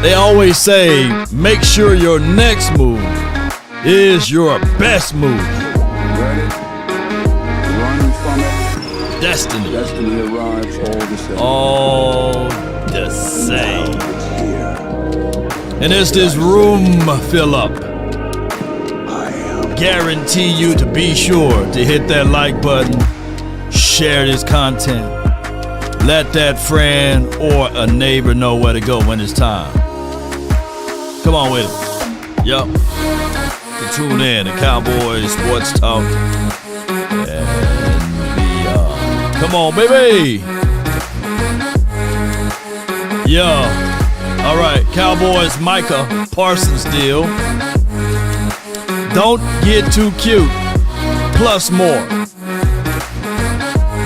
They always say, make sure your next move is your best move. Ready? Run from it. Destiny. Destiny arrives all the same. And as this room fill up, guarantee you to be sure to hit that like button, share this content, let that friend or a neighbor know where to go when it's time. Come on with it. Yup. To tune in to Cowboys Sports Talk and beyond. Come on, baby. Yeah. All right. Cowboys Micah Parsons deal. Don't get too cute. Plus more.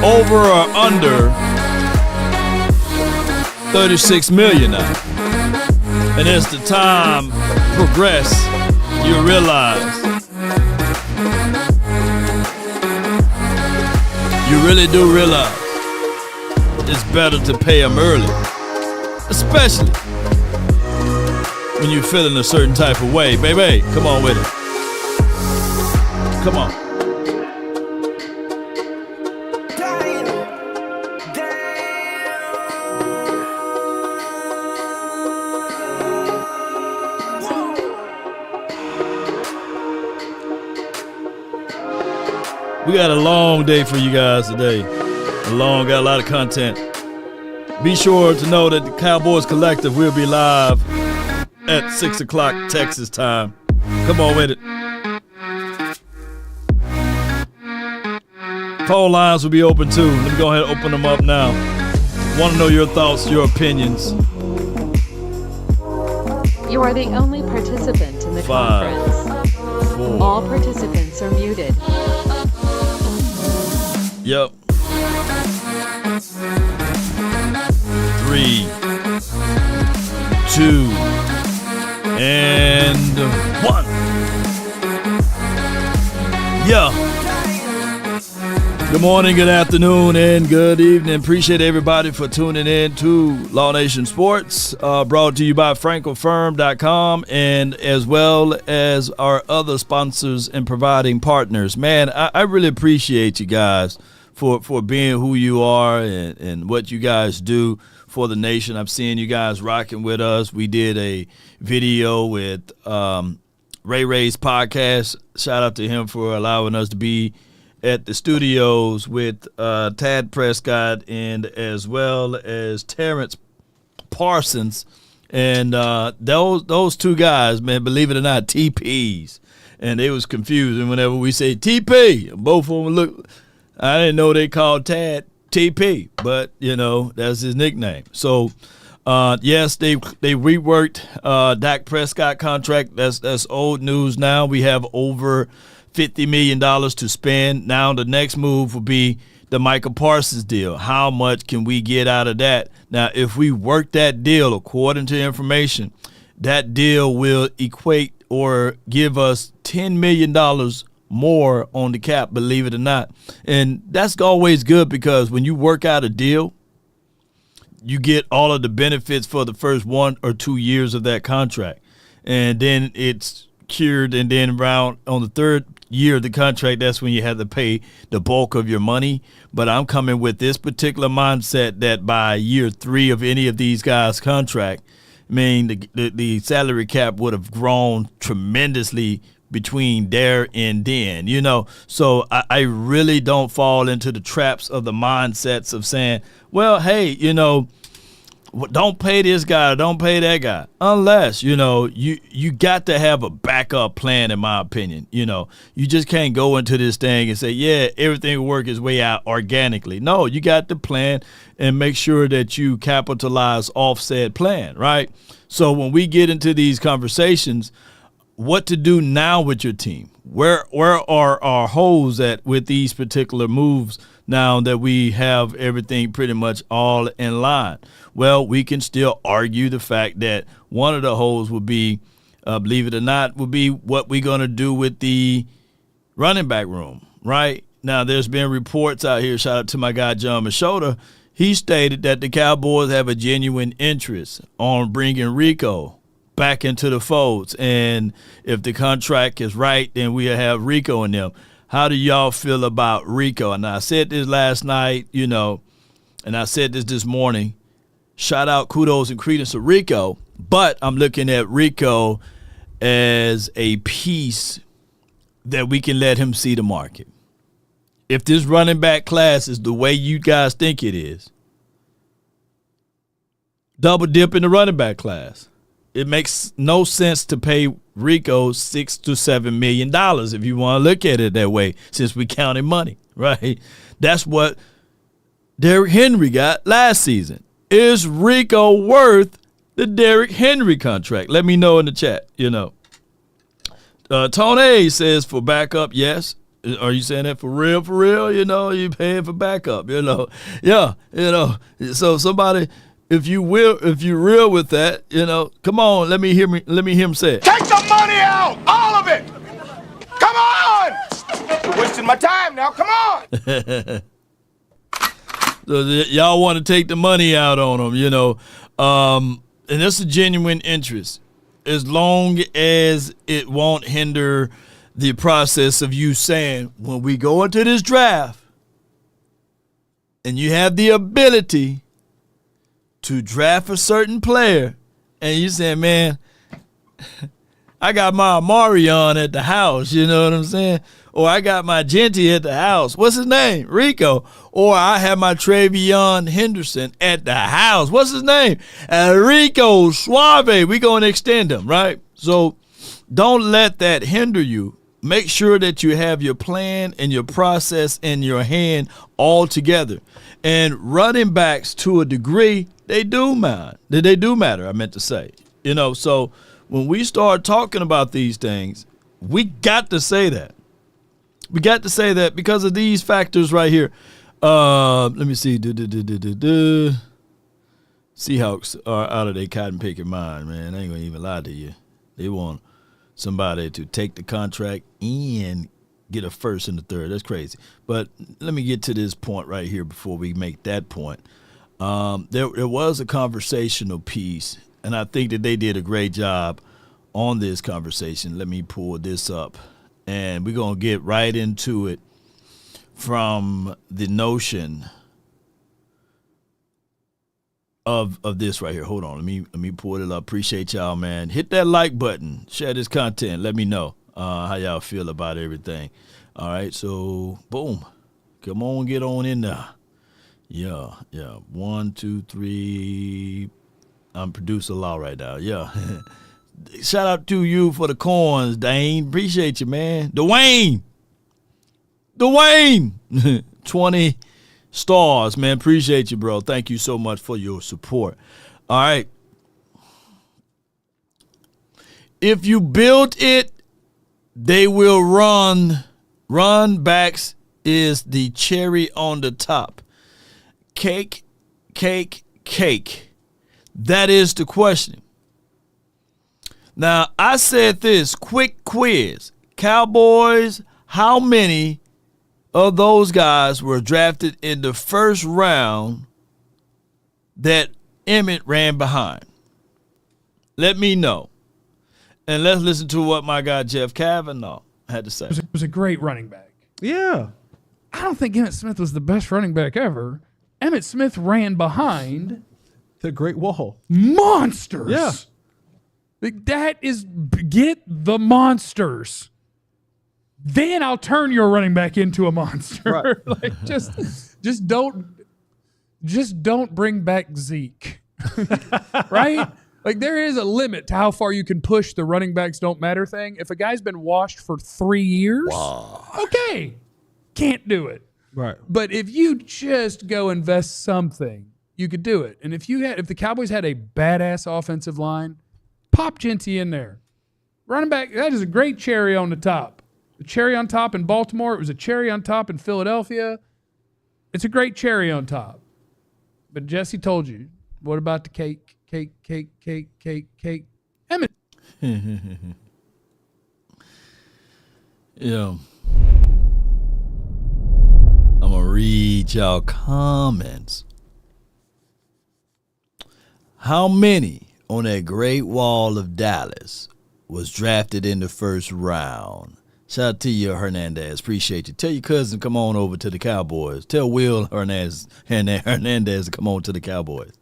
Over or under 36 million now. And as the time progress, you realize you really do realize it's better to pay them early, especially when you're feeling a certain type of way. Baby, come on with it. Come on. We got a long day for you guys today. Got a lot of content. Be sure to know that the Cowboys Collective will be live at 6 o'clock Texas time. Come on with it. Phone lines will be open too. Let me go ahead and open them up now. Want to know your thoughts, your opinions. You are the only participant in the 5, conference. 4. All participants are muted. Yep. 3, 2, and 1. Yeah. Good morning, good afternoon, and good evening. Appreciate everybody for tuning in to Law Nation Sports, brought to you by FrenkelFirm.com, and as well as our other sponsors and providing partners. Man, I really appreciate you guys for being who you are and what you guys do for the nation. I'm seeing you guys rocking with us. We did a video with Ray Ray's podcast. Shout out to him for allowing us to be at the studios with Tad Prescott and as well as Terrence Parsons. And those two guys, man, believe it or not, TPs. And they was confused. And whenever we say TP, both of them look, I didn't know they called Tad TP, but, you know, that's his nickname. So, yes, they reworked Dak Prescott contract. That's old news now. We have over $50 million to spend. Now the next move will be the Micah Parsons deal. How much can we get out of that? Now, if we work that deal, according to information, that deal will equate or give us $10 million more on the cap, believe it or not. And that's always good because when you work out a deal, you get all of the benefits for the first 1 or 2 years of that contract. And then it's cured, and then around on the third year of the contract, that's when you have to pay the bulk of your money. But I'm coming with this particular mindset that by year 3 of any of these guys' contract, I mean, the salary cap would have grown tremendously between there and then, you know. So I really don't fall into the traps of the mindsets of saying, well, hey, you know, don't pay this guy, don't pay that guy, unless, you know, you got to have a backup plan, in my opinion. You know, you just can't go into this thing and say, yeah, everything will work its way out organically. No, you got to plan and make sure that you capitalize off said plan, right? So when we get into these conversations, what to do now with your team? Where are our holes at with these particular moves now that we have everything pretty much all in line? Well, we can still argue the fact that one of the holes would be, believe it or not, would be what we're going to do with the running back room, right? Now, there's been reports out here, shout out to my guy John Machota. he stated that the Cowboys have a genuine interest on bringing Rico back into the folds. And if the contract is right, then we'll have Rico in them. How do y'all feel about Rico? And I said this last night, and I said this morning. Shout out, kudos, and credence to Rico. But I'm looking at Rico as a piece that we can let him see the market. If this running back class is the way you guys think it is, double dip in the running back class. It makes no sense to pay Rico $6 to $7 million if you want to look at it that way, since we counted money, right? That's what Derrick Henry got last season. Is Rico worth the Derrick Henry contract? Let me know in the chat, Tony says for backup, yes. Are you saying that for real? For real? You paying for backup, Yeah, So somebody, if you're real with that, come on, let me hear him say it. Take the money out, all of it. Come on. You're wasting my time now. Come on. So y'all want to take the money out on them, and that's a genuine interest, as long as it won't hinder the process of you saying, when we go into this draft and you have the ability to draft a certain player and you saying, man, I got my Amarion at the house, you know what I'm saying? Or I got my Genty at the house. What's his name? Rico. Or I have my Travion Henderson at the house. What's his name? Rico Suave. We going to extend him, right? So don't let that hinder you. Make sure that you have your plan and your process in your hand all together. And running backs, to a degree, they do matter. They do matter, I meant to say. So when we start talking about these things, we got to say that. We got to say that because of these factors right here. Let me see. Seahawks are out of their cotton picking mind, man. I ain't going to even lie to you. They want somebody to take the contract and get a first and a third. That's crazy. But let me get to this point right here before we make that point. There was a conversational piece, and I think that they did a great job on this conversation. Let me pull this up, and we're going to get right into it from the notion of this right here. Hold on. Let me pull it up. Appreciate y'all, man. Hit that like button. Share this content. Let me know how y'all feel about everything. All right, so boom. Come on, get on in there. Yeah. 1, 2, 3. I'm producer law right now. Yeah. Shout out to you for the coins, Dane. Appreciate you, man. Dwayne. 20 stars, man. Appreciate you, bro. Thank you so much for your support. All right. If you build it, they will run. Run backs is the cherry on the top. Cake. That is the question. Now, I said this, quick quiz. Cowboys, how many of those guys were drafted in the first round that Emmett ran behind? Let me know. And let's listen to what my guy Jeff Kavanaugh had to say. It was a great running back. Yeah. I don't think Emmitt Smith was the best running back ever. Emmitt Smith ran behind The Great Wall. monsters. Yeah. Like, that is, get the monsters. Then I'll turn your running back into a monster. Right. Like, just don't bring back Zeke. Right? Like, there is a limit to how far you can push the running backs don't matter thing. If a guy's been washed for 3 years, okay, can't do it. Right. But if you just go invest something, you could do it. And if the Cowboys had a badass offensive line, pop Genty in there. Running back, that is a great cherry on the top. A cherry on top in Baltimore. It was a cherry on top in Philadelphia. It's a great cherry on top. But Jesse told you, what about the cake? Cake. Emmett. Yeah. I'm going to read y'all comments How many on that Great Wall of Dallas was drafted in the first round? Shout out to you, Hernandez. Appreciate you. Tell your cousin to come on over to the Cowboys. Tell Will Hernandez to come on to the Cowboys.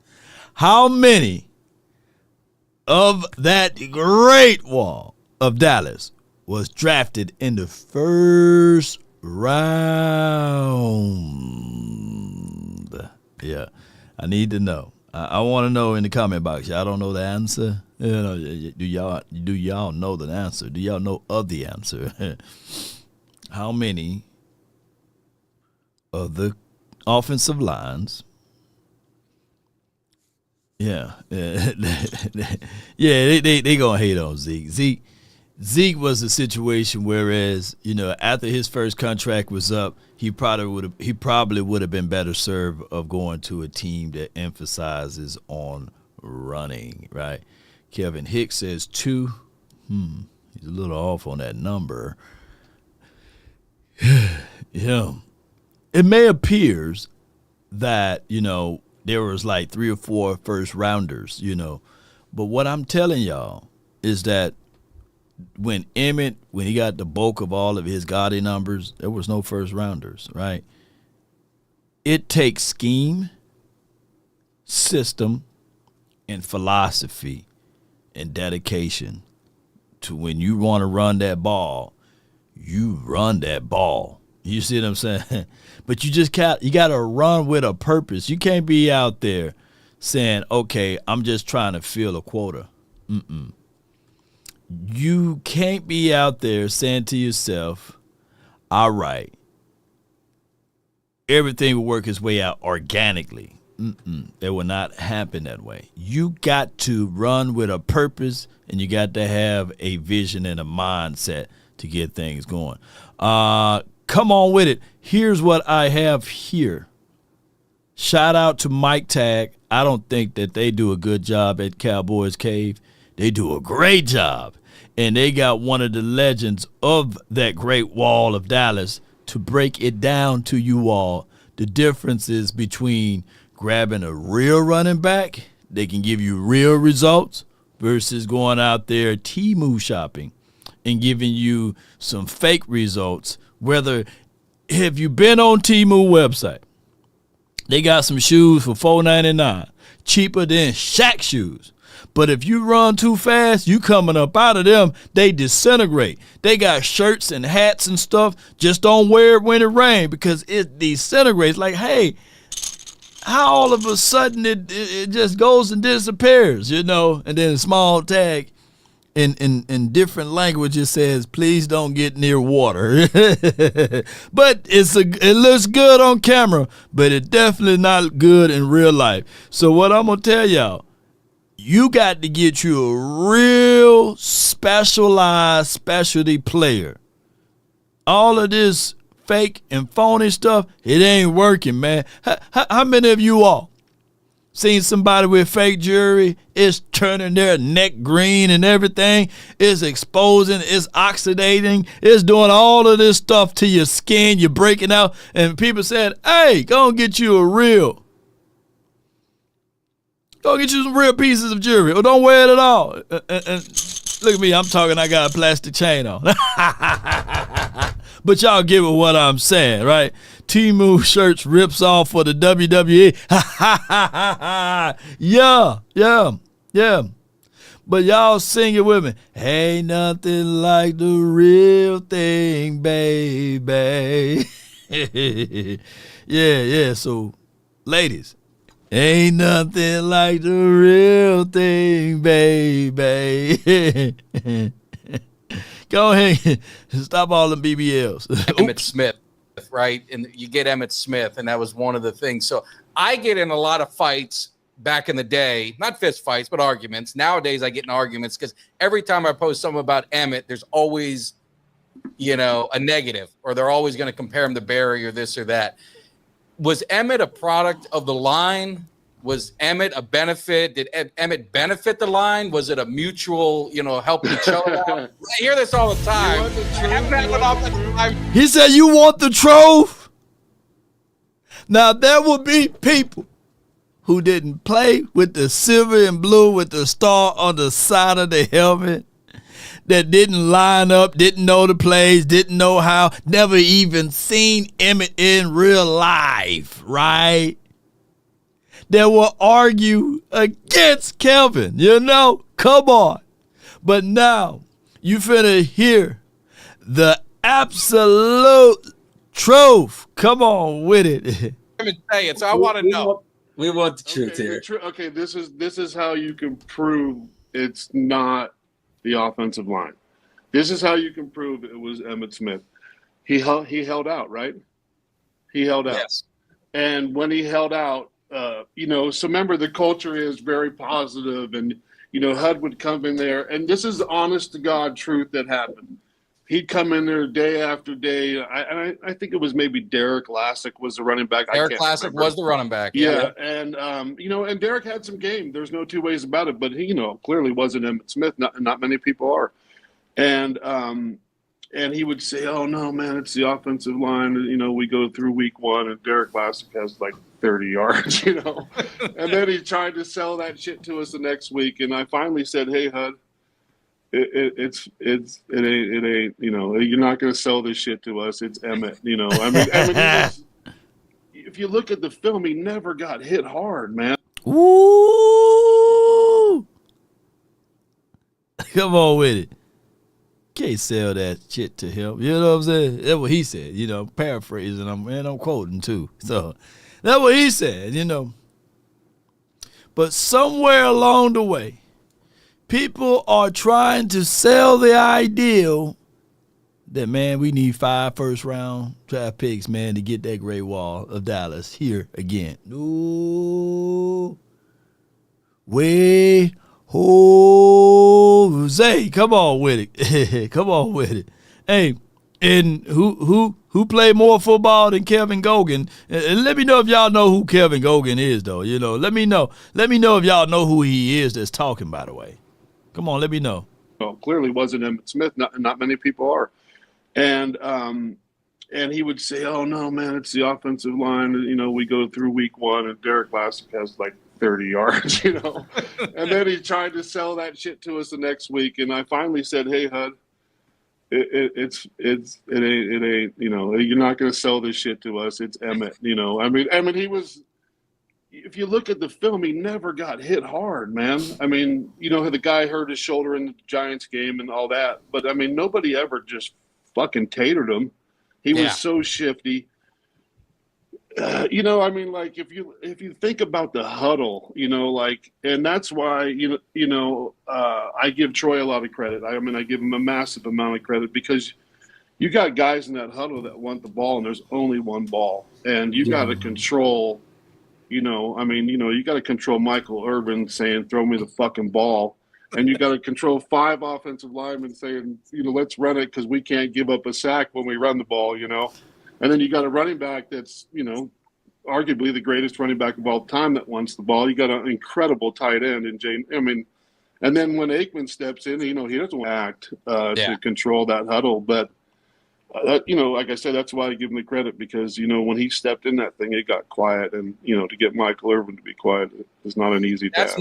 How many of that Great Wall of Dallas was drafted in the first round? Yeah, I need to know. I want to know in the comment box. Y'all don't know the answer? You know, do y'all know the answer? Do y'all know of the answer? How many of the offensive lines? Yeah, yeah, they gonna hate on Zeke. Zeke was a situation whereas, you know, after his first contract was up, he probably would have been better served of going to a team that emphasizes on running, right? Kevin Hicks says 2. He's a little off on that number. Yeah. It may appears that, you know, there was like 3 or 4 first rounders, you know. But what I'm telling y'all is that when Emmett, when he got the bulk of all of his gaudy numbers, there was no first rounders, right? It takes scheme, system, and philosophy and dedication to when you want to run that ball, you run that ball. You see what I'm saying? But you got to run with a purpose. You can't be out there saying, okay, I'm just trying to fill a quota. You can't be out there saying to yourself, all right, everything will work its way out organically. It will not happen that way. You got to run with a purpose, and you got to have a vision and a mindset to get things going. Come on with it. Here's what I have here. Shout out to Mike Tag. I don't think that they do a good job at Cowboys Cave. They do a great job. And they got one of the legends of that Great Wall of Dallas to break it down to you all. The differences between grabbing a real running back, they can give you real results, versus going out there Temu shopping and giving you some fake results. Whether, have you been on Temu website? They got some shoes for $4.99, cheaper than Shaq shoes. But if you run too fast, you coming up out of them, they disintegrate. They got shirts and hats and stuff. Just don't wear it when it rains because it disintegrates. Like, hey, how all of a sudden it just goes and disappears, you know? And then a small tag in different languages says, please don't get near water. But it looks good on camera, but it's definitely not good in real life. So what I'm going to tell y'all, you got to get you a real specialized specialty player. All of this fake and phony stuff, it ain't working, man. How many of you all seen somebody with fake jewelry? It's turning their neck green and everything. It's exposing, it's oxidating, it's doing all of this stuff to your skin. You're breaking out. And people said, hey, go and get you a real. Go get you some real pieces of jewelry, or don't wear it at all. And look at me, I'm talking, I got a plastic chain on. But y'all get what I'm saying, right? Temu shirts rips off for the WWE. Yeah. But y'all sing it with me. Ain't nothing like the real thing, baby. Yeah. So, ladies, ain't nothing like the real thing, baby. Go ahead. Stop all the BBLs. Emmett Smith, right? And you get Emmett Smith, and that was one of the things. So I get in a lot of fights back in the day, not fist fights, but arguments. Nowadays, I get in arguments because every time I post something about Emmett, there's always, a negative, or they're always going to compare him to Barry or this or that. Was Emmett a product of the line? Was Emmett a benefit? Did Emmett benefit the line? Was it a mutual, help each other out? I hear this all the time. He said, you want the truth? Now, there will be people who didn't play with the silver and blue with the star on the side of the helmet, that didn't line up, didn't know the plays, didn't know how, never even seen Emmett in real life, right? That will argue against Kelvin, Come on. But now you finna hear the absolute truth. Come on with it. Let me say it, so I want to know. We want the truth here. Okay, this is how you can prove it's not the offensive line. This is how you can prove it was Emmitt Smith. He held out, right? He held out. Yes. And when he held out, so remember the culture is very positive, and HUD would come in there, and this is honest to God truth that happened. He'd come in there day after day. I think it was maybe Derek Lassick was the running back. Derek Lassick was the running back. Yeah. And and Derek had some game. There's no two ways about it. But he, clearly wasn't Emmitt Smith. Not many people are. And he would say, "Oh no, man, it's the offensive line. We go through week one, and Derek Lassick has like 30 yards. And then he tried to sell that shit to us the next week. And I finally said, "Hey, HUD. It ain't you're not going to sell this shit to us. It's Emmett, if you look at the film, he never got hit hard, man. Ooh, come on with it. Can't sell that shit to him. You know what I'm saying? That's what he said. Paraphrasing. I'm quoting too. So that's what he said. But somewhere along the way, people are trying to sell the ideal that, man, we need 5 first-round draft picks, man, to get that Great Wall of Dallas here again. Ooh. Way Jose. Come on with it. Come on with it. Hey, and who played more football than Kevin Gogan? And let me know if y'all know who Kevin Gogan is, though. Let me know. Let me know if y'all know who he is that's talking, by the way. Come on, let me know. Well, clearly wasn't Emmitt Smith. Not many people are. And he would say, "Oh no, man, it's the offensive line. We go through week one, and Derek Lassick has like 30 yards. And then he tried to sell that shit to us the next week. And I finally said, "Hey, HUD, it ain't. You're not going to sell this shit to us. It's Emmett. He was." If you look at the film, he never got hit hard, man. The guy hurt his shoulder in the Giants game and all that. But, nobody ever just fucking tatered him. He was so shifty. If you think about the huddle, and that's why, I give Troy a lot of credit. I give him a massive amount of credit because you got guys in that huddle that want the ball, and there's only one ball. And you got to control – you got to control Michael Irvin saying, "Throw me the fucking ball." And you got to control 5 offensive linemen saying, "Let's run it because we can't give up a sack when we run the ball," And then you got a running back that's, arguably the greatest running back of all time that wants the ball. You got an incredible tight end in Jane. And then when Aikman steps in, he doesn't act to control that huddle. But, like I said, that's why I give him the credit because, when he stepped in that thing, it got quiet. And, to get Michael Irvin to be quiet is not an easy task.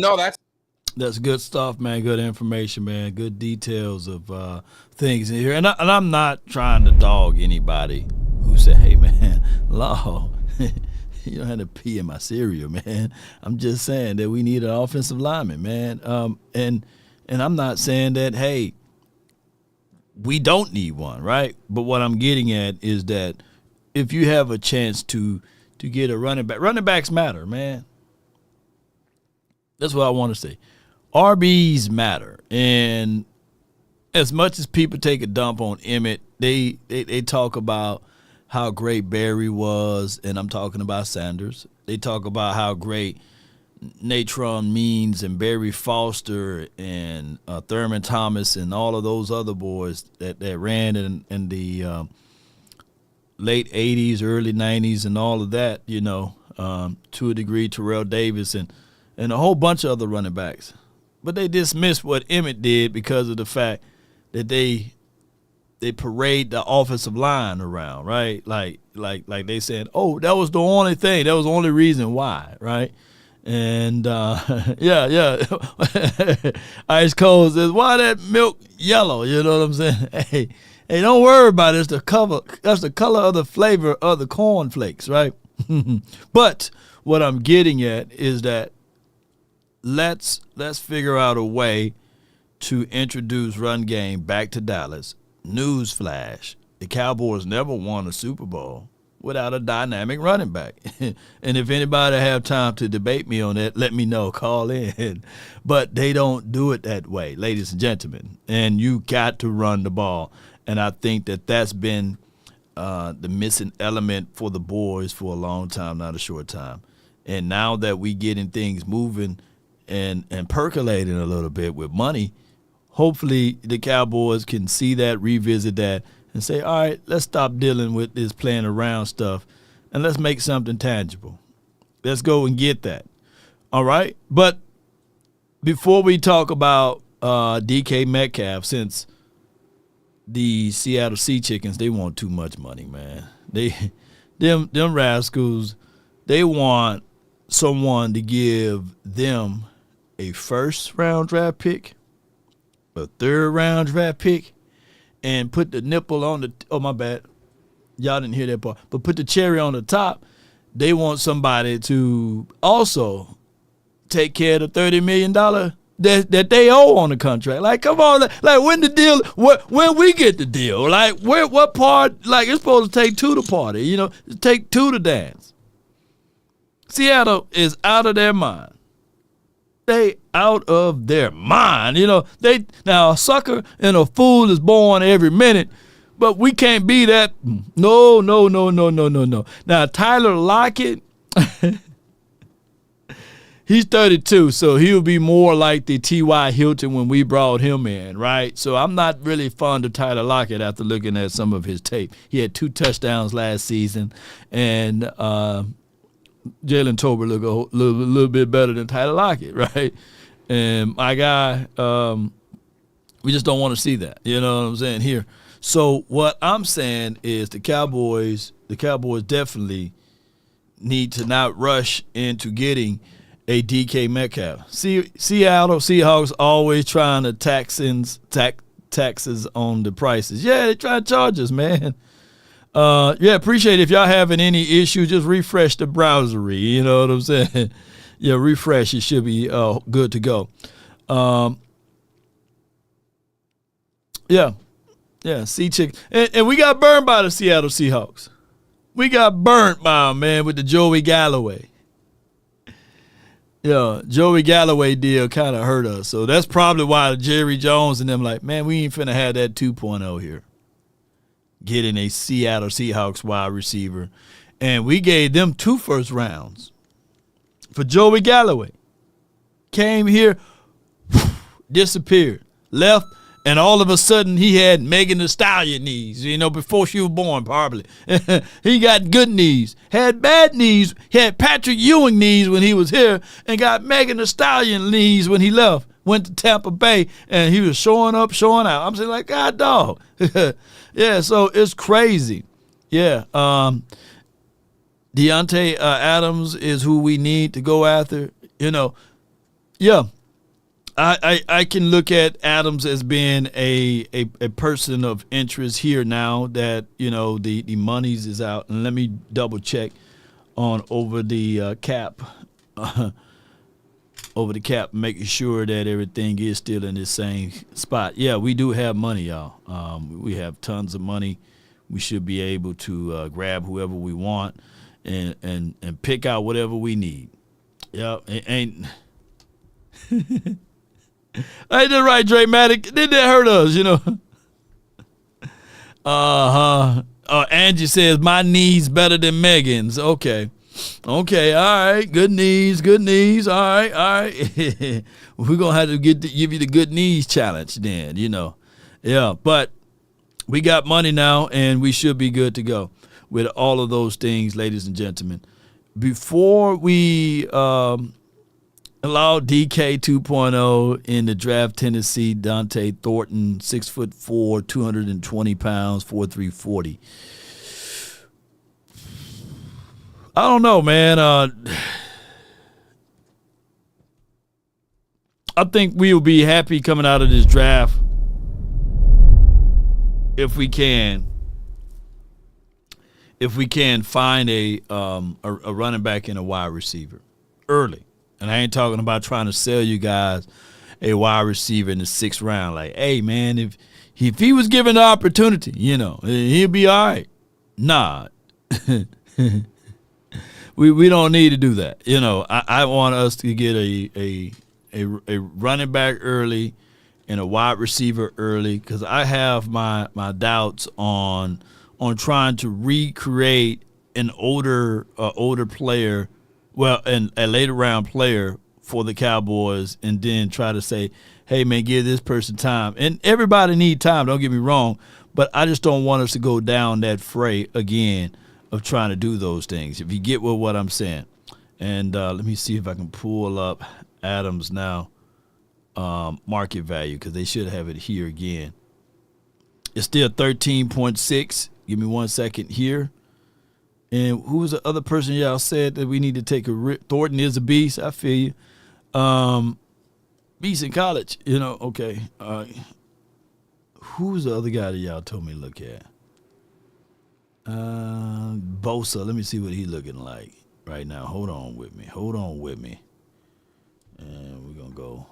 That's good stuff, man. Good information, man. Good details of things in here. And I'm not trying to dog anybody who say, "Hey, man, Law, you don't have to pee in my cereal, man." I'm just saying that we need an offensive lineman, man. And I'm not saying that, hey, we don't need one, right? But what I'm getting at is that if you have a chance to get a running backs matter, man. That's what I want to say. RBs matter. And as much as people take a dump on Emmett, they talk about how great Barry was, and I'm talking about Sanders. They talk about how great Natron Means and Barry Foster and Thurman Thomas and all of those other boys that ran in the late 80s, early 90s and all of that, to a degree, Terrell Davis and a whole bunch of other running backs. But they dismissed what Emmett did because of the fact that they parade the offensive line around, right? Like they said, "Oh, that was the only thing. That was the only reason why," right? And yeah. Ice Cold says, "Why that milk yellow?" You know what I'm saying? Hey, don't worry about it. It's the cover. That's the color of the flavor of the cornflakes, right? But what I'm getting at is that let's figure out a way to introduce run game back to Dallas. Newsflash: the Cowboys never won a Super Bowl without a dynamic running back. And if anybody have time to debate me on that, let me know. Call in. But they don't do it that way, ladies and gentlemen. And you got to run the ball. And I think that that's been the missing element for the boys for a long time, not a short time. And now that we getting things moving and percolating a little bit with money, hopefully the Cowboys can see that, revisit that, and say, all right, let's stop dealing with this playing around stuff and let's make something tangible. Let's go and get that. All right? But before we talk about DK Metcalf, since the Seattle Sea Chickens, they want too much money, man. Them rascals, they want someone to give them a first-round draft pick, a third-round draft pick, and put the nipple on the – oh, my bad. Y'all didn't hear that part. But put the cherry on the top. They want somebody to also take care of the $30 million that they owe on the contract. Like, come on. Like, when the deal – when we get the deal? Like, what part – like, it's supposed to take two to party, you know, take two to dance. Seattle is out of their mind. They out of their mind. You know, now a sucker and a fool is born every minute, but we can't be that. No. Now, Tyler Lockett, he's 32, so he'll be more like the T.Y. Hilton when we brought him in, right? So I'm not really fond of Tyler Lockett after looking at some of his tape. He had 2 touchdowns last season, and Jalen Tolbert look a little bit better than Tyler Lockett, right? And my guy, we just don't want to see that. You know what I'm saying here? So what I'm saying is the Cowboys definitely need to not rush into getting a DK Metcalf. Seattle Seahawks always trying to taxes on the prices. Yeah, they try to charge us, man. Appreciate it. If y'all having any issues, just refresh the browsery. You know what I'm saying? Yeah, refresh. It should be good to go. Sea Chick. And we got burned by the Seattle Seahawks. We got burnt by them, man, with the Joey Galloway. Yeah, Joey Galloway deal kind of hurt us. So that's probably why Jerry Jones and them like, man, we ain't finna have that 2.0 here. Getting a Seattle Seahawks wide receiver. And we gave them 2 first rounds for Joey Galloway. Came here, disappeared, left, and all of a sudden he had Megan Thee Stallion knees, you know, before she was born, probably. He got good knees, had bad knees, had Patrick Ewing knees when he was here, and got Megan Thee Stallion knees when he left. Went to Tampa Bay, and he was showing up, showing out. I'm saying, like, God, dog. Yeah, so it's crazy. Yeah, Deontay Adams is who we need to go after. You know, yeah, I can look at Adams as being a person of interest here now that, you know, the monies is out. And let me double check on over the cap. Over the cap, making sure that everything is still in the same spot. Yeah, we do have money, y'all. We have tons of money. We should be able to grab whoever we want and pick out whatever we need. Yeah, ain't ain't that right, Dre Matic? Didn't that hurt us, you know? Angie says my knees better than Megan's. Okay, all right. Good knees. All right. We're gonna have to give you the good knees challenge then, you know. Yeah, but we got money now, and we should be good to go with all of those things, ladies and gentlemen. Before we allow DK 2.0 in the draft, Tennessee, Dante Thornton, 6'4", 220 pounds, 4'3", 40. I don't know, man. I think we will be happy coming out of this draft if we can find a running back and a wide receiver early. And I ain't talking about trying to sell you guys a wide receiver in the 6th round. Like, hey, man, if he was given the opportunity, he'll be all right. Nah. we don't need to do that. I want us to get a running back early and a wide receiver early, because I have my doubts on trying to recreate an older player, and a later round player for the Cowboys, and then try to say, hey, man, give this person time. And everybody need time, don't get me wrong, but I just don't want us to go down that fray again of trying to do those things, if you get what I'm saying. And let me see if I can pull up Adams now, market value, because they should have it here again. It's still 13.6. Give me 1 second here. And who was the other person y'all said that we need to take a Thornton is a beast? I feel you. Beast in college, okay. Who's the other guy that y'all told me to look at? Bosa. Let me see what he's looking like right now. Hold on with me. And we're going to go.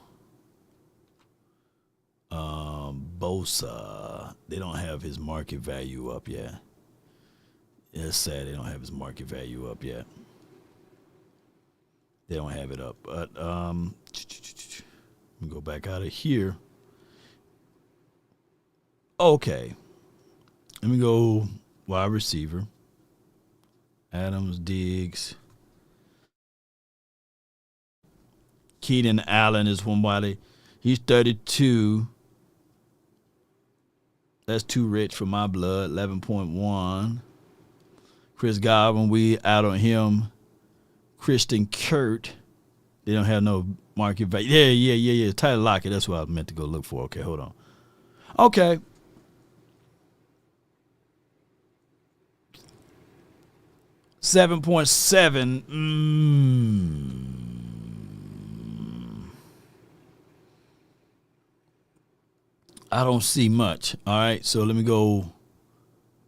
Bosa. They don't have his market value up yet. It's sad they don't have his market value up yet. They don't have it up. But let me go back out of here. Okay. Let me go wide receiver. Adams, Diggs. Keenan Allen is one body. He's 32. That's too rich for my blood. 11.1. Chris Godwin, we out on him. Christian Kurt. They don't have no market value. Yeah. Tyler Lockett. That's what I meant to go look for. Okay, hold on. Okay. 7.7. I don't see much. All right, so let me go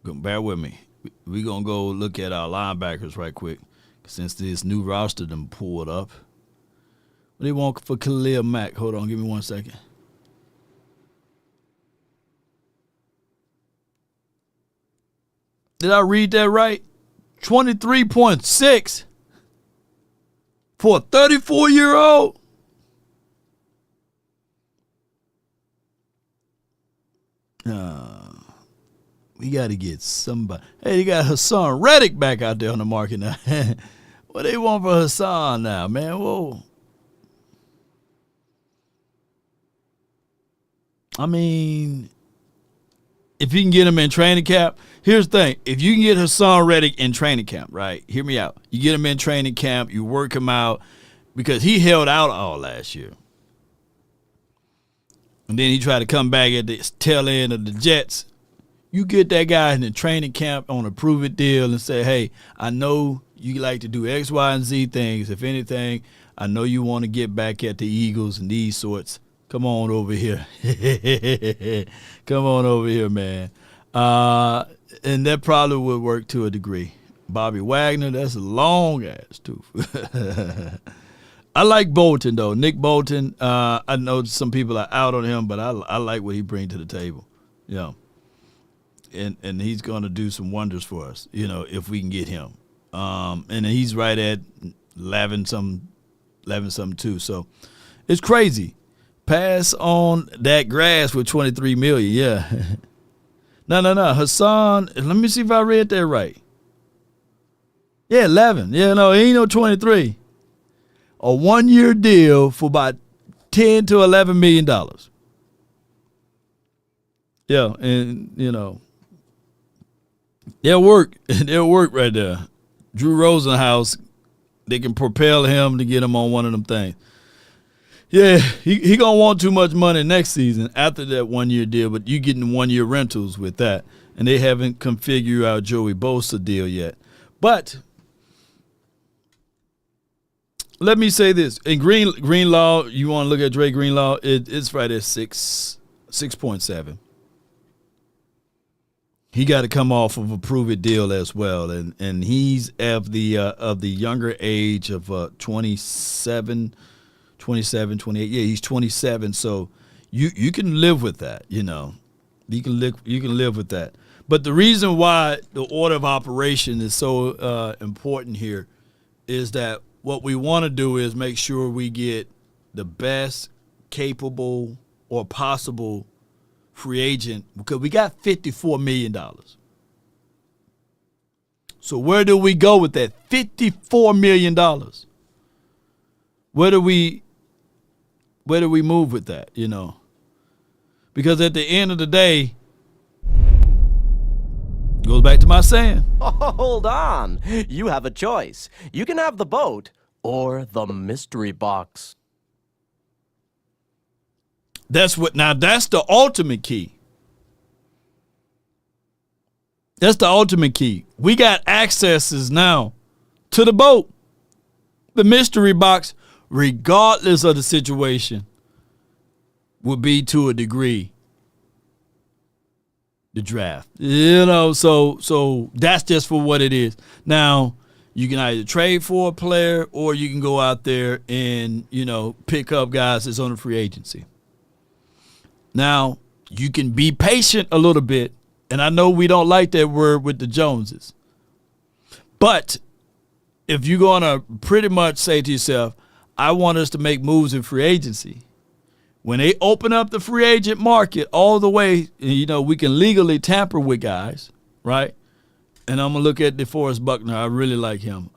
bear with me. We're going to go look at our linebackers right quick, since this new roster done pulled up. What do you want for Khalil Mack? Hold on, give me 1 second. Did I read that right? 23.6 for a 34-year-old? We got to get somebody. Hey, you got Hassan Reddick back out there on the market now. What they want for Hassan now, man? Whoa. I mean, if you can get him in training camp, here's the thing. If you can get Hassan Reddick in training camp, right, hear me out. You get him in training camp, you work him out, because he held out all last year. And then he tried to come back at the tail end of the Jets. You get that guy in the training camp on a prove-it deal and say, hey, I know you like to do X, Y, and Z things. If anything, I know you want to get back at the Eagles and these sorts. Come on over here. Come on over here, man. And that probably would work to a degree. Bobby Wagner, that's a long ass tooth. I like Bolton, though. Nick Bolton, I know some people are out on him, but I like what he brings to the table. Yeah. And he's going to do some wonders for us, if we can get him. And he's right at 11 something too. So it's crazy. Pass on that grass with $23 million. Yeah. No. Hassan, let me see if I read that right. Yeah, 11. Yeah, no, it ain't no 23. A 1-year deal for about $10 to $11 million. Yeah, and they'll work. They'll work right there. Drew Rosenhaus, they can propel him to get him on one of them things. Yeah, he gonna want too much money next season after that 1-year deal, but you getting 1-year rentals with that, and they haven't configured out Joey Bosa deal yet. But let me say this. In Greenlaw, you want to look at Dre Greenlaw, it's right at 6.7. He got to come off of a prove-it deal as well, and he's of the younger age of 27, 28. Yeah, he's 27, so you can live with that, you know. You can live with that. But the reason why the order of operation is so important here is that what we want to do is make sure we get the best capable or possible free agent, because we got $54 million. So where do we go with that $54 million? Where do we move with that, you know? Because at the end of the day, it goes back to my saying. Hold on. You have a choice. You can have the boat or the mystery box. That's the ultimate key. That's the ultimate key. We got accesses now to the boat. The mystery box, regardless of the situation, will be to a degree the draft. You know, so that's just for what it is. Now, you can either trade for a player or you can go out there and, you know, pick up guys that's on the free agency. Now, you can be patient a little bit, and I know we don't like that word with the Joneses. But if you're going to pretty much say to yourself, I want us to make moves in free agency, when they open up the free agent market all the way, you know, we can legally tamper with guys, right? And I'm going to look at DeForest Buckner. I really like him.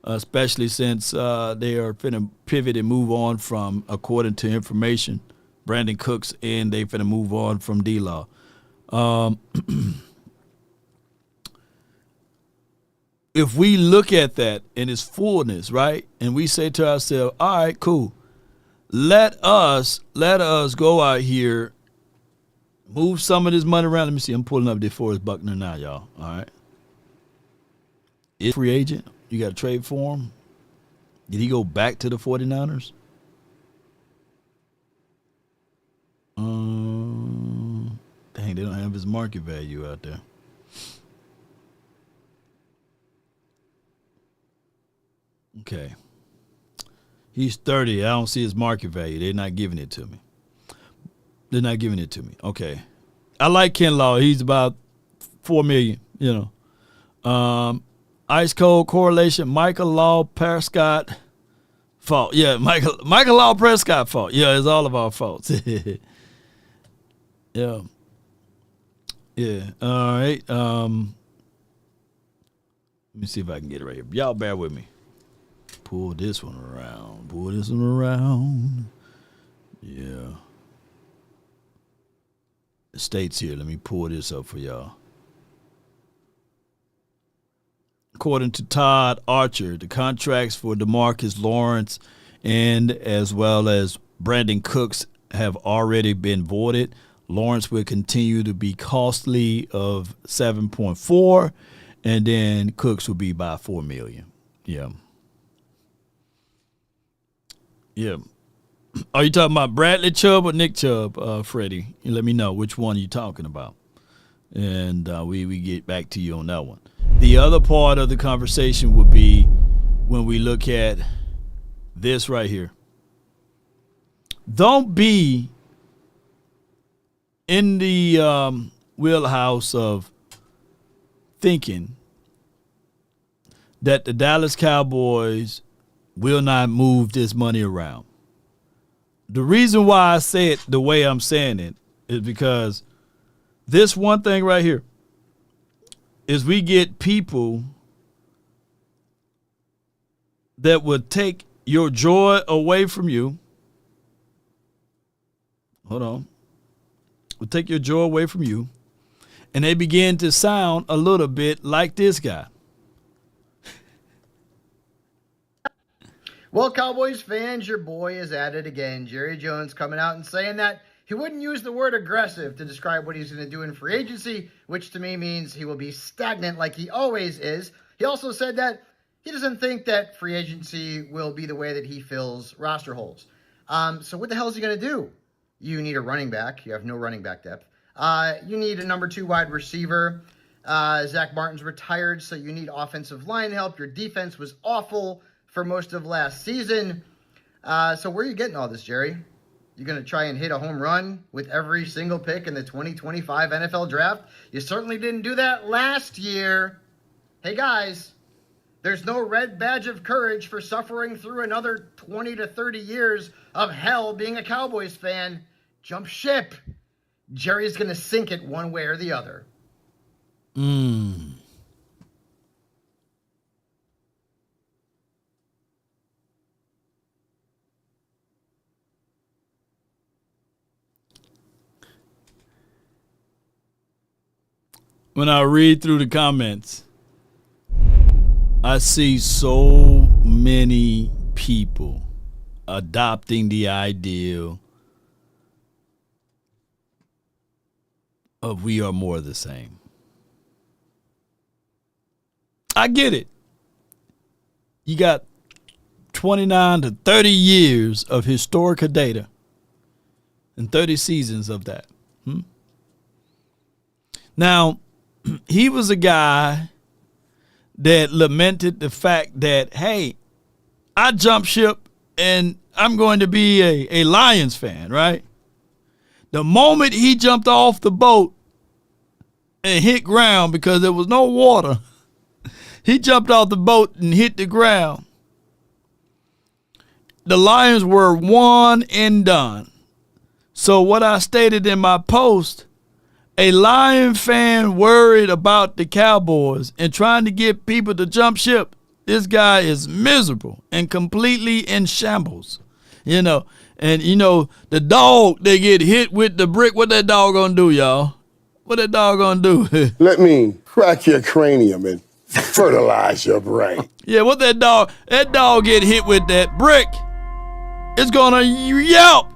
Especially since they are finna pivot and move on from, according to information, Brandon Cooks, and they finna move on from D-Law. If we look at that in its fullness, right, and we say to ourselves, all right, cool, let us go out here, move some of this money around. Let me see. I'm pulling up DeForest Buckner now, y'all. All right. Is free agent. You got to trade for him. Did he go back to the 49ers? Dang, they don't have his market value out there. Okay. He's 30. I don't see his market value. They're not giving it to me. Okay. I like Ken Law. He's about $4 million, you know. Ice cold correlation. Micah Law Prescott fault. Yeah, Micah Law Prescott fault. Yeah, it's all of our faults. Yeah. Yeah. All right. Let me see if I can get it right here. Y'all bear with me. Pull this one around. Yeah. The state's here. Let me pull this up for y'all. According to Todd Archer, the contracts for DeMarcus Lawrence and as well as Brandon Cooks have already been voided. Lawrence will continue to be costly of 7.4, and then Cooks will be by $4 million. Yeah. Yeah. Are you talking about Bradley Chubb or Nick Chubb, Freddie? You let me know which one you're talking about. And we get back to you on that one. The other part of the conversation would be when we look at this right here. Don't be in the wheelhouse of thinking that the Dallas Cowboys will not move this money around. The reason why I say it the way I'm saying it is because this one thing right here is we get people that would take your joy away from you. Hold on. Will take your joy away from you. And they begin to sound a little bit like this guy. Well, Cowboys fans, your boy is at it again. Jerry Jones coming out and saying that he wouldn't use the word aggressive to describe what he's going to do in free agency, which to me means he will be stagnant like he always is. He also said that he doesn't think that free agency will be the way that he fills roster holes. So what the hell is he going to do? You need a running back. You have no running back depth. You need a number 2 wide receiver. Zach Martin's retired, so you need offensive line help. Your defense was awful for most of last season. So where are you getting all this, Jerry? You're going to try and hit a home run with every single pick in the 2025 NFL draft? You certainly didn't do that last year. Hey, guys, there's no red badge of courage for suffering through another 20 to 30 years of hell being a Cowboys fan. Jump ship. Jerry's going to sink it one way or the other. When I read through the comments, I see so many people adopting the ideal of we are more the same. I get it. You got 29 to 30 years of historical data and 30 seasons of that. Now, he was a guy that lamented the fact that, hey, I jumped ship and I'm going to be a Lions fan, right? The moment he jumped off the boat and hit ground because there was no water, he jumped off the boat and hit the ground. The Lions were one and done. So what I stated in my post, a Lion fan worried about the Cowboys and trying to get people to jump ship, this guy is miserable and completely in shambles. You know, and you know, the dog, they get hit with the brick. What that dog gonna do, y'all? What that dog gonna do? Let me crack your cranium and fertilize your brain. Yeah, what that dog get hit with that brick, it's gonna yelp.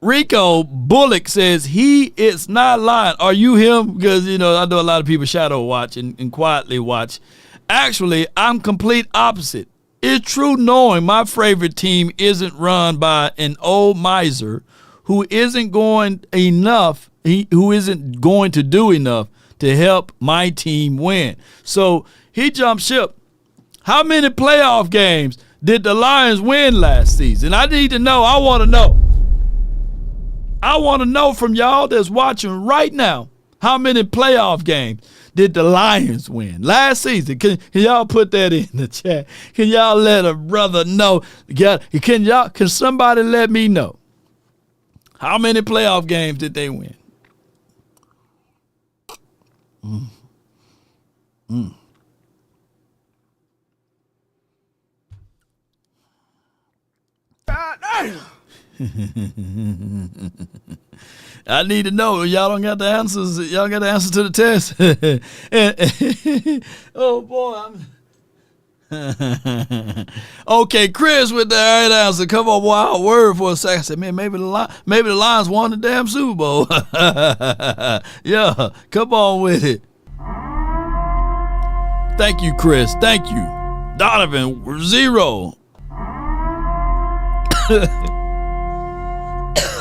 Rico Bullock says he is not lying. Are you him? Because, you know, I know a lot of people shadow watch and quietly watch. Actually, I'm complete opposite. It's true knowing my favorite team isn't run by an old miser who isn't going to do enough to help my team win. So he jumped ship. How many playoff games did the Lions win last season? I need to know. I want to know. I want to know from y'all that's watching right now, how many playoff games did the Lions win last season? Can y'all put that in the chat? Can y'all let a brother know? Can somebody let me know? How many playoff games did they win? I need to know. Y'all don't got the answers. Y'all got the answers to the test. Oh boy, okay, Chris with the right answer. Come on, wild word for a second. I said, man, maybe the Lions won the damn Super Bowl. Yeah, come on with it. Thank you, Chris. Thank you, Donovan. 0.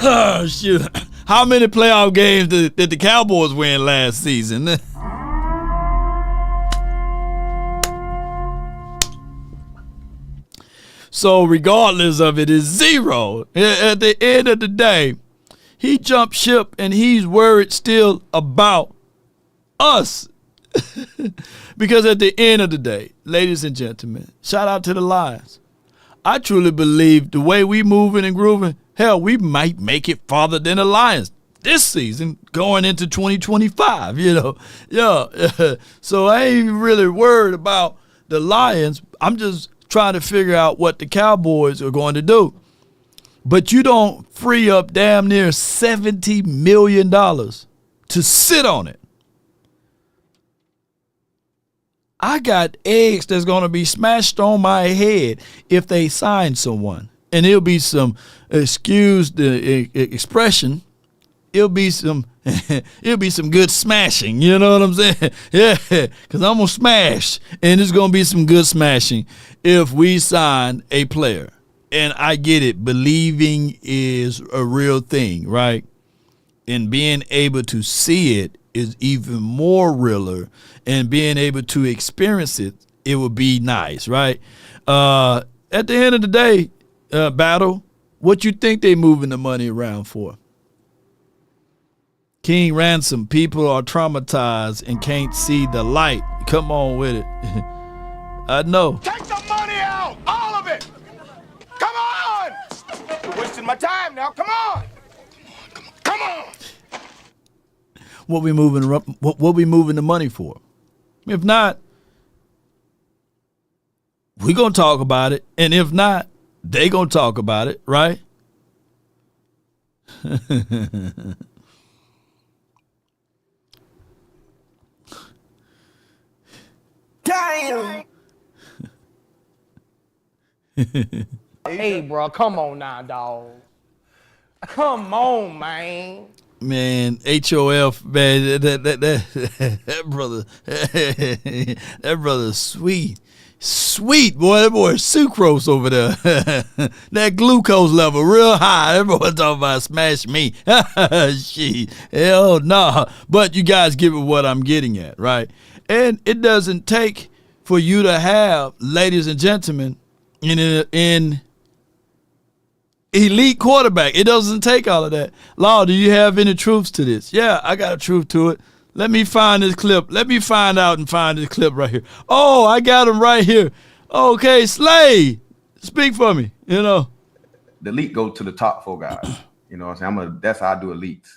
Oh, shoot. How many playoff games did the Cowboys win last season? So regardless of it, is 0. At the end of the day, he jumped ship and he's worried still about us. Because at the end of the day, ladies and gentlemen, shout out to the Lions. I truly believe the way we moving and grooving, hell, we might make it farther than the Lions this season going into 2025, you know. Yeah. So I ain't really worried about the Lions. I'm just trying to figure out what the Cowboys are going to do. But you don't free up damn near $70 million to sit on it. I got eggs that's going to be smashed on my head if they sign someone. And it'll be some, excuse the expression, it'll be some good smashing. You know what I'm saying? Yeah, because I'm gonna smash, and it's gonna be some good smashing if we sign a player. And I get it. Believing is a real thing, right? And being able to see it is even more realer, and being able to experience it, it would be nice, right? At the end of the day, Battle, what you think they moving the money around for? King Ransom, people are traumatized and can't see the light. Come on with it. I know. Take the money out, all of it. Come on. You're wasting my time now. Come on. Come on. What we moving the money for? If not, we gonna talk about it, and if not, they gonna talk about it, right? Damn. Hey, bro, come on now, dog. Come on, man. Man, HOF, man, that brother, that brother's sweet. Sweet, boy. That boy is sucrose over there. That glucose level real high. Everyone talking about smash me. Shit. Hell no. But you guys give it what I'm getting at, right? And it doesn't take for you to have, ladies and gentlemen, in elite quarterback. It doesn't take all of that. Law, do you have any truths to this? Yeah, I got a truth to it. Let me find this clip. Let me find out and find this clip right here. Oh, I got him right here. Okay, Slay, speak for me. You know, the elite go to the top 4 guys. You know what I'm saying? That's how I do elites.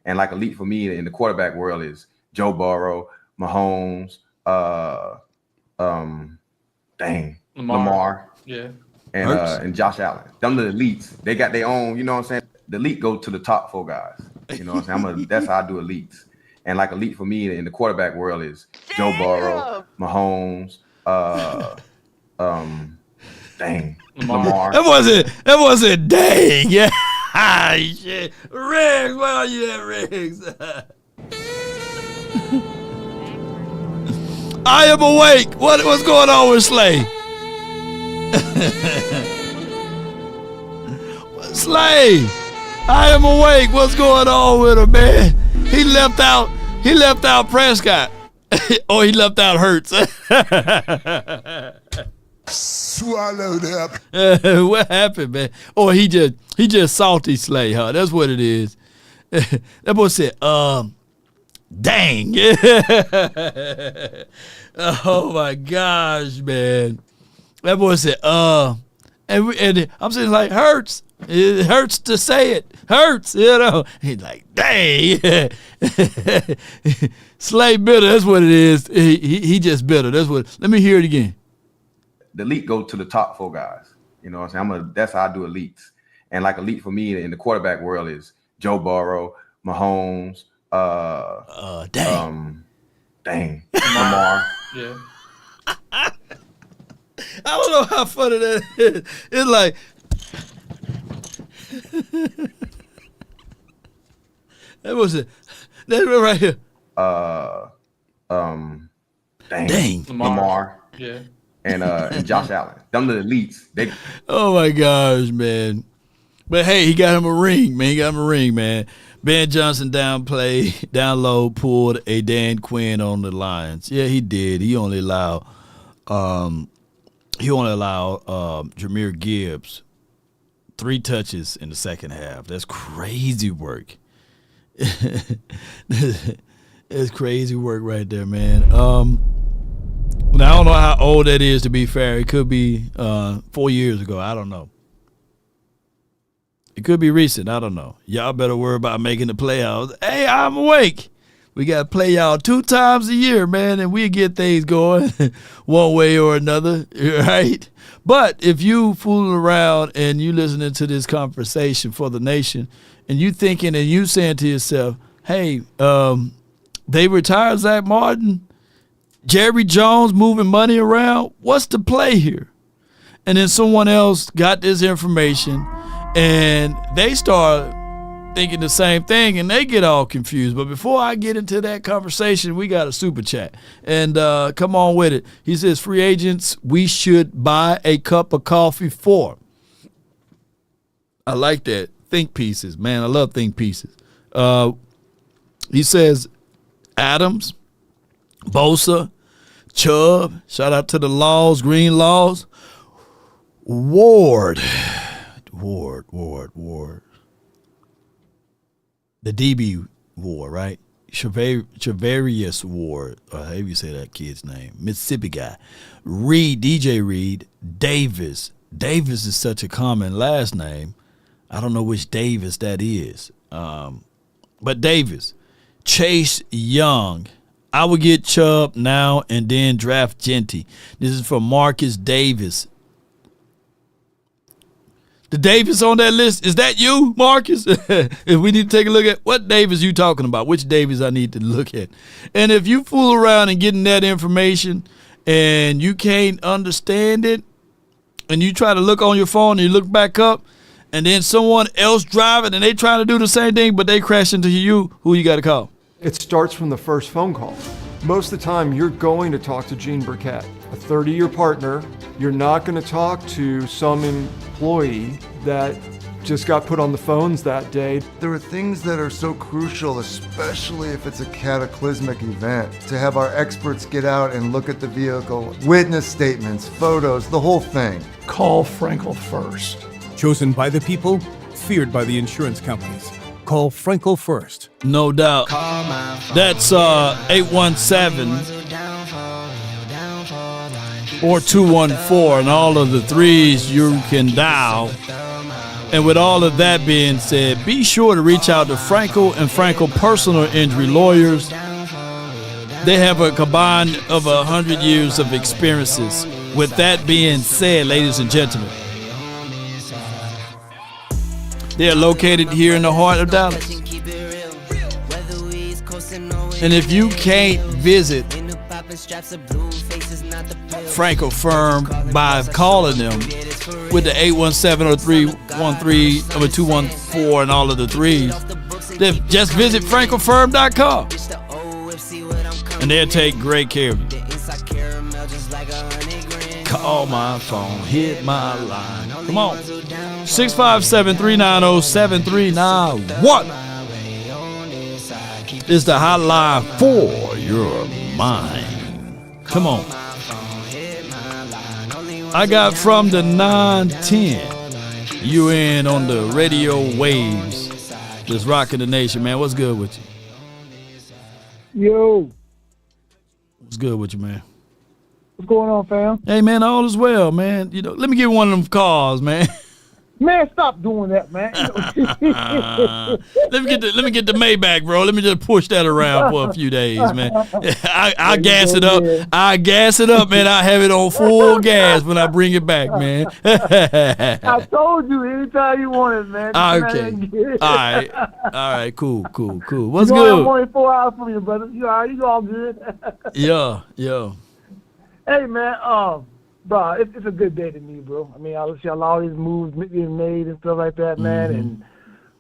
And like elite for me in the quarterback world is Joe Burrow, Mahomes, Lamar. Yeah. And Josh Allen. Them the elites. They got their own, you know what I'm saying? The elite go to the top 4 guys. You know what I'm saying? That's how I do elites. And like elite for me in the quarterback world is Joe Burrow, Mahomes, Lamar. That wasn't dang. Yeah. Shit. Riggs, where are you at, Riggs? I am awake. What's going on with Slay? Slay, I am awake. What's going on with him, man? He left out Prescott. Or he left out Hurts. Swallow that. What happened, man? Or he just salty Slay, huh? That's what it is. That boy said, dang. Oh my gosh, man. That boy said, and I'm saying like, Hurts. It hurts to say it. Hurts, you know. He's like, dang. Slay bitter, that's what it is. He just bitter. That's what. Let me hear it again. The elite go to the top 4 guys. You know what I'm saying? That's how I do elites. And like elite for me in the quarterback world is Joe Burrow, Mahomes, Lamar. Yeah. I don't know how funny that is. It's like that was it. That right here. Lamar. Yeah. And Josh Allen. Them the elites. Oh my gosh, man. But hey, he got him a ring, man. Ben Johnson down low, pulled a Dan Quinn on the Lions. Yeah, he did. He only allowed Jahmyr Gibbs 3 touches in the second half. That's crazy work. That's crazy work right there, man. Now, I don't know how old that is, to be fair. It could be 4 years ago. I don't know. It could be recent. I don't know. Y'all better worry about making the playoffs. Hey, I'm awake. We got to play y'all 2 times a year, man, and we get things going one way or another, right? But if you fooling around and you listening to this conversation for the nation and you thinking and you saying to yourself, hey, they retired Zach Martin, Jerry Jones moving money around, what's the play here? And then someone else got this information and they start thinking the same thing, and they get all confused. But before I get into that conversation, we got a super chat. And come on with it. He says, free agents we should buy a cup of coffee for. I like that. Think pieces, man. I love think pieces. He says, Adams, Bosa, Chubb, shout out to the Laws, Green Laws, Ward. The DB Ward, right? Travarius Ward, or however you say that kid's name, Mississippi guy. Reed, DJ Reed, Davis. Davis is such a common last name. I don't know which Davis that is. But Davis. Chase Young. I would get Chubb now and then draft Genty. This is from Marcus Davis. The Davis on that list, is that you, Marcus? If we need to take a look at what Davis you talking about, which Davis I need to look at. And if you fool around and getting that information and you can't understand it and you try to look on your phone and you look back up and then someone else driving and they trying to do the same thing but they crash into you, who you got to call? It starts from the first phone call. Most of the time, you're going to talk to Gene Burkett, a 30-year partner. You're not going to talk to some employee that just got put on the phones that day. There are things that are so crucial, especially if it's a cataclysmic event, to have our experts get out and look at the vehicle, witness statements, photos, the whole thing. Call Frenkel first. Chosen by the people, feared by the insurance companies. Call Frenkel first. No doubt. That's 817 or 214, and all of the threes you can dial. And with all of that being said, be sure to reach out to Frenkel and Frenkel Personal Injury Lawyers. They have a combined of 100 years of experiences. With that being said, ladies and gentlemen, they are located here in the heart of Dallas. And if you can't visit Frenkel Firm by calling them with the 817 or 313 or 214 and all of the threes, then just visit FrenkelFirm.com and they'll take great care of you. Call my phone, hit my line. Come on. 657-390-7391 is the hotline for your mind. Come on. I got from the 910. You in on the radio waves. Just rocking the nation, man. What's good with you? Yo. What's good with you, man? What's going on, fam? Hey, man, all is well, man. You know, let me get one of them calls, man. Man, stop doing that, man. Let me get the Maybach, bro. Let me just push that around for a few days, man. I gas it up. I gas it up, man. I have it on full gas when I bring it back, man. I told you anytime you want it, man. Okay. All right. Cool. What's you good? I'm only 4 hours from you, brother. You all right? You all good? Yeah. Hey, man. Bro, it's a good day to me, bro. I mean, I see all these moves being made and stuff like that, man, and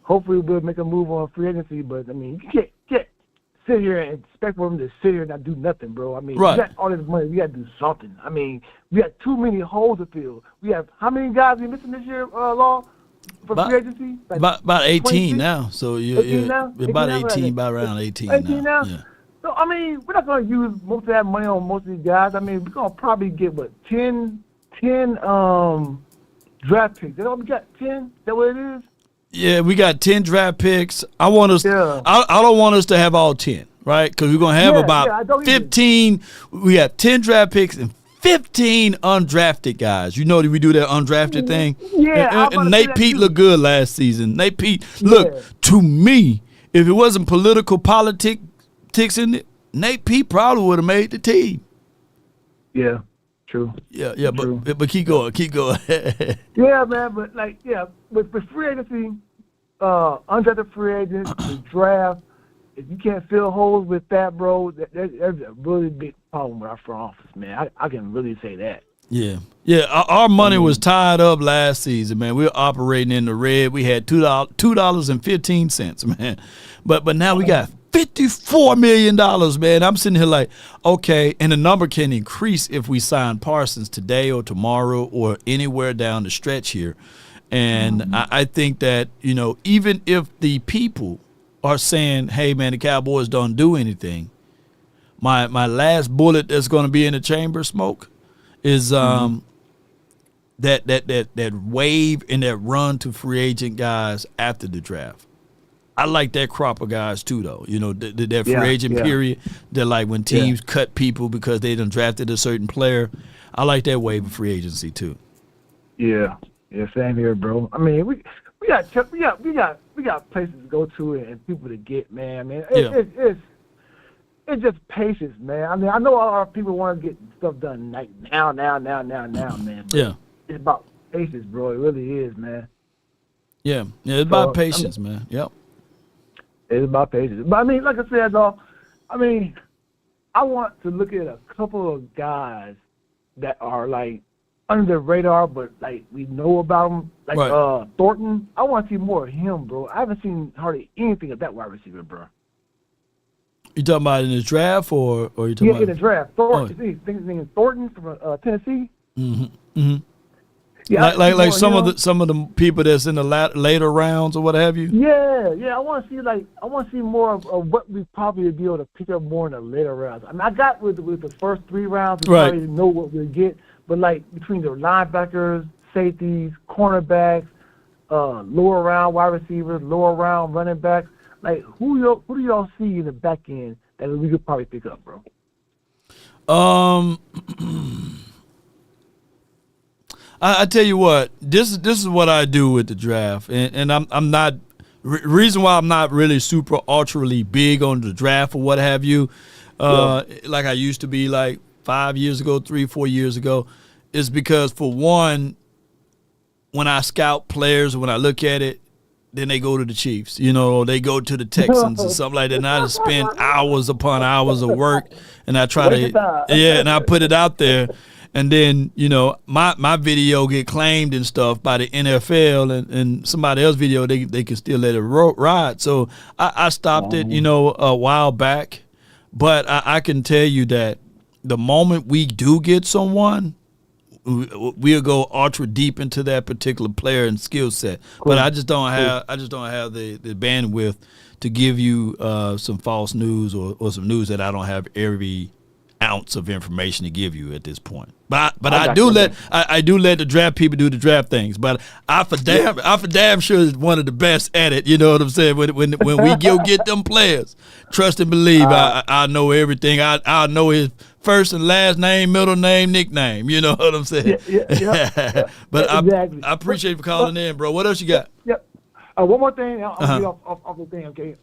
hopefully we'll make a move on free agency. But I mean, you can't sit here and expect for them to sit here and not do nothing, bro. I mean, right. We got all this money, we got to do something. I mean, we got too many holes to fill. We have how many guys we missing this year, Law, for free agency? Like about 18 26? now. So you're about 18, about around 18 now. Yeah. So, I mean, we're not going to use most of that money on most of these guys. I mean, we're going to probably get, 10 draft picks. Is that what we got, 10? Is that what it is? Yeah, we got 10 draft picks. I want us. Yeah. I don't want us to have all 10, right? Because we're going to have about 15. We have 10 draft picks and 15 undrafted guys. You know that we do that undrafted thing? Yeah. And Nate Pete looked good last season. Nate Pete, look, to me, if it wasn't politics in it, Nate Pete probably would have made the team. Yeah, true. Yeah, but keep going. Yeah, man, but with free agency, undrafted free agents, the draft, if you can't fill holes with that, bro, there's a really big problem with our front office, man. I can really say that. Yeah. Yeah, our money was tied up last season, man. We were operating in the red. We had $2.15, man. But now we got $54 million, man. I'm sitting here like, okay, and the number can increase if we sign Parsons today or tomorrow or anywhere down the stretch here. And I think that, even if the people are saying, hey, man, the Cowboys don't do anything, my last bullet that's going to be in the chamber, Smoke, is that wave and that run to free agent guys after the draft. I like that crop of guys too, though. That free agent period. That like when teams cut people because they done drafted a certain player. I like that wave of free agency too. Yeah, same here, bro. I mean, we got places to go to and people to get, man. It's just patience, man. I mean, I know our people want to get stuff done like now, man. But it's about patience, bro. It really is, man. Yeah, it's about patience, man. Yep. It's about patience. But, I mean, like I said, though, I want to look at a couple of guys that are, like, under the radar, but, like, we know about them. Like, Thornton. I want to see more of him, bro. I haven't seen hardly anything of that wide receiver, bro. You talking about in the draft or you talking about? In the draft. Thornton. Thinking Thornton from Tennessee. Mm-hmm. Yeah, like some of the people that's in the later rounds or what have you. Yeah. I want to see more of what we probably be able to pick up more in the later rounds. I mean, I got with the first 3 rounds, we probably know what we'll get. But like between the linebackers, safeties, cornerbacks, lower round wide receivers, lower round running backs, like who do y'all see in the back end that we could probably pick up, bro? I tell you what, this is what I do with the draft, and I'm not reason why I'm not really super ultra big on the draft or what have you, like I used to be like 5 years ago, 3-4 years ago, is because for one, when I scout players, when I look at it, then they go to the Chiefs, they go to the Texans or something like that. And I just spend hours upon hours of work, and I try and I put it out there. And then, my video get claimed and stuff by the NFL and somebody else's video, they can still let it ride. So I stopped it, a while back. But I can tell you that the moment we do get someone, we'll go ultra deep into that particular player and skill set. Cool. But I just don't have the bandwidth to give you some false news or some news that I don't have every ounce of information to give you at this point. But I do let the draft people do the draft things. But I for damn sure is one of the best at it. You know what I'm saying? When we get them players, trust and believe. I know everything. I know his first and last name, middle name, nickname. You know what I'm saying? Yeah. But exactly. I appreciate you for calling in, bro. What else you got? Yep. One more thing. I'll get off the thing. Okay.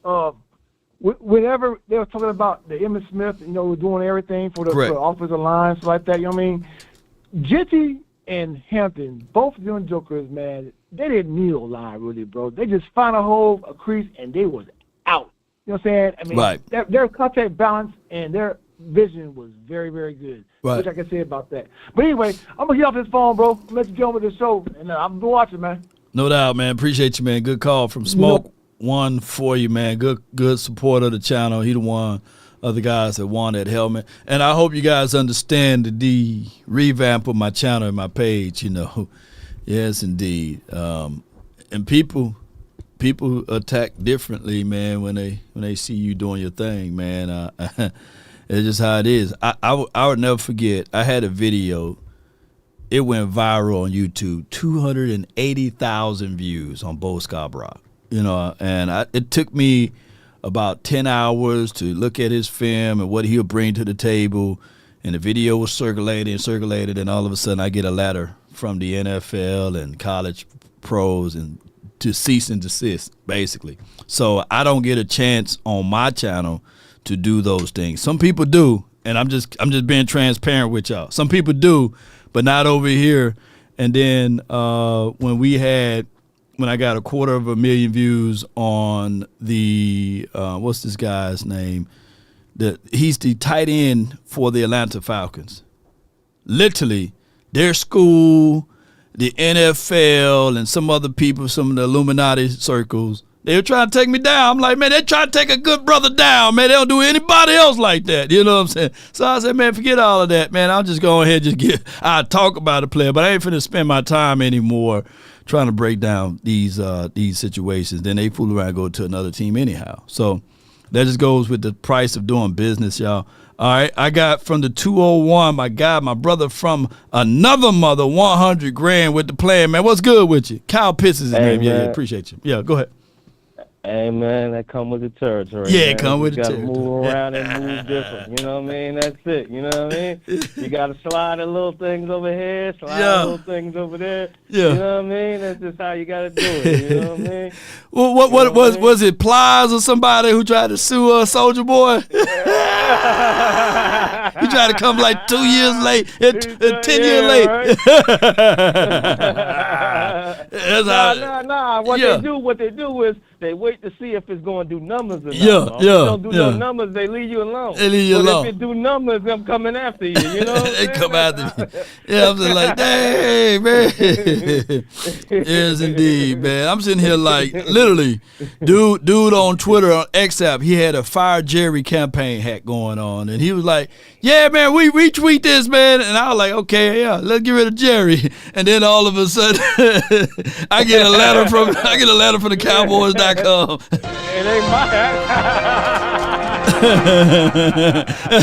Whenever they were talking about the Emmitt Smith, we're doing everything for the offensive line, stuff like that. You know what I mean? Genty and Hampton, both of them jokers, man, they didn't need a line really, bro. They just found a hole, a crease, and they was out. You know what I'm saying? I mean, their contact balance and their vision was very, very good. Which I can say about that. But anyway, I'm gonna get off this phone, bro. Let's get on with the show, and I'm gonna watch it, man. No doubt, man. Appreciate you, man. Good call from Smoke. One for you, man. Good support of the channel. He the one of the guys that won that helmet. And I hope you guys understand the revamp of my channel and my page, Yes, indeed. And people attack differently, man, when they see you doing your thing, man. It's just how it is. I would never forget. I had a video. It went viral on YouTube. 280,000 views on Bo Scarborough. And it took me about 10 hours to look at his film and what he'll bring to the table. And the video was circulated, and all of a sudden I get a letter from the NFL and college pros and to cease and desist, basically. So I don't get a chance on my channel to do those things. Some people do, and I'm just being transparent with y'all. Some people do, but not over here. And then when I got 250,000 views on the what's this guy's name? He's the tight end for the Atlanta Falcons. Literally their school, the NFL, and some other people, some of the Illuminati circles, they were trying to take me down. I'm like, man, they trying to take a good brother down, man. They don't do anybody else like that. You know what I'm saying? So I said, man, forget all of that, man. I'll just go ahead and I'll talk about a player, but I ain't finna spend my time anymore trying to break down these situations. Then they fool around and go to another team anyhow. So that just goes with the price of doing business, y'all. All right, I got from the 201, my brother from another mother, 100 grand with the plan, man. What's good with you? Kyle Pitts is his name. Yeah, appreciate you. Yeah, go ahead. Hey, man, that come with the territory. Yeah, man. come with the territory. You got to move around and move different. You know what I mean? That's it. You know what I mean? You got to slide the little things over here, slide the little things over there. Yeah. You know what I mean? That's just how you got to do it. You know what I mean? Well, what was it Plies or somebody who tried to sue Soldier Boy? He tried to come like 2 years late, 10 years late. Right? Nah. What they do is they wait to see if it's going to do numbers or not. If it don't do no numbers, they leave you alone. If it do numbers, them coming after you. You know what I'm They come after me. Yeah, I'm just like, dang, man. Yes, indeed, man. I'm sitting here like, literally, dude on Twitter, on X app, he had a Fire Jerry campaign hat going on. And he was like, yeah, man, we retweet this, man. And I was like, okay, yeah, let's get rid of Jerry. And then all of a sudden, I get a letter from the Cowboys.com. It ain't my hat.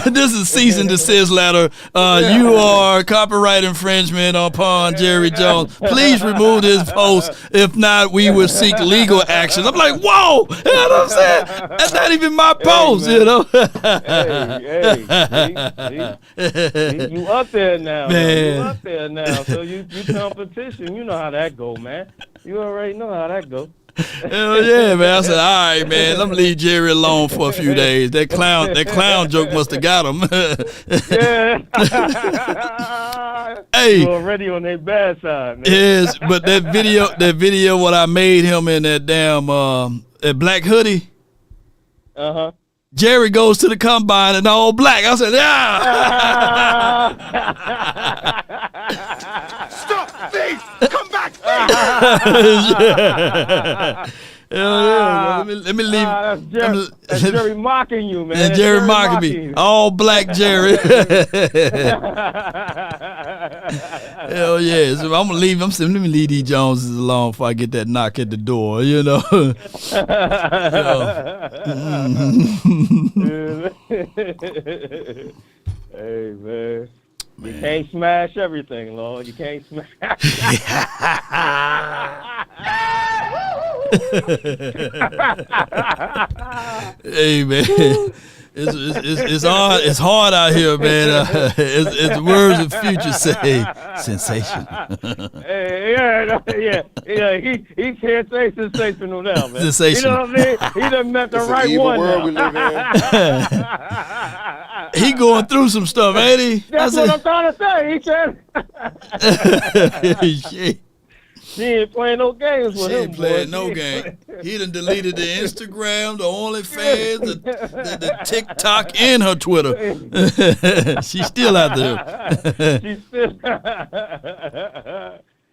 This is cease and desist letter. You are copyright infringement upon Jerry Jones. Please remove this post. If not, we will seek legal action. I'm like, whoa! You know what I'm saying? That's not even my post, man. you know? See, you up there now. Man. You up there now. So you competition. You know how that go, man. You already know how that go. Hell yeah, man. I said, all right, man, let me leave Jerry alone for a few days. That clown joke must have got him. Yeah. Hey. You're already on their bad side, man. Yes, but that video what I made him in that damn that black hoodie. Uh-huh. Jerry goes to the combine in all black. I said, Stop, please! Come back, Let me leave. That's Jerry mocking you, man. And Jerry mocking me. All black Jerry. Hell yeah. So I'm gonna leave. I'm saying, let me leave these Joneses alone before I get that knock at the door, you know. Hey, man. You can't smash everything, Lord. You can't smash. Hey, man. It's hard out here, man. It's words of future say sensational. He can't say sensational now, man. Sensational. You know what I mean? He done met the right one now. He going through some stuff, ain't he? That's what I'm trying to say. He said. She ain't playing no games with him. She ain't playing no game. He done deleted the Instagram, the OnlyFans, the TikTok, and her Twitter. She's still out there. She's still.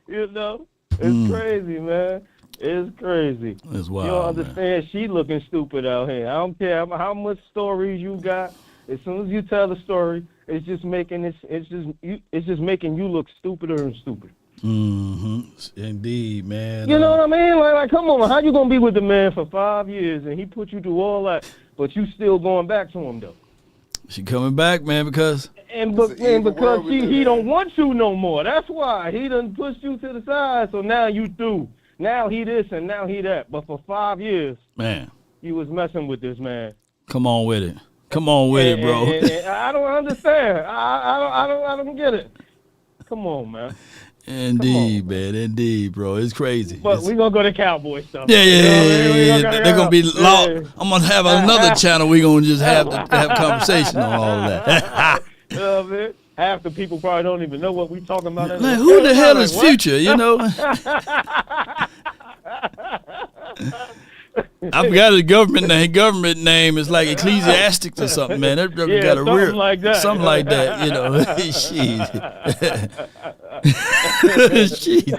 You know, it's crazy, man. It's crazy. It's wild. You don't understand? Man. She looking stupid out here. I don't care how much stories you got. As soon as you tell the story, it's just making making you look stupider and stupider. Mm-hmm. Indeed, man. You know what I mean? Like, come on, how you gonna be with the man for 5 years and he put you through all that, but you still going back to him though? She coming back, man, because because he don't want you no more. That's why he done pushed you to the side. So now you through. Now he this and now he that. But for 5 years, man, you was messing with this man. Come on with it. Come on with it, bro. And I don't understand. I don't get it. Come on, man. Indeed, man. Indeed, bro. It's crazy. But we're going to go to Cowboy stuff. Yeah. They're going to be long. I'm going to have another channel. We're going to just have conversation on all of that. You know what I mean? Half the people probably don't even know what we're talking about. Like, who the hell is Future, you know? I forgot his government name. Government name is like Ecclesiastics or something, man. That got a something like that. Something like that, you know. Shit.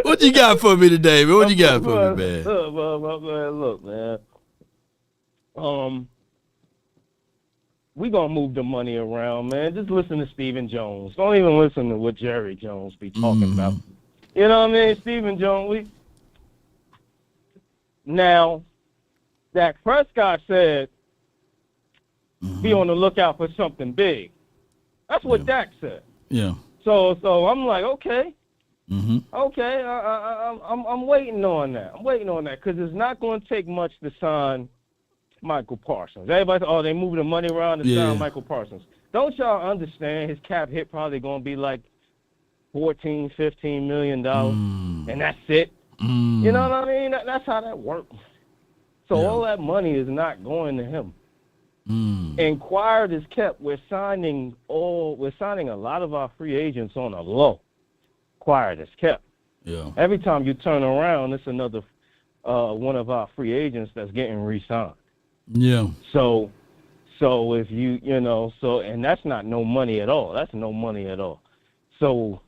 What you got for me today, man? What you got for me, man? Look, man. We gonna move the money around, man. Just listen to Stephen Jones. Don't even listen to what Jerry Jones be talking about. You know what I mean? Stephen Jones. Now, Dak Prescott said, be on the lookout for something big. That's what Dak said. Yeah. So I'm like, okay. Mm-hmm. Okay, I'm waiting on that. I'm waiting on that because it's not going to take much to sign Michael Parsons. Everybody, they moving the money around to sign Michael Parsons. Don't y'all understand his cap hit probably going to be like $14, $15 million, and that's it. You know what I mean? That's how that works. So all that money is not going to him. And quiet is kept. We're signing a lot of our free agents on a low. Quiet is kept. Yeah. Every time you turn around, it's another one of our free agents that's getting re-signed. Yeah. So if and that's not no money at all. That's no money at all. So,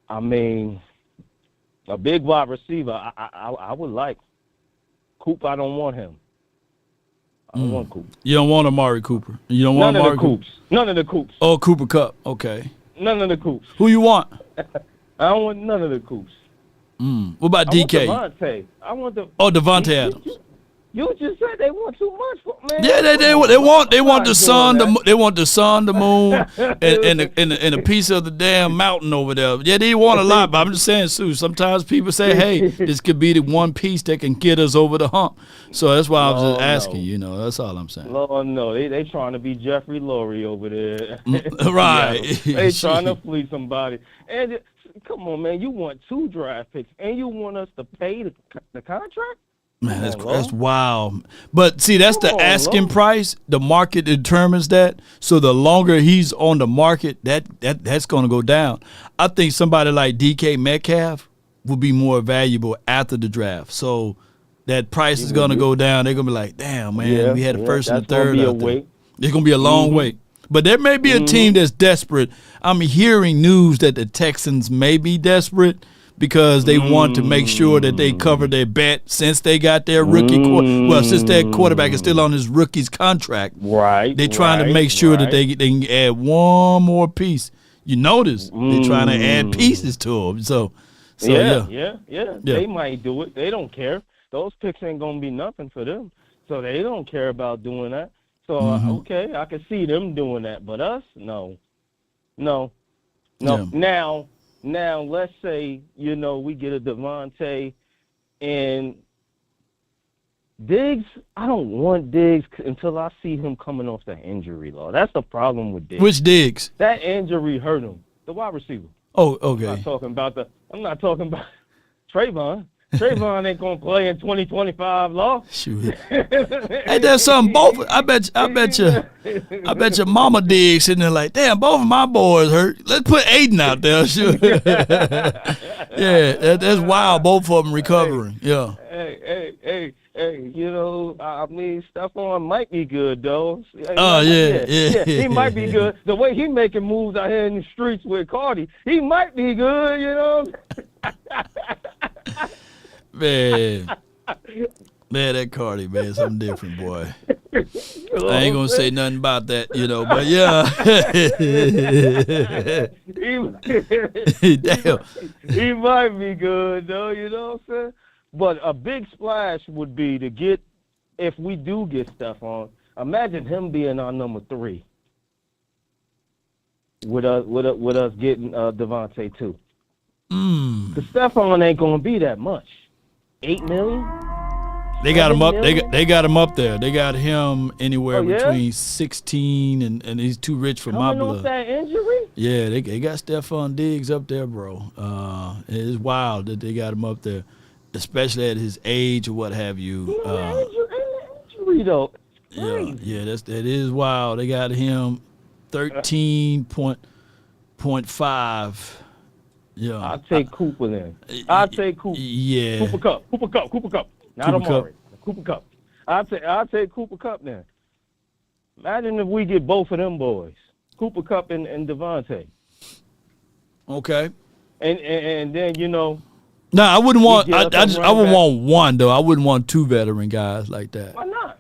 I mean, a big wide receiver, I would like. Coop, I don't want him. I don't want Coop. You don't want Amari Cooper. You don't want Amari Cooper. None of the Coops. Oh, Cooper Kupp. Okay. None of the Coops. Who you want? I don't want none of the Coops. What about DK? I want Devontae Adams. You just said they want too much, man. Yeah, they want the sun, they want the sun, the moon, and a piece of the damn mountain over there. Yeah, they want a lot, but I'm just saying, Sue. Sometimes people say, "Hey, this could be the one piece that can get us over the hump." So that's why I was just asking. You know, that's all I'm saying. Lord, no, they trying to be Jeffrey Lurie over there. Right? They trying to flee somebody. And come on, man, you want 2 draft picks, and you want us to pay the contract? Man, that's wild. But see, that's the asking price. The market determines that. So the longer he's on the market, that's going to go down. I think somebody like DK Metcalf will be more valuable after the draft. So that price is going to go down. They're going to be like, damn, man, we had a first and a third. It's going to be a long wait. But there may be a team that's desperate. I'm hearing news that the Texans may be desperate because they want to make sure that they cover their bet since they got their rookie since their quarterback is still on his rookie's contract. Right. They're trying to make sure that they can add one more piece. You notice they're trying to add pieces to him. So yeah. They might do it. They don't care. Those picks ain't going to be nothing for them. So they don't care about doing that. So, okay, I can see them doing that. But us, no. Yeah. Now, let's say, we get a Devontae and Diggs. I don't want Diggs until I see him coming off the injury law. That's the problem with Diggs. Which Diggs? That injury hurt him. The wide receiver. Oh, okay. I'm not talking about Trayvon. Trayvon ain't gonna play in 2025 law. Shoot. Hey, there's something both. I bet you Mama Diggs sitting there like, damn, both of my boys hurt. Let's put Aiden out there. Sure. Yeah, that's wild. Both of them recovering. Yeah. Hey. I mean, Stephon might be good though. Yeah. He might be good. The way he making moves out here in the streets with Cardi, he might be good. Man, that Cardi, man, something different, boy. I ain't gonna say nothing about that, but yeah. Damn. He might be good, though, you know what I'm saying? But a big splash would be to get, if we do get Stephon, imagine him being our number 3. With us getting Devontae too. The Stephon ain't gonna be that much. 8 million. They got him up. They got him up there. They got him anywhere between 16 and he's too rich for my blood. Off that injury? Yeah, they got Stephon Diggs up there, bro. It's wild that they got him up there, especially at his age or what have you. Injury though. Yeah, that is wild. They got him 13.5. Yeah, I'll take Cooper then. I'll take Cooper. Yeah. Cooper Kupp. Not Amari. Cooper Kupp. I'll take Cooper Kupp then. Imagine if we get both of them boys, Cooper Kupp and Devontae. Okay. And then, No, I wouldn't want. I would back. want one though. I wouldn't want two veteran guys like that. Why not?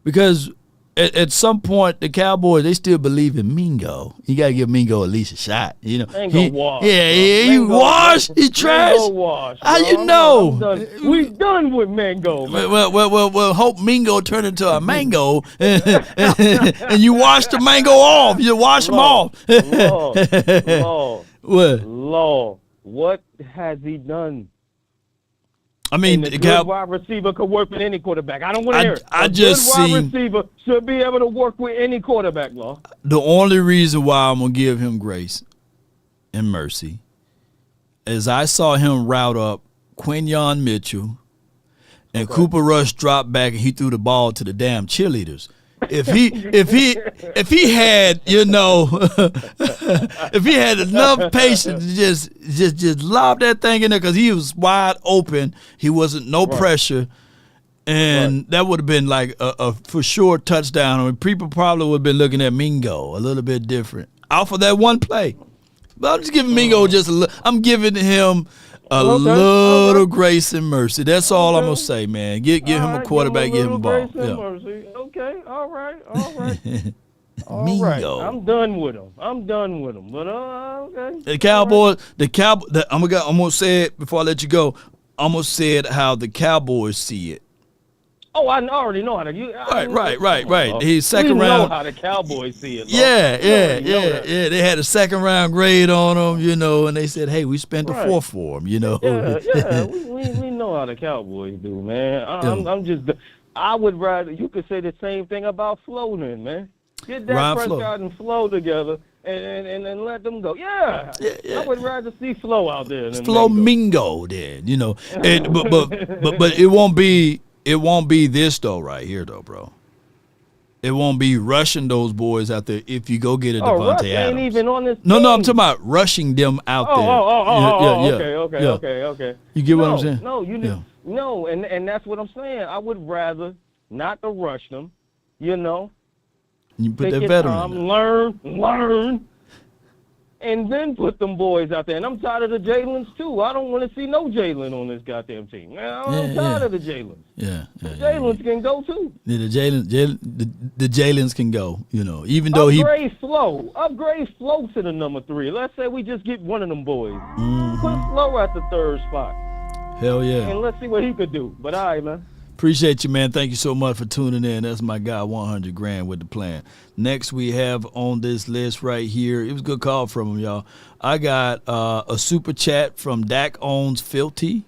Because at some point the Cowboys they still believe in Mingo. You gotta give Mingo at least a shot. Mango wash. He washed. He trash. Mango wash. How bro. you know? We done with Mango. Man. Well. Hope Mingo turn into a mango, and you wash the mango off. You wash them off. Lord, what has he done? I mean, and a good wide receiver could work with any quarterback. I don't want to hear it. I a just good wide seen receiver should be able to work with any quarterback, Law. the only reason why I'm gonna give him grace and mercy is I saw him route up Quinyon Mitchell, and Cooper Rush dropped back and he threw the ball to the damn cheerleaders. If he had, if he had enough patience to just lob that thing in there because he was wide open, he wasn't no pressure, and that would have been like a for sure touchdown. I mean, people probably would have been looking at Mingo a little bit different off of that one play. But I'm just giving Mingo I'm giving him a little grace and mercy. That's all I'm gonna say, man. Give him a quarterback, give him a ball. Mercy. Okay, all right. Mingo. I'm done with him. But okay. The Cowboys, I'm gonna say it before I let you go. I'm gonna say it how the Cowboys see it. Oh, I already know how to. Right. He's second round. We know how the Cowboys see it. Yeah. They had a second round grade on him, and they said, "Hey, we spent the fourth for him," Yeah. We know how the Cowboys do, man. I would rather you could say the same thing about Flo, then, man. Get Dak Prescott and Flo together and let them go. Yeah. I would rather see Flo out there than Flo Mingo, then, And, but it won't be. It won't be this though, right here though, bro. It won't be rushing those boys out there if you go get a Devontae Adams. Ain't even on this no, I'm talking about rushing them out there. Okay. You get what I'm saying? No, and that's what I'm saying. I would rather not to rush them, You put that veteran in there. Learn, and then put them boys out there. And I'm tired of the Jalen's too. I don't want to see no Jalen on this goddamn team. Man, I'm tired of the Jalen's. Jalen's can go too. The Jalen's can go. Even though upgrade Flo to the number 3. Let's say we just get one of them boys. Put Flo at the 3rd spot. Hell yeah. And let's see what he could do. But all right, man. Appreciate you, man. Thank you so much for tuning in. That's my guy, 100 grand with the plan. Next, we have on this list right here. It was a good call from him, y'all. I got a super chat from Dak Owns Filthy.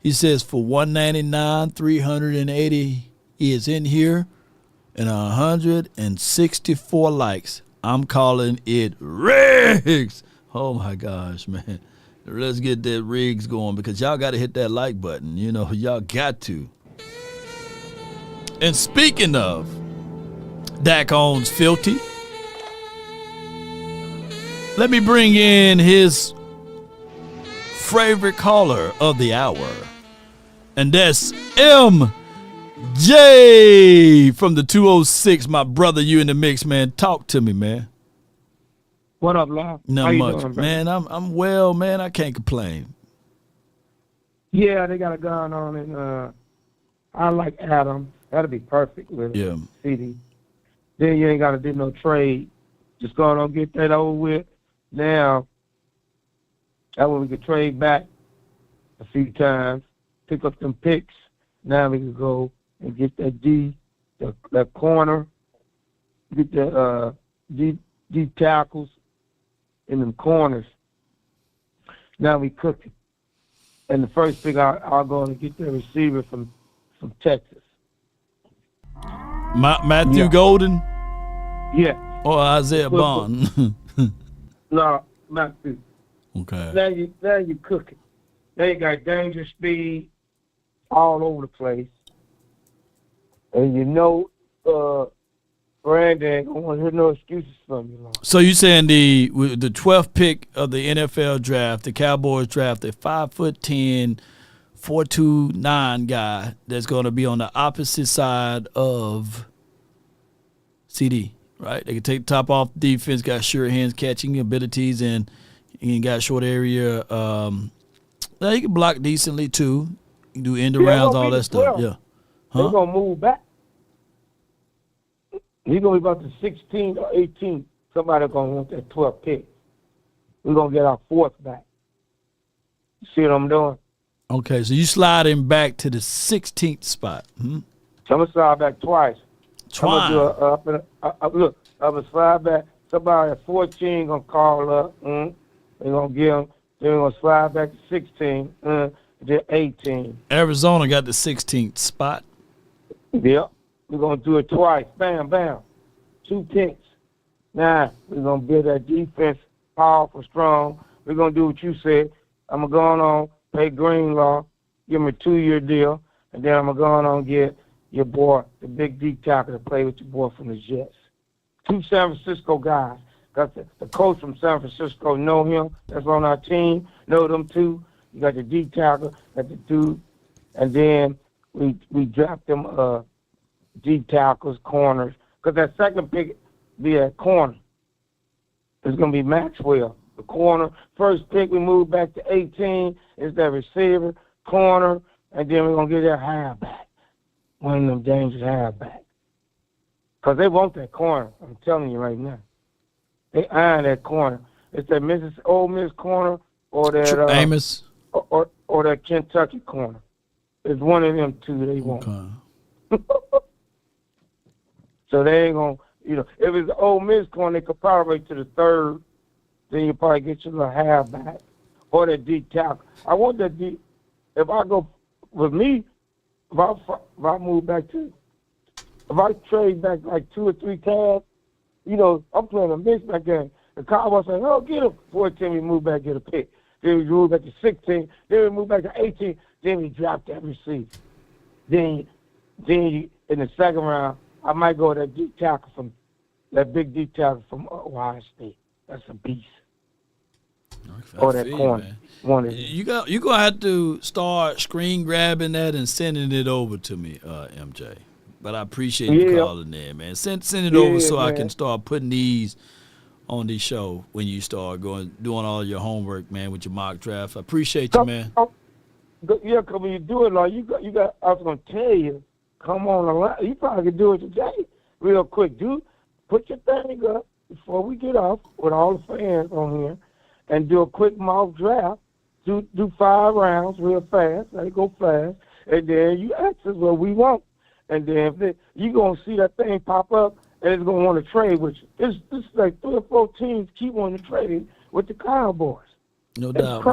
He says for $199, 380 is in here, and 164 likes. I'm calling it Riggs. Oh my gosh, man. Let's get that Riggs going because y'all got to hit that like button. Y'all got to. And speaking of Dak Owns Filthy, let me bring in his favorite caller of the hour. And that's MJ from the 206. My brother, you in the mix, man. Talk to me, man. What up, Law? Not much. Doing, man, I'm well, man. I can't complain. Yeah, they got a gun on it. I like Adam. That'll be perfect with CD. Then you ain't got to do no trade. Just go on and get that over with. Now, that way we could trade back a few times, pick up some picks. Now we can go and get that that corner, get the D tackles in them corners. Now we cooking. And the first pick, I'll go and get the receiver from Texas. Matthew Golden? Yeah. Or Isaiah Bond? No, Matthew. Okay. Now you cooking. Now you got danger speed all over the place. And Brandon ain't gonna want to hear no excuses from you. So you saying the 12th pick of the NFL draft, the Cowboys draft, a 5'10", 429 guy that's going to be on the opposite side of CD, right? They can take the top off defense, got sure hands catching abilities, and got short area. Now you can block decently too. You can do end arounds, all that stuff. Yeah. They're going to move back. He's going to be about the 16th or 18th. Somebody's going to want that 12th pick. We're going to get our 4th back. You see what I'm doing? Okay, so you slide him back to the 16th spot. Hmm? I'm going to slide back twice. I'm going to do I'm going to slide back. Somebody at 14 going to call up. They're going to give him. Then we're going to slide back to 16. Then 18. Arizona got the 16th spot. Yep. We're going to do it twice. Bam, bam. 2 picks. Now, we're going to build that defense powerful, strong. We're going to do what you said. I'm going to go on, pay Greenlaw, give him a 2-year deal, and then I'm going to go on and get your boy, the big D tackle, to play with your boy from the Jets. 2 San Francisco guys. Got the coach from San Francisco, know him. That's on our team. Know them too. You got the D tackle, got the dude, and then we draft them D tackles, corners, because that second pick be at corner. It's gonna be Maxwell, the corner. First pick we move back to 18 is that receiver, corner, and then we're gonna get that halfback, one of them dangerous halfback, because they want that corner. I'm telling you right now. They iron that corner. It's that Ole Miss corner or that Amos or that Kentucky corner. It's one of them two they want. Okay. So they ain't gonna, if it's the Ole Miss corner, they could probably to the 3rd. Then you probably get your little halfback or that D tackle. I want that D. If I go with me, if I move back to, if I trade back like 2 or 3 times. I'm playing a mix-back game. The Cowboys say, oh, get him. 14, we move back, get a pick. Then we move back to 16. Then we move back to 18. Then we drop that receiver. Then in the second round, I might go with that D tackle from that big D tackle from Ohio State. That's a beast. Or that corner. You're gonna have to start screen grabbing that and sending it over to me, MJ. But I appreciate you calling in, man. Send it over so I can start putting these on the show when you start doing all your homework, man, with your mock draft. I appreciate you, man. Yeah, because when you do it, like you got. I was gonna tell you, come on the line. You probably could do it today, real quick. Put your thing up before we get off with all the fans on here, and do a quick mock draft. Do 5 rounds real fast. They go fast, and then you ask us what we want. And then you're going to see that thing pop up, and it's going to want to trade with you. It's like 3 or 4 teams keep wanting to trade with the Cowboys. No doubt,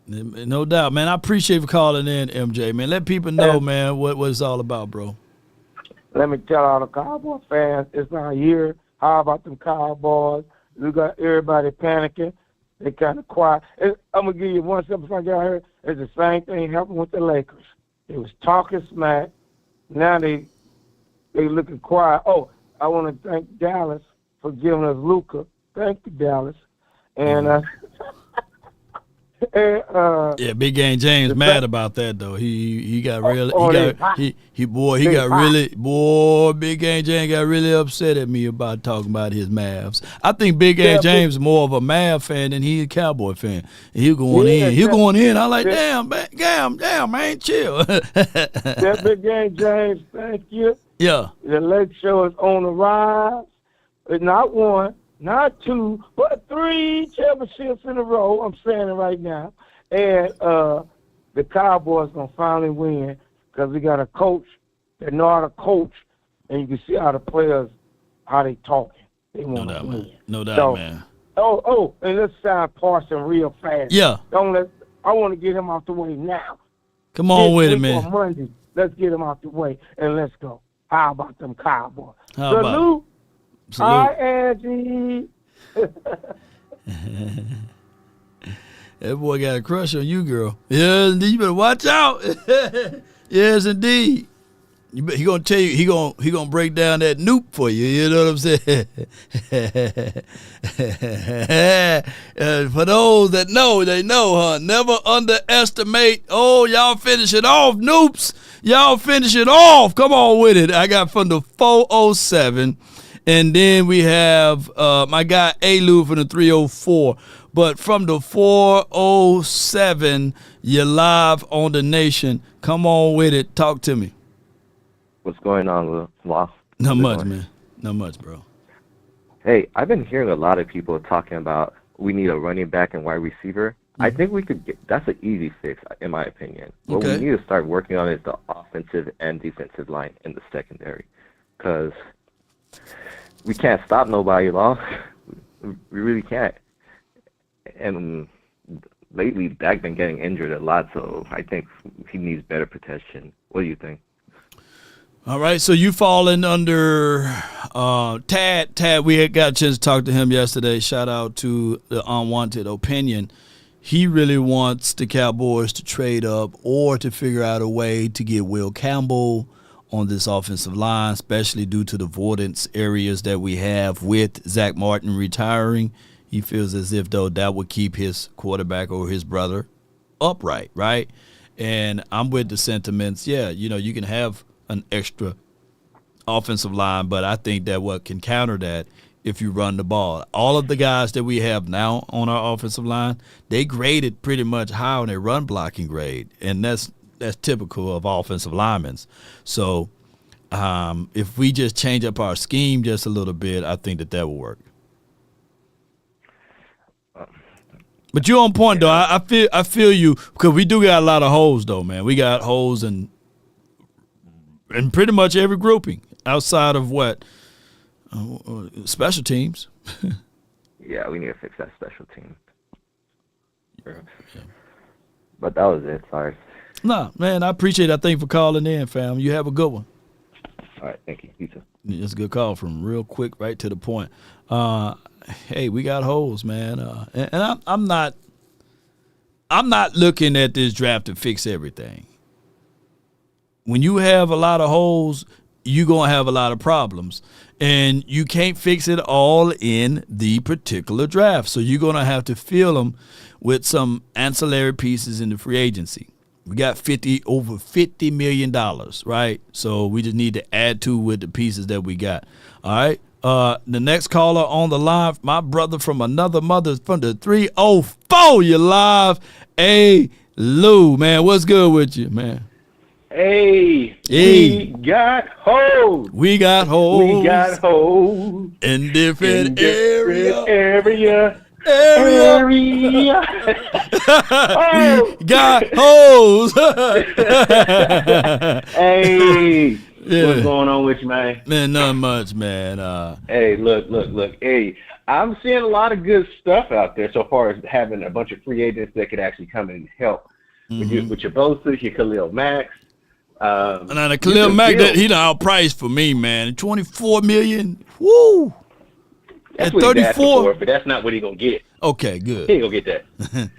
man. No doubt, man. I appreciate you for calling in, MJ, man. Let people know, man, what it's all about, bro. Let me tell all the Cowboy fans, it's not here. How about them Cowboys? We got everybody panicking. They kind of quiet. I'm going to give you one simple thing out here. It's the same thing happened with the Lakers. They was talking smack. Now they looking quiet. Oh, I want to thank Dallas for giving us Luka. Thank you, Dallas. And yeah, Big Game James mad about that though. He got really Big Game James got really upset at me about talking about his Mavs. I think Big Game James is more of a Mav fan than he a Cowboy fan. And he going in. I like damn man, chill. That Big Game James, thank you. Yeah. The Lake Show is on the rise. It's not 1. Not 2, but 3 championships in a row. I'm saying it right now. And the Cowboys going to finally win because we got a coach that know how to coach, and you can see how the players, how they talking. They want to win. No doubt, man. Oh, and let's sign Parsons real fast. Yeah. I want to get him out the way now. Come on with it, man. On Monday, let's get him out the way, and let's go. How about them Cowboys? Salute. Hi, Angie. That boy got a crush on you, girl. Yes, indeed. You better watch out. Yes, indeed. He gonna tell you. He gonna break down that Noop for you. You know what I'm saying? For those that know, they know, huh? Never underestimate. Oh, y'all finish it off, Noops. Y'all finish it off. Come on with it. I got from the 407. And then we have my guy A-Lou from the 304. But from the 407, you're live on the Nation. Come on with it. Talk to me. What's going on, Lost? Not much, man. Not much, bro. Hey, I've been hearing a lot of people talking about we need a running back and wide receiver. I think we could get that's an easy fix, in my opinion. What we need to start working on is the offensive and defensive line in the secondary, because we can't stop nobody, Law. We really can't. And lately, Dak been getting injured a lot, so I think he needs better protection. What do you think? All right, so you falling under Tad. Tad, we had got a chance to talk to him yesterday. Shout out to the Unwanted Opinion. He really wants the Cowboys to trade up or to figure out a way to get Will Campbell on this offensive line, especially due to the avoidance areas that we have with Zach Martin retiring. He feels as if, though, that would keep his quarterback or his brother upright, right? And I'm with the sentiments, yeah, you can have an extra offensive line, but I think that what can counter that if you run the ball. All of the guys that we have now on our offensive line, they graded pretty much high on their run blocking grade, and that's typical of offensive linemen. So if we just change up our scheme just a little bit, I think that will work. But you're on point, though. I feel you, because we do got a lot of holes, though, man. We got holes in pretty much every grouping outside of what special teams. Yeah, we need to fix that special team. Yeah. But that was it. Sorry. Nah, man, I appreciate it. Thank you for calling in, fam. You have a good one. All right, thank you. You too. It's a good call from real quick, right to the point. Hey, we got holes, man, and I'm not looking at this draft to fix everything. When you have a lot of holes, you're gonna have a lot of problems, and you can't fix it all in the particular draft. So you're gonna have to fill them with some ancillary pieces in the free agency. We got over $50 million, right? So we just need to add to with the pieces that we got. All right. The next caller on the line, my brother from another mother from the 304. You're live. Hey, Lou, man, what's good with you, man? Hey, we got hoes. We got hoes. We got hoes. In different area. Oh. Got hoes. Hey, what's going on with you, man? Man, not much, man. Hey, look. Hey, I'm seeing a lot of good stuff out there so far as having a bunch of free agents that could actually come in and help with your Bosa, your Khalil Max. Now the Khalil Mack, he done outpriced for me, man. $24 million. Woo. That's at what 34. He's asking for, but that's not what he's gonna get. Okay, good. He ain't gonna get that.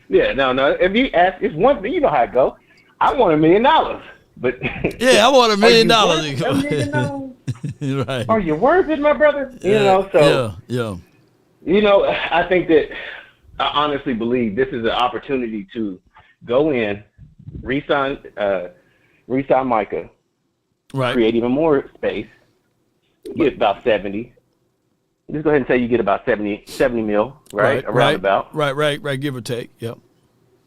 Yeah, no. If you ask, it's one thing. You know how it go. I want $1 million, but yeah, I want $1 million. Right? Are you worth it, my brother? You know. So yeah. You know, I think that I honestly believe this is an opportunity to go in, re-sign Micah, right? Create even more space. Get about 70. Just go ahead and say you get about 70 mil, right? Around about. Right. Give or take. Yep.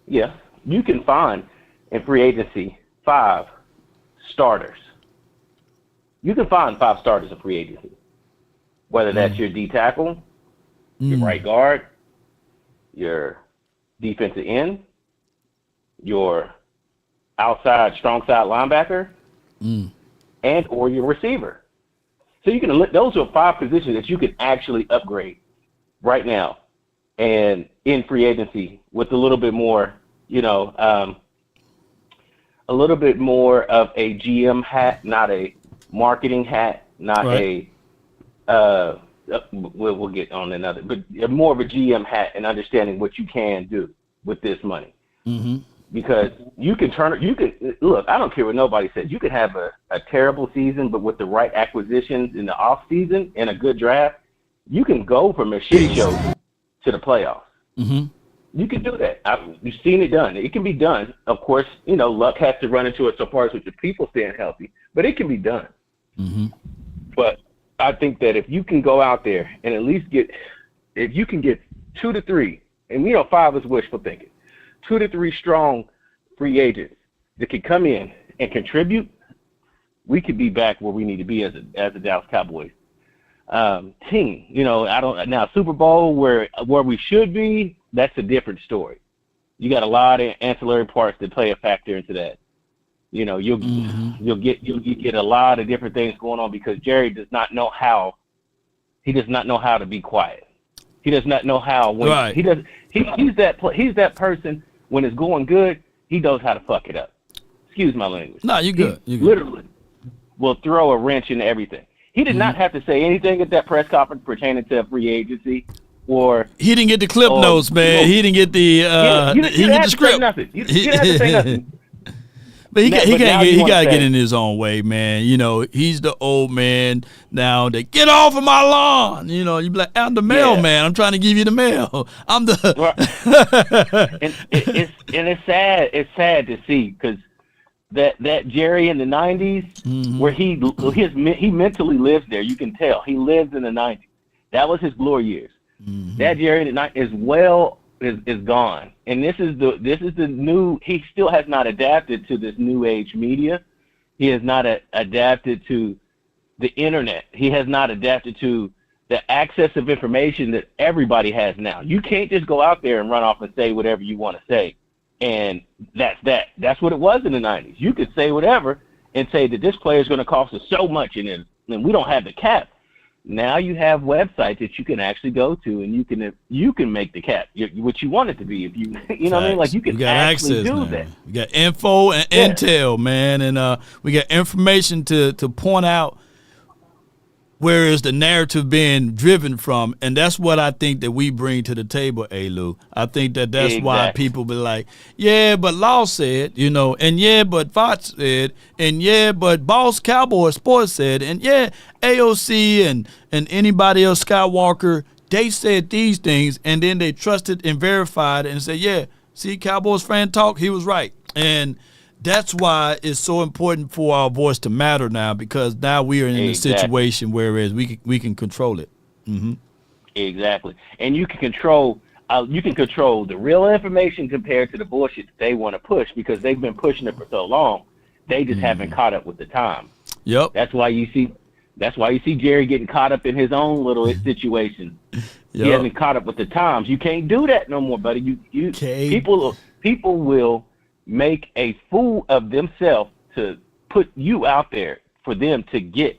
Yeah. You can find in free agency 5 starters. You can find 5 starters in free agency. Whether that's your D tackle, your right guard, your defensive end, your outside strong side linebacker, and or your receiver. So you can look, those are 5 positions that you can actually upgrade right now, and in free agency with a little bit more, a little bit more of a GM hat, not a marketing hat, not we'll get on another, but more of a GM hat and understanding what you can do with this money. Mm-hmm. Because you can look, I don't care what nobody says. You could have a terrible season, but with the right acquisitions in the off season and a good draft, you can go from a shit show to the playoffs. Mm-hmm. You can do that. You've seen it done. It can be done. Of course, luck has to run into it so far as with the people staying healthy, but it can be done. Mm-hmm. But I think that if you can go out there and at least if you can get 2 to 3, and 5 is wishful thinking, 2 to 3 strong free agents that can come in and contribute, we could be back where we need to be as a Dallas Cowboys team. Now Super Bowl where we should be, that's a different story. You got a lot of ancillary parts that play a factor into that. You'll get a lot of different things going on because Jerry does not know how. He does not know how to be quiet. He does not know how when right. He's that person when it's going good. He knows how to fuck it up. Excuse my language. No, you're good. He literally will throw a wrench into everything. He did not have to say anything at that press conference pertaining to free agency. Or he didn't get the clip notes, man. He didn't get the he didn't get the script. You didn't have to say nothing. But he got to get in his own way, man. He's the old man now. They get off of my lawn. You be like, I'm the mailman. I'm trying to give you the mail. I'm the. and it's sad. It's sad to see because that Jerry in the '90s, where he mentally lives there. You can tell he lives in the '90s. That was his glory years. That Jerry in the '90s is gone, and this is the new. He still has not adapted to this new age media. He has not adapted to the internet. He has not adapted to the access of information that everybody has now. You can't just go out there and run off and say whatever you want to say, and that's that. That's what it was in the '90s. You could say whatever and say that this player is going to cost us so much, and we don't have the cap. Now you have websites that you can actually go to, and you can make the cap what you want it to be. If you know what I mean, like you can actually do that. We got info and intel, man, and we got information to point out where is the narrative being driven from, and that's what I think that we bring to the table, Lou. I think that's why people be like, yeah, but Law said, and yeah, but Fox said, and yeah, but Boss Cowboy Sports said, and yeah, AOC and anybody else, Skywalker, they said these things, and then they trusted and verified and said, yeah, see, Cowboys fan talk, he was right. And that's why it's so important for our voice to matter now, because now we are in a situation whereas we can control it. Mm-hmm. Exactly, and you can control the real information compared to the bullshit that they want to push because they've been pushing it for so long. They just haven't caught up with the time. Yep. That's why you see Jerry getting caught up in his own little situation. Yep. He hasn't caught up with the times. You can't do that no more, buddy. People will make a fool of themselves to put you out there for them to get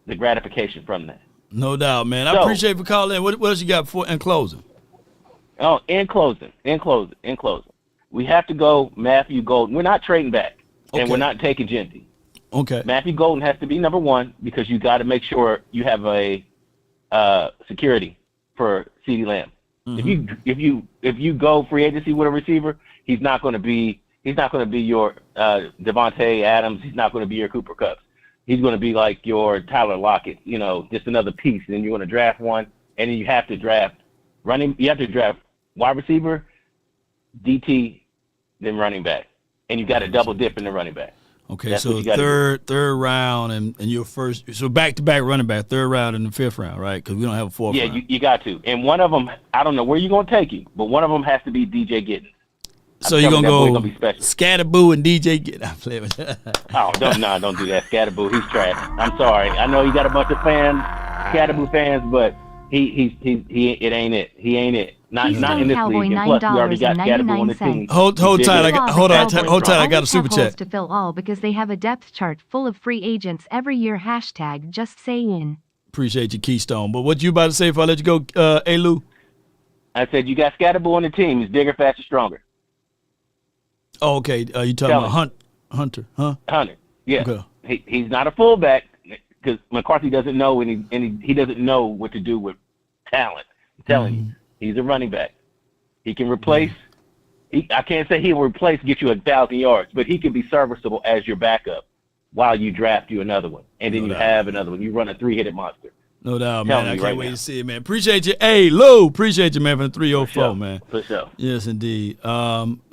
the gratification from that. No doubt, man. I appreciate you for calling in. What else you got in closing? Oh, in closing. We have to go Matthew Golden. We're not trading back, and we're not taking Genty. Okay. Matthew Golden has to be number one because you got to make sure you have a security for CeeDee Lamb. Mm-hmm. If you go free agency with a receiver, he's not going to be your Devontae Adams. He's not going to be your Cooper Kupp. He's going to be like your Tyler Lockett, just another piece. And then you want to draft one, and then you have to draft wide receiver, DT, then running back. And you got to double dip in the running back. Okay, that's so third round and your first, so back-to-back running back, third round and the fifth round, right? Because we don't have a fourth round. Yeah, you got to. And one of them, I don't know where you're going to take him, but one of them has to be DJ Giddens. So you're gonna go Scatterboo and DJ Get. I'm playing with that. Oh, don't do that. Scatterboo, he's trash. I'm sorry. I know you got a bunch of Scatterboo fans, but he it ain't it. He ain't it. Not in this league. And plus, we already got Scatterboo on the team. Hold tight. Hold tight. I got a super chat. To fill all because they have a depth chart full of free agents every year. # just saying. Appreciate you, Keystone. But what you about to say if I let you go, Lou? I said you got Scatterboo on the team. He's bigger, faster, stronger. Oh, okay. You talking about Hunter, huh? Hunter, yeah. Okay. He's not a fullback because McCarthy doesn't know, and he doesn't know what to do with talent. I'm telling you, he's a running back. He can replace. I can't say he'll replace, get you 1,000 yards, but he can be serviceable as your backup while you draft you another one, and then have another one. You run a 3-headed monster. No doubt, Telling man. I you can't right wait now. to see it, man. Appreciate you. Hey, Lou, appreciate you, man, from the 304, For sure. man. For sure. Yes, indeed.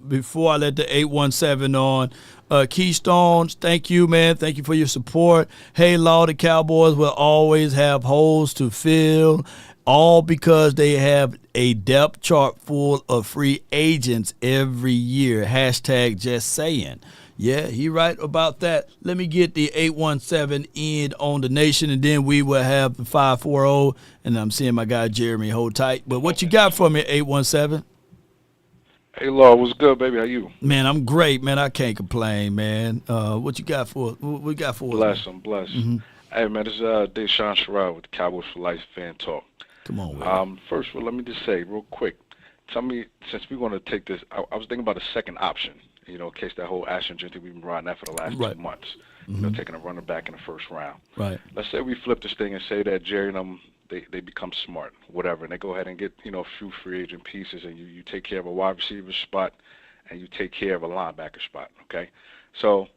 Before I let the 817 on, Keystones, thank you, man. Thank you for your support. Hey, Law, the Cowboys will always have holes to fill, all because they have a depth chart full of free agents every year. Hashtag just saying. Yeah, he right about that. Let me get the 817 in on the nation, and then we will have the 540. And I'm seeing my guy Jeremy hold tight. But what you got for me, 817? Hey, Law, what's good, baby? How you? Man, I'm great, man. I can't complain, man. What you got for? What we got for? Bless, I'm blessed. Hey, man, this is Deshaun Sherrod with the Cowboys for Life Fan Talk. Come on, with first of all, let me just say real quick. Tell me, since we want to take this, I was thinking about a second option. You know, in case that whole Ashton Genty, we've been riding that for the last 2 months. You know, taking a running back in the first round. Right. Let's say we flip this thing and say that Jerry and them, they become smart, whatever, and they go ahead and get, you know, a few free agent pieces, and you take care of a wide receiver spot, and you take care of a linebacker spot, okay? So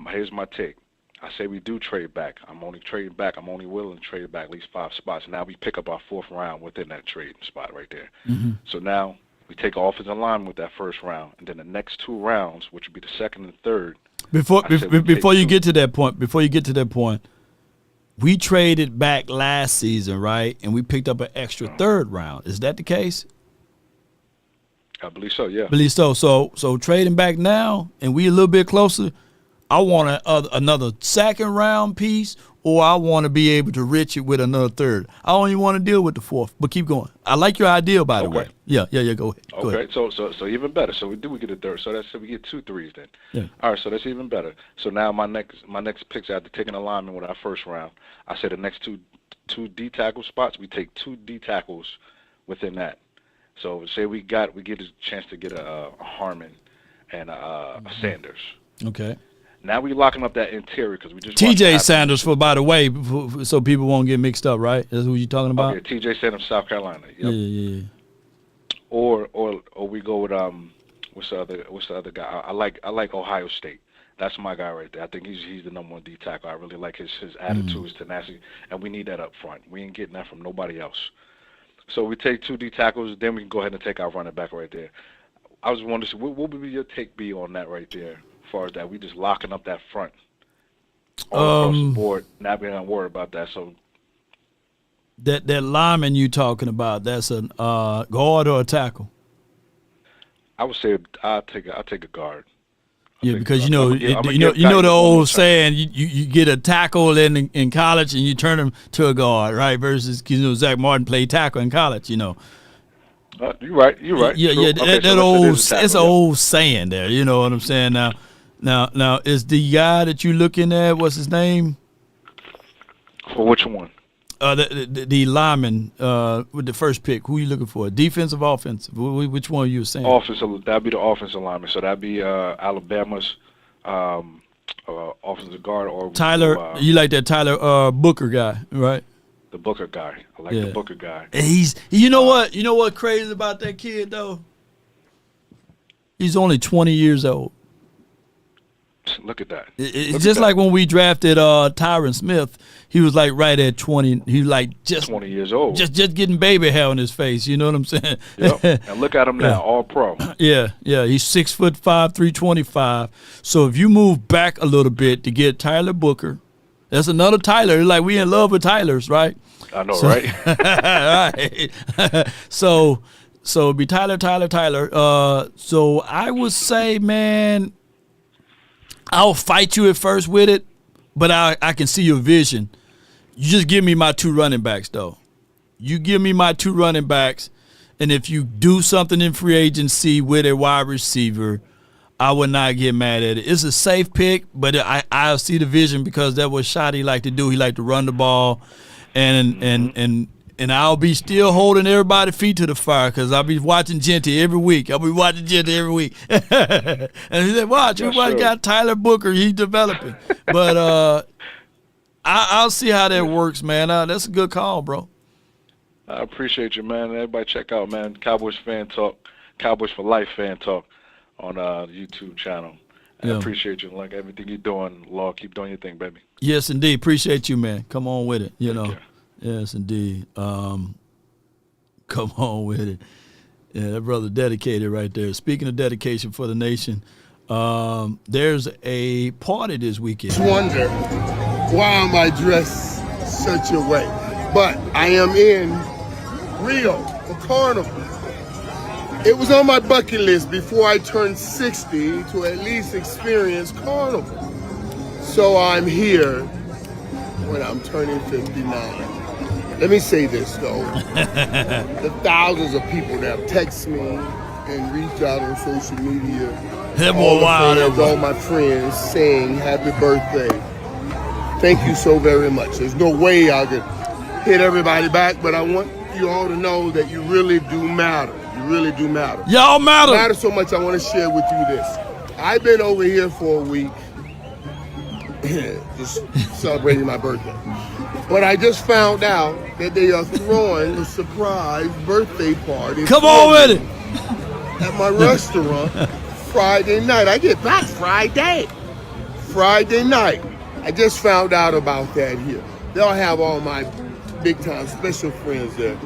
here's my take. I say we do trade back. I'm only willing to trade back at least 5 spots. Now we pick up our 4th round within that trading spot right there. So now we take offensive lineman with that first round, and then the next 2 rounds, which would be the second and third. Before you get to that point, we traded back last season, right? And we picked up an extra 3rd round. Is that the case? I believe so, yeah. Believe so. So trading back now, and we a little bit closer. I want another 2nd round piece, or I want to be able to rich it with another 3rd. I don't even want to deal with the 4th, but keep going. I like your idea, by the way. Yeah. Go ahead. Go ahead. So even better. So we get a 3rd. So we get 2 3s then. Yeah. All right, so that's even better. So now my next picks after taking a lineman with our first round, I said the next two D tackle spots, we take 2 D tackles within that. So say we get a chance to get a Harmon and a Sanders. Okay. Now we locking up that interior because we just TJ Sanders, by the way, so people won't get mixed up, right? That's who you're talking about. Okay, TJ Sanders, South Carolina. Yep. Yeah. Or we go with what's the other guy? I like Ohio State. That's my guy right there. I think he's the number 1 D tackle. I really like his attitude, his tenacity, and we need that up front. We ain't getting that from nobody else. So we take 2 D tackles, then we can go ahead and take our running back right there. I was wondering, what would your take be on that right there? As far as that, we just locking up that front all across the board. Not being worried about that. So that lineman you talking about, that's a guard or a tackle? I would say I'll take a guard. Yeah, because you know the old saying, you get a tackle in college and you turn him to a guard, right? Versus Zach Martin played tackle in college, you know. You're right. Yeah, True. It's an old saying there. You know what I'm saying? Now is the guy that you looking at? What's his name? For which one? The lineman with the first pick. Who you looking for? Defensive, offensive? Which one you were saying? Offensive. That'd be the offensive lineman. So that'd be Alabama's offensive guard or Tyler. You like that Tyler Booker guy, right? The Booker guy. I like the Booker guy. And you know what crazy about that kid though? He's only 20 years old. Look at that. It's just like when we drafted Tyron Smith. He was like right at 20. He was like just 20 years old. Just getting baby hair on his face. You know what I'm saying? Yep. And look at him now, all pro. Yeah. He's 6'5", 325. So if you move back a little bit to get Tyler Booker, that's another Tyler. Like we in love with Tylers, right? I know, right? Right. So it'd be Tyler. So I would say, man, I'll fight you at first with it, but I can see your vision. You just give me my 2 running backs, though. You give me my 2 running backs, and if you do something in free agency with a wide receiver, I would not get mad at it. It's a safe pick, but I see the vision because that's what Shotty like to do. He like to run the ball, and I'll be still holding everybody's feet to the fire because I'll be watching Genty every week. And he said, watch, everybody got Tyler Booker. He's developing. But I'll see how that works, man. That's a good call, bro. I appreciate you, man. Everybody check out, man, Cowboys Fan Talk, Cowboys for Life Fan Talk on the YouTube channel. I appreciate you. Like everything you're doing, Law, keep doing your thing, baby. Yes, indeed. Appreciate you, man. Come on with it, you know. Yes, indeed. Come on with it. Yeah, that brother dedicated right there. Speaking of dedication for the nation, there's a party this weekend. I wonder why am I dressed such a way? But I am in Rio for Carnival. It was on my bucket list before I turned 60 to at least experience Carnival. So I'm here when I'm turning 59. Let me say this though. The thousands of people that have texted me and reached out on social media, all my friends saying happy birthday. Thank you so very much. There's no way I could hit everybody back, but I want you all to know that you really do matter. You really do matter. Y'all matter. You matter so much, I want to share with you this. I've been over here for a week just celebrating my birthday. But I just found out that they are throwing a surprise birthday party. Come on with it. At my restaurant Friday night. I get back Friday night. I just found out about that here. They'll have all my big time special friends there.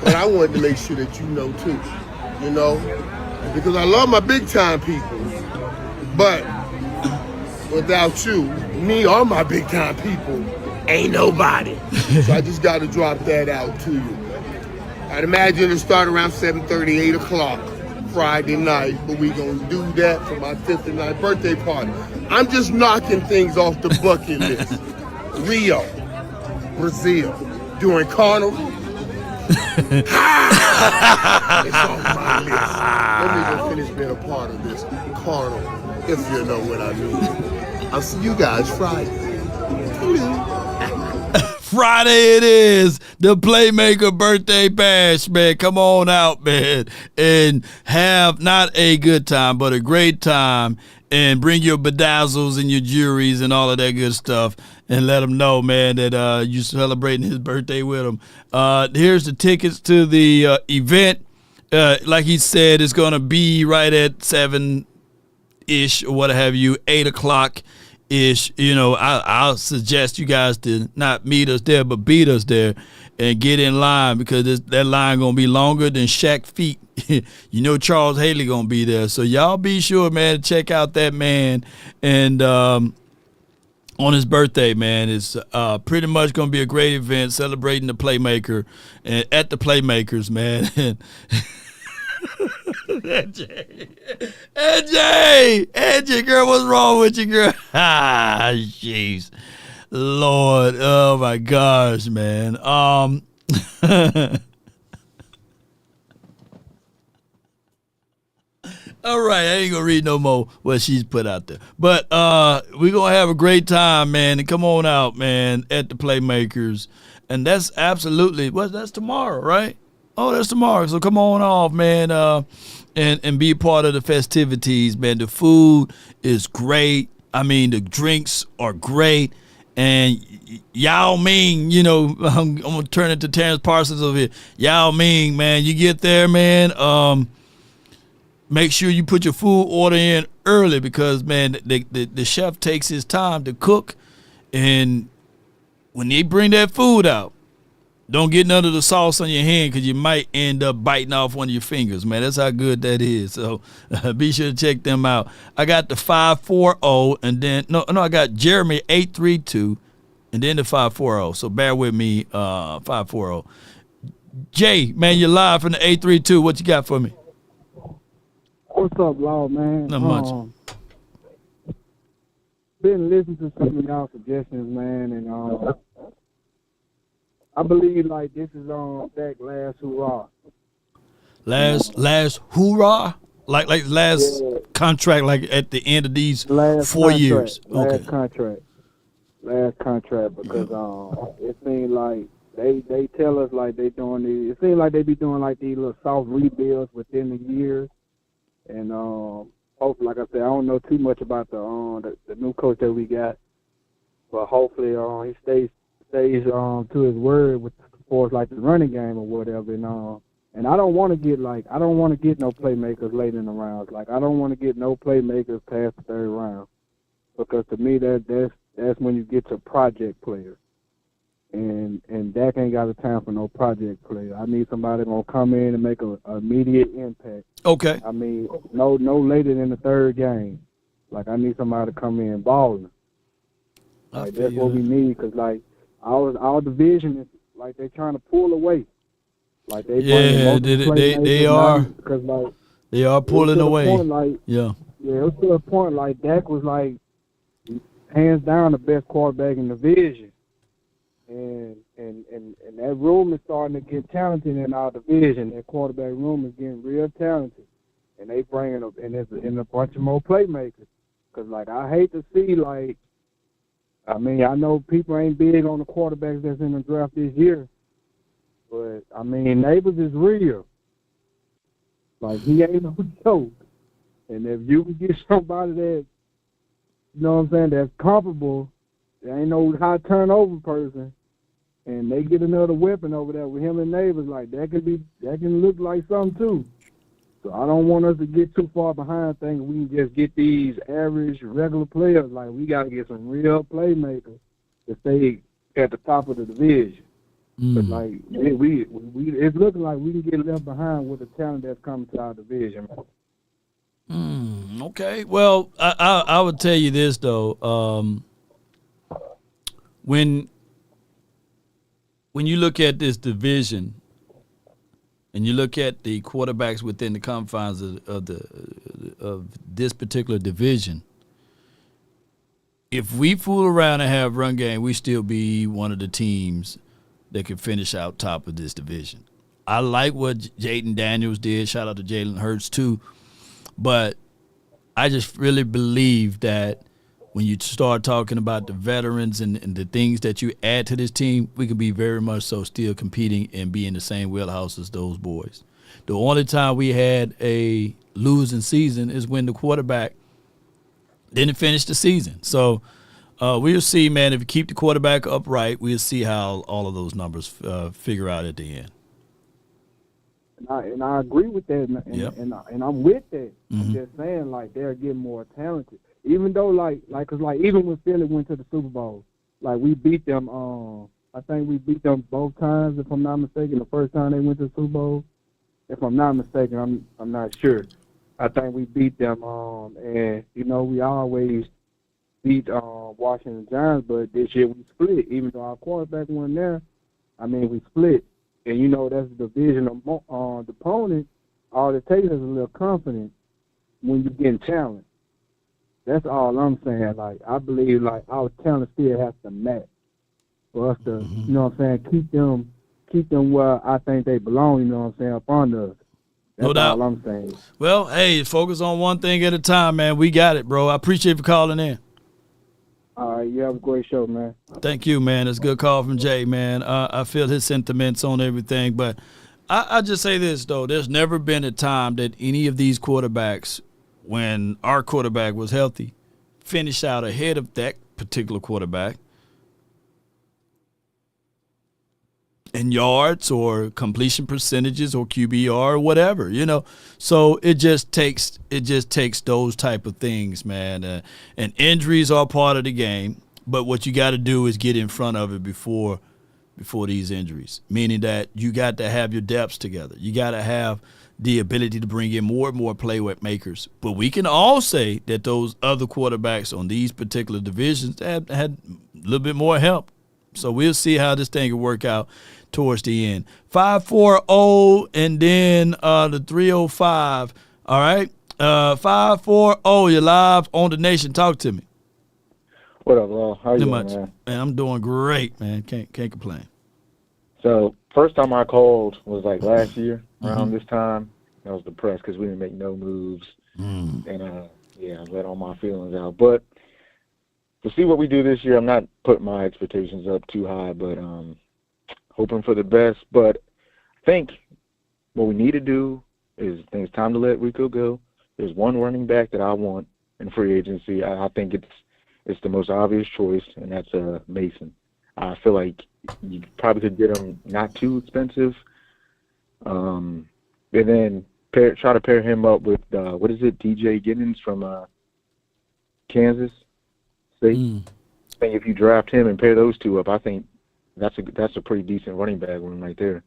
But I wanted to make sure that you know too. You know? Because I love my big time people. But without you, me or my big time people, ain't nobody. So I just got to drop that out to you. I'd imagine it'll start around 7:30, 8 o'clock Friday night, but we gonna do that for my 59th birthday party. I'm just knocking things off the bucket list. Rio, Brazil, doing Carnival. It's on my list. Let me go finish being a part of this Carnival, if you know what I mean. I'll see you guys Friday. Friday it is, the Playmaker Birthday Bash, man. Come on out, man, and have not a good time, but a great time, and bring your bedazzles and your jewelries and all of that good stuff, and let them know, man, that you're celebrating his birthday with him. Here's the tickets to the event. Like he said, it's going to be right at 7-ish or what have you, 8 o'clock. Ish, you know, I'll suggest you guys to not meet us there, but beat us there and get in line, because that line gonna be longer than Shaq feet. You know, Charles Haley gonna be there, so y'all be sure, man, to check out that man. And on his birthday, man, it's pretty much gonna be a great event celebrating the Playmaker and at the Playmakers, man. AJ, girl, what's wrong with you, girl? Jeez, Lord, oh my gosh, man. All right, I ain't gonna read no more what she's put out there, but we're gonna have a great time, man. And come on out, man, at the Playmakers, and that's absolutely that's tomorrow, right? Oh, that's tomorrow. So come on off, man, and be a part of the festivities, man. The food is great. I mean, the drinks are great. And Yao Ming, you know, I'm going to turn it to Terrence Parsons over here. Yao Ming, man, you get there, man, make sure you put your food order in early, because, man, the chef takes his time to cook. And when they bring that food out, don't get none of the sauce on your hand, because you might end up biting off one of your fingers, man. That's how good that is. So be sure to check them out. I got the 540, and then I got Jeremy 832, and then the 540. So bear with me, 540. Jay, man, you're live from the 832. What you got for me? What's up, Law, man? Not much. Been listening to some of y'all suggestions, man, and I believe like this is on that last hurrah. Last hoorah? Like last contract, like at the end of these last 4 years. Last contract, because it seems like they tell us like they doing these. It seems like they be doing like these little soft rebuilds within the years, and hopefully, like I said, I don't know too much about the new coach that we got, but hopefully he stays to his word with as far as like the running game or whatever, and I don't want to get no playmakers late in the rounds. Like I don't want to get no playmakers past the third round, because to me that's when you get your project players. and Dak ain't got the time for no project player. I need somebody gonna come in and make an immediate impact. Okay. I mean, no later than the third game. Like, I need somebody to come in balling. Like, that's what we need, because, like, our division is, like, they trying to pull away. Like, they they are. Because, like, they are pulling away. Point, like, yeah, it was to a point, like, Dak was, like, hands down the best quarterback in the division. And that room is starting to get talented in our division. That quarterback room is getting real talented. And they bringing up, and there's a bunch of more playmakers. Because, like, I hate to see, like, I mean, I know people ain't big on the quarterbacks that's in the draft this year. But, I mean, Neighbors is real. Like, he ain't no joke. And if you can get somebody that, you know what I'm saying, that's comparable, there ain't no high turnover person, and they get another weapon over there with him and Neighbors, like, that can look like something too. So I don't want us to get too far behind thinking we can just get these average, regular players. Like, we got to get some real playmakers to stay at the top of the division. But, like, it's looking like we can get left behind with the talent that's coming to our division. Okay. Well, I would tell you this, though. When you look at this division and you look at the quarterbacks within the confines of this particular division, if we fool around and have run game, we still be one of the teams that can finish out top of this division. I like what Jaden Daniels did. Shout out to Jalen Hurts too. But I just really believe that when you start talking about the veterans and the things that you add to this team, we can be very much so still competing and be in the same wheelhouse as those boys. The only time we had a losing season is when the quarterback didn't finish the season. So we'll see, man. If you keep the quarterback upright, we'll see how all of those numbers figure out at the end. And I agree with that, and I'm with that. I'm just saying, like, they're getting more talented. Even though, cause even when Philly went to the Super Bowl, like, we beat them. I think we beat them both times, if I'm not mistaken. The first time they went to the Super Bowl, if I'm not mistaken, I'm not sure. I think we beat them. And you know, we always beat Washington Giants, but this year we split. Even though our quarterback wasn't there, I mean, we split. And, you know, that's the division of opponent. All it takes is a little confidence when you're getting talent. That's all I'm saying. Like, I believe, like, our talent still has to match for us to, you know what I'm saying, keep them where I think they belong, you know what I'm saying, up under us. That's no doubt. all I'm saying. Well, hey, focus on one thing at a time, man. We got it, bro. I appreciate you for calling in. All right, you have a great show, man. Thank you, man. It's a good call from Jay, man. I feel his sentiments on everything. But I just say this, though. There's never been a time that any of these quarterbacks, when our quarterback was healthy, finished out ahead of that particular quarterback in yards or completion percentages or QBR or whatever, you know. So it just takes those type of things, man. And injuries are part of the game, but what you got to do is get in front of it before these injuries, meaning that you got to have your depths together. You got to have the ability to bring in more and more playmakers. But we can all say that those other quarterbacks on these particular divisions had a little bit more help. So we'll see how this thing will work out towards the end. 540 and then the 305. All right. 540, you're live on the Nation. Talk to me. What up, Lil? How you doing, man? Man, I'm doing great, man. Can't complain. So first time I called was like last year around this time. I was depressed because we didn't make no moves. And I let all my feelings out. But to see what we do this year, I'm not putting my expectations up too high, but hoping for the best. But I think what we need to do is, I think it's time to let Rico go. There's one running back that I want in free agency. I think it's the most obvious choice, and that's Mason. I feel like you probably could get him not too expensive. And then try to pair him up with, DJ Giddens from Kansas State. I think if you draft him and pair those two up, I think that's a pretty decent running back room right there.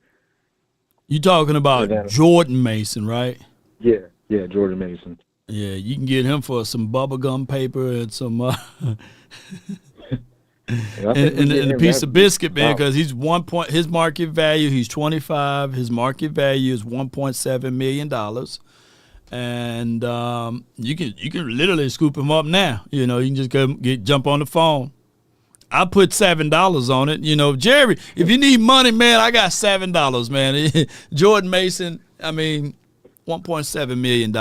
You talking about Jordan Mason, right? Yeah, Jordan Mason. Yeah, you can get him for some bubblegum paper and some and a piece of biscuit, man, because he's his market value, he's 25. His market value is $1.7 million. And you can literally scoop him up now. You know, you can just jump on the phone. I put $7 on it. You know, Jerry, if you need money, man, I got $7, man. Jordan Mason, I mean, $1.7 million.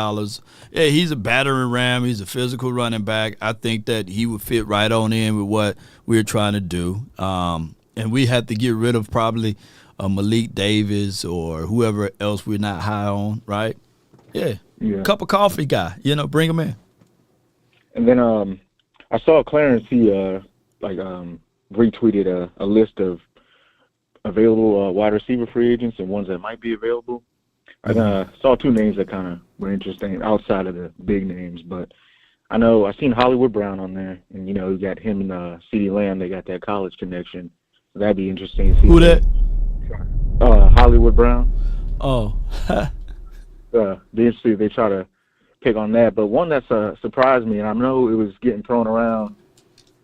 Yeah, he's a battering ram. He's a physical running back. I think that he would fit right on in with what we're trying to do. And we have to get rid of probably Malik Davis or whoever else we're not high on, right? Yeah. Cup of coffee guy. You know, bring him in. And then I saw Clarence, he retweeted a list of available wide receiver free agents and ones that might be available. I saw two names that kind of were interesting outside of the big names, but I know I seen Hollywood Brown on there, and you know you got him and CeeDee Lamb. They got that college connection, so that'd be interesting to see. Who that? Hollywood Brown. Oh, be interesting if they try to pick on that. But one that's surprised me, and I know it was getting thrown around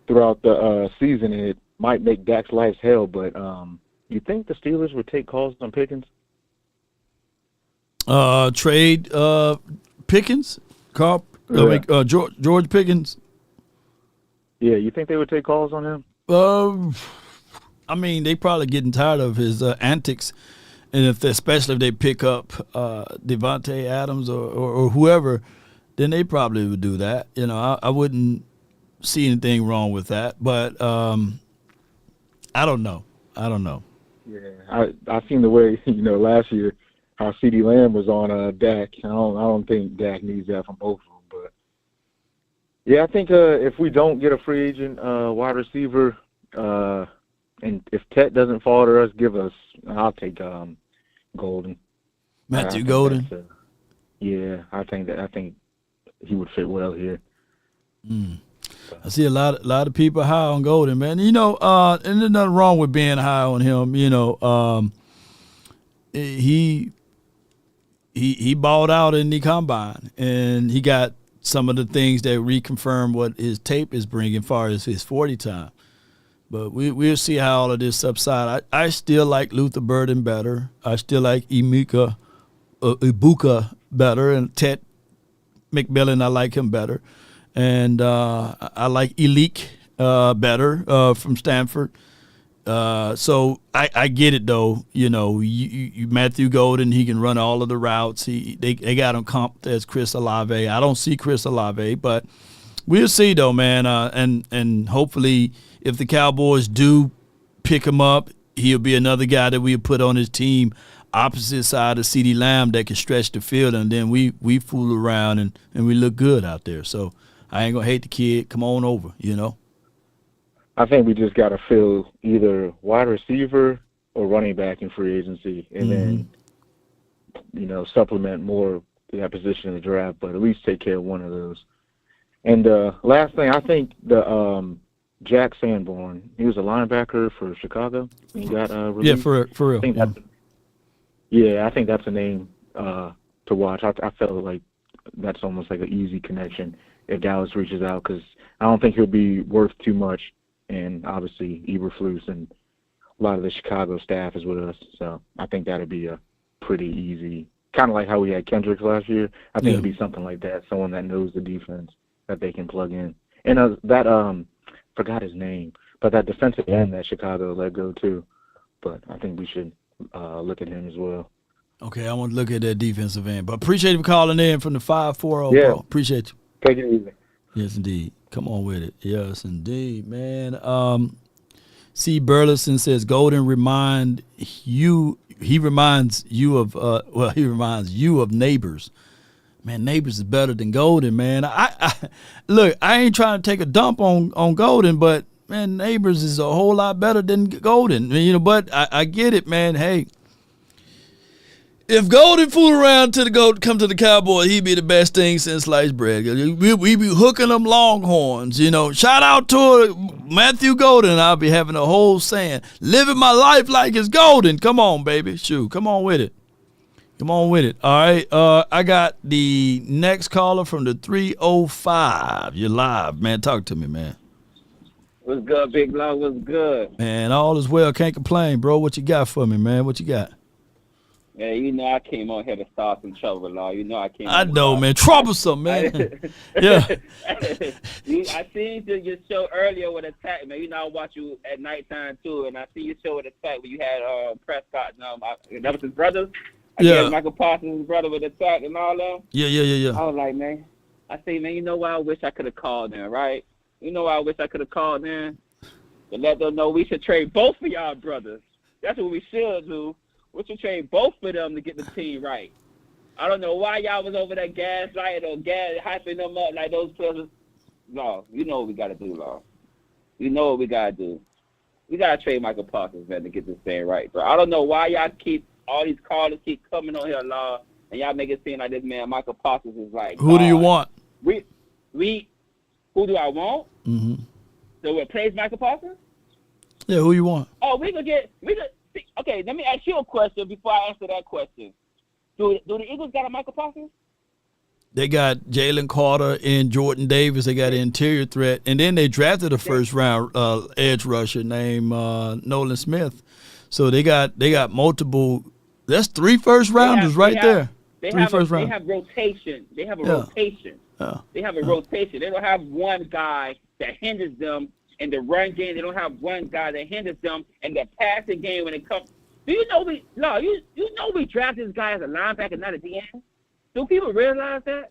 throughout the season, and it might make Dak's life hell. But you think the Steelers would take calls on Pickens? Trade Pickens, George Pickens. Yeah, you think they would take calls on him? I mean, they probably getting tired of his antics, and especially if they pick up Devontae Adams or whoever, then they probably would do that. You know, I wouldn't see anything wrong with that, but I don't know. Yeah, I seen the way last year how CeeDee Lamb was on Dak. I don't think Dak needs that from both of them. But yeah, I think if we don't get a free agent wide receiver, and if Tet doesn't fall to us, I'll take Golden. Matthew Golden. I think he would fit well here. I see a lot of people high on Golden, man. You know, and there's nothing wrong with being high on him. You know, he balled out in the combine, and he got some of the things that reconfirm what his tape is bringing as far as his 40 time. But we'll see how all of this subside. I still like Luther Burden better. I still like Ibuka better, and Ted McMillan, I like him better. And I like Elik better from Stanford. So I get it, though. You know, you Matthew Golden, he can run all of the routes. They got him comped as Chris Olave. I don't see Chris Olave, but we'll see, though, man. And hopefully if the Cowboys do pick him up, he'll be another guy that we'll put on his team opposite side of CeeDee Lamb that can stretch the field, and then we fool around and we look good out there. So I ain't going to hate the kid. Come on over, you know. I think we just got to fill either wide receiver or running back in free agency, and then, supplement more that position in the draft, but at least take care of one of those. And last thing, I think the Jack Sanborn, he was a linebacker for Chicago. He got released. Yeah, for real. I think that's a name to watch. I felt like that's almost like an easy connection if Dallas reaches out, because I don't think he'll be worth too much. And obviously Eberflus and a lot of the Chicago staff is with us, so I think that'd be a pretty easy, kind of like how we had Kendricks last year. I think it'd be something like that, someone that knows the defense that they can plug in. And forgot his name, but that defensive end that Chicago let go too. But I think we should look at him as well. Okay, I want to look at that defensive end. But appreciate you calling in from the 540, yeah. Bro. Appreciate you. Take it easy. Yes, indeed. Come on with it. Yes, indeed, man. C. Burleson says Golden reminds you of Neighbors. Man, Neighbors is better than Golden, man. Look, I ain't trying to take a dump on Golden, but man, Neighbors is a whole lot better than Golden. But I get it, man. Hey, If Golden fool around to come to the Cowboys, he'd be the best thing since sliced bread. We be hooking them Longhorns, you know. Shout out to Matthew Golden. I'll be having a whole saying, living my life like it's golden. Come on, baby. Shoot, come on with it. Come on with it. All right. I got the next caller from the 305. You're live, man. Talk to me, man. What's good, Big Long? What's good? Man, all is well. Can't complain, bro. What you got for me, man? What you got? Yeah, you know I came on here to start some trouble, Law. You know I came. I know, man. Troublesome, man. Yeah. I seen your show earlier with Attack, man. You know I watch you at nighttime too, and I see your show with Attack where you had Prescott. That was his brother. I guess Michael Parsons' brother with Attack and all that. Yeah. I was like, man. I say, man, you know why I wish I could have called in, right? You know why I wish I could have called in to let them know we should trade both of y'all brothers. That's what we should do. We should trade both of them to get the team right. I don't know why y'all was over there gaslighting or hyping them up like those players. No, you know what we got to do, Law. You know what we got to do. We got to trade Michael Parsons, man, to get this thing right, bro. I don't know why y'all all these callers keep coming on here, Law, and y'all make it seem like this man, Michael Parsons, is like, who do you want? Who do I want? Mm-hmm. To replace Michael Parsons? Yeah, who you want? Oh, okay, let me ask you a question before I answer that question. Do the Eagles got a Michael Parsons? They got Jalen Carter and Jordan Davis. They got an interior threat. And then they drafted a first-round edge rusher named Nolan Smith. So they got multiple – that's 3 first-rounders there. They have rotation. They have a rotation. They have a rotation. They don't have one guy that hinders them in the run game. They don't have one guy that hinders them in the passing game when it comes. Do you know we drafted this guy as a linebacker, not a DN? Do people realize that?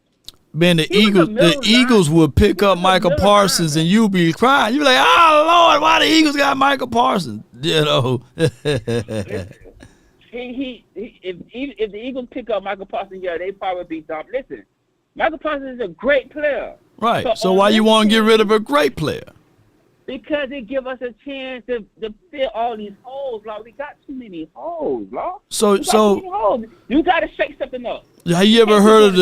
Man, the Eagles will pick up Michael Parsons and you'll be crying. You'll be like, oh, Lord, why the Eagles got Michael Parsons? You know. If the Eagles pick up Michael Parsons, yeah, they probably be dumb. Listen, Michael Parsons is a great player. Right. So why you want to get rid of a great player? Because it give us a chance to fill all these holes. Like, we got too many holes, bro. You got to shake something up. Have you ever heard of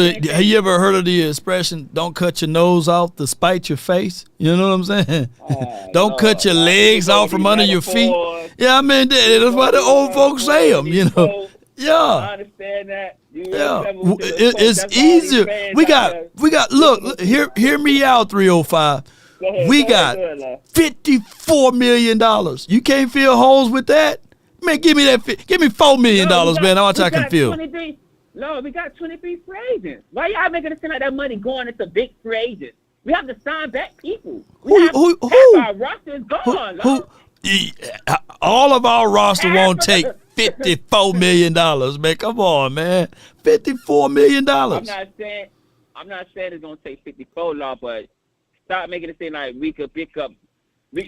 the expression, don't cut your nose off to spite your face? You know what I'm saying? Don't cut your legs off from under your feet. Yeah, I mean, that's why the old folks say them, you know. Yeah. I understand that. It's easier. We got look, hear me out, 305. We got $54 million. You can't fill holes with that? Man, give me $4 million, man. How much I can fill? No, we got 23 free agents. Why y'all making it seem like that money going into big free agents? We have to sign back people. Our roster is gone. All of our roster won't take $54 million, man. Come on, man. $54 million. I'm not saying it's gonna take 54, Law, but stop making it seem like we could pick up. Who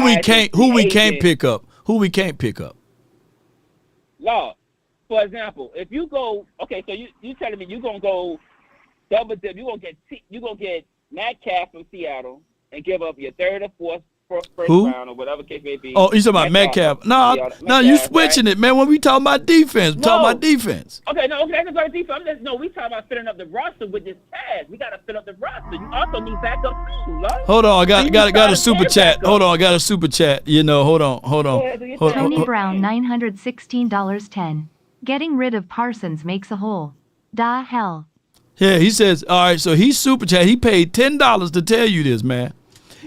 we can't pick up? Who we can't pick up? Law. For example, if you go, okay, so you telling me you're gonna go double dip, you're gonna get Metcalf from Seattle and give up your third or fourth first round or whatever case may be. Oh, you talking about Metcalf? No, you switching it, man. When we talking about defense, we talking about defense. Okay, that's about defense. We talking about filling up the roster with this pass. We gotta fill up the roster. You also need backup too, Lord. Hold on, I got a super chat. Hold on, I got a super chat. You know, hold on. Tony Brown, $916.10. Getting rid of Parsons makes a hole. Da hell. Yeah, he says, all right, so he's super chat. He paid $10 to tell you this, man.